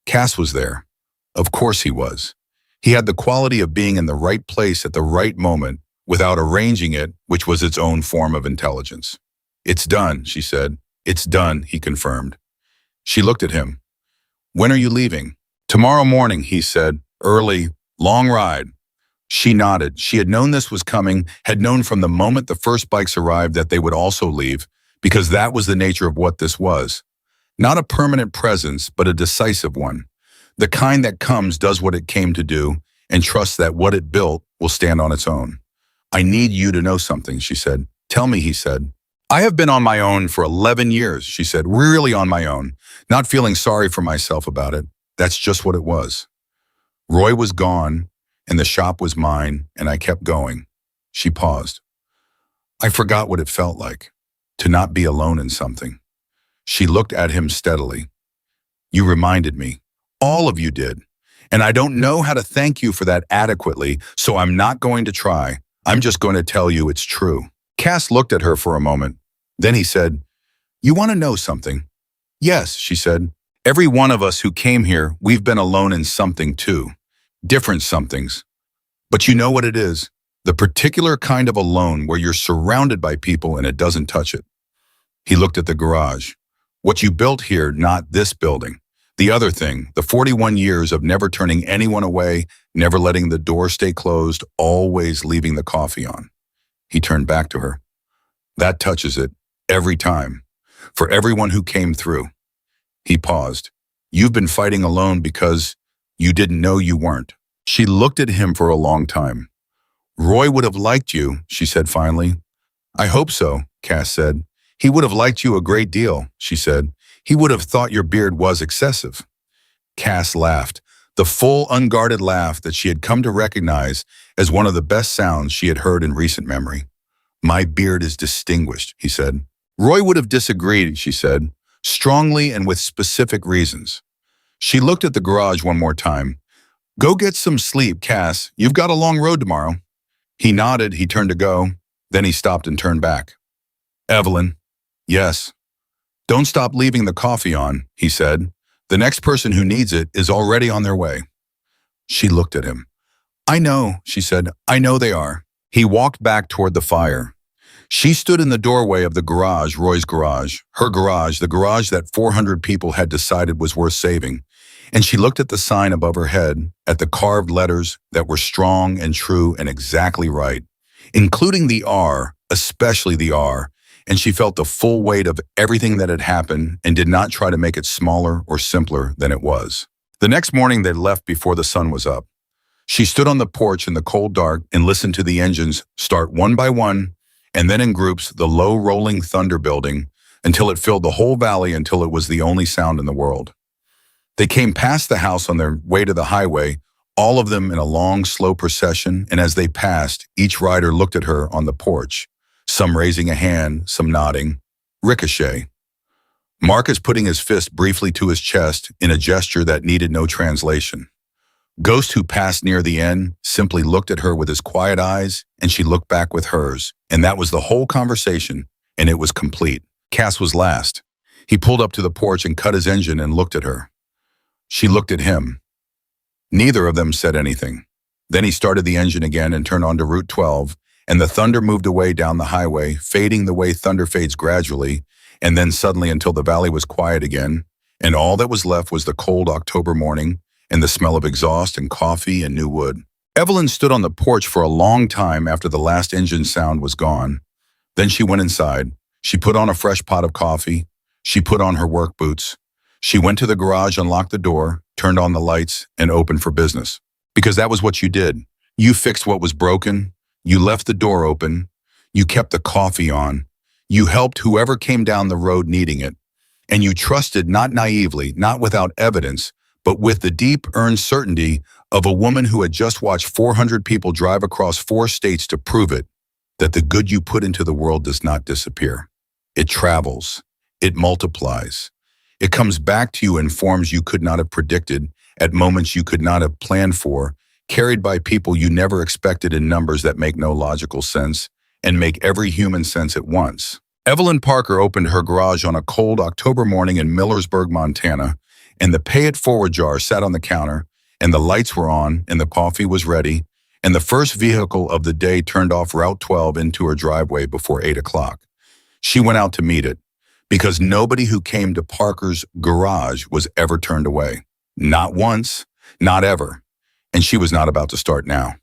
Cass was there. Of course he was. He had the quality of being in the right place at the right moment without arranging it, which was its own form of intelligence. "It's done," she said. "It's done," he confirmed. She looked at him. "When are you leaving?" "Tomorrow morning," he said. "Early, long ride." She nodded. She had known this was coming, had known from the moment the first bikes arrived that they would also leave, because that was the nature of what this was. Not a permanent presence, but a decisive one. The kind that comes, does what it came to do, and trusts that what it built will stand on its own. "I need you to know something," she said. "Tell me," he said. "I have been on my own for 11 years, she said, really on my own, not feeling sorry for myself about it. That's just what it was. Roy was gone, and the shop was mine, and I kept going." She paused. "I forgot what it felt like, to not be alone in something." She looked at him steadily. "You reminded me. All of you did. And I don't know how to thank you for that adequately, so I'm not going to try. I'm just going to tell you it's true." Cass looked at her for a moment. Then he said, "You want to know something?" "Yes," she said. "Every one of us who came here, we've been alone in something too. Different somethings. But you know what it is? The particular kind of alone where you're surrounded by people and it doesn't touch it." He looked at the garage. "What you built here, not this building. The other thing, the 41 years of never turning anyone away, never letting the door stay closed, always leaving the coffee on." He turned back to her. "That touches it, every time. For everyone who came through." He paused. "You've been fighting alone because you didn't know you weren't." She looked at him for a long time. "Roy would have liked you," she said finally. "I hope so," Cass said. "He would have liked you a great deal," she said. "He would have thought your beard was excessive." Cass laughed. The full, unguarded laugh that she had come to recognize as one of the best sounds she had heard in recent memory. "My beard is distinguished," he said. Roy would have disagreed, she said, strongly and with specific reasons. She looked at the garage one more time. "Go get some sleep, Cass. You've got a long road tomorrow." He nodded, he turned to go. Then he stopped and turned back. "Evelyn." "Yes." "Don't stop leaving the coffee on," he said. "The next person who needs it is already on their way." She looked at him. "I know," she said. "I know they are." He walked back toward the fire. She stood in the doorway of the garage, Roy's garage, her garage, the garage that 400 people had decided was worth saving. And she looked at the sign above her head, at the carved letters that were strong and true and exactly right, including the R, especially the R, and she felt the full weight of everything that had happened and did not try to make it smaller or simpler than it was. The next morning they left before the sun was up. She stood on the porch in the cold dark and listened to the engines start one by one, and then in groups, the low rolling thunder building, until it filled the whole valley, until it was the only sound in the world. They came past the house on their way to the highway, all of them in a long, slow procession, and as they passed, each rider looked at her on the porch, some raising a hand, some nodding. Ricochet. Marcus putting his fist briefly to his chest in a gesture that needed no translation. Ghost, who passed near the end, simply looked at her with his quiet eyes, and she looked back with hers, and that was the whole conversation, and it was complete. Cass was last. He pulled up to the porch and cut his engine and looked at her. She looked at him. Neither of them said anything. Then he started the engine again and turned onto Route 12, and the thunder moved away down the highway, fading the way thunder fades gradually, and then suddenly until the valley was quiet again, and all that was left was the cold October morning and the smell of exhaust and coffee and new wood. Evelyn stood on the porch for a long time after the last engine sound was gone. Then she went inside. She put on a fresh pot of coffee. She put on her work boots. She went to the garage, unlocked the door, turned on the lights, and opened for business. Because that was what you did. You fixed what was broken. You left the door open. You kept the coffee on. You helped whoever came down the road needing it. And you trusted, not naively, not without evidence, but with the deep, earned certainty of a woman who had just watched 400 people drive across 4 states to prove it, that the good you put into the world does not disappear. It travels. It multiplies. It comes back to you in forms you could not have predicted, at moments you could not have planned for, carried by people you never expected in numbers that make no logical sense and make every human sense at once. Evelyn Parker opened her garage on a cold October morning in Millersburg, Montana, and the pay it forward jar sat on the counter, and the lights were on, and the coffee was ready, and the first vehicle of the day turned off Route 12 into her driveway before 8 o'clock. She went out to meet it, because nobody who came to Parker's garage was ever turned away. Not once, not ever. And she was not about to start now.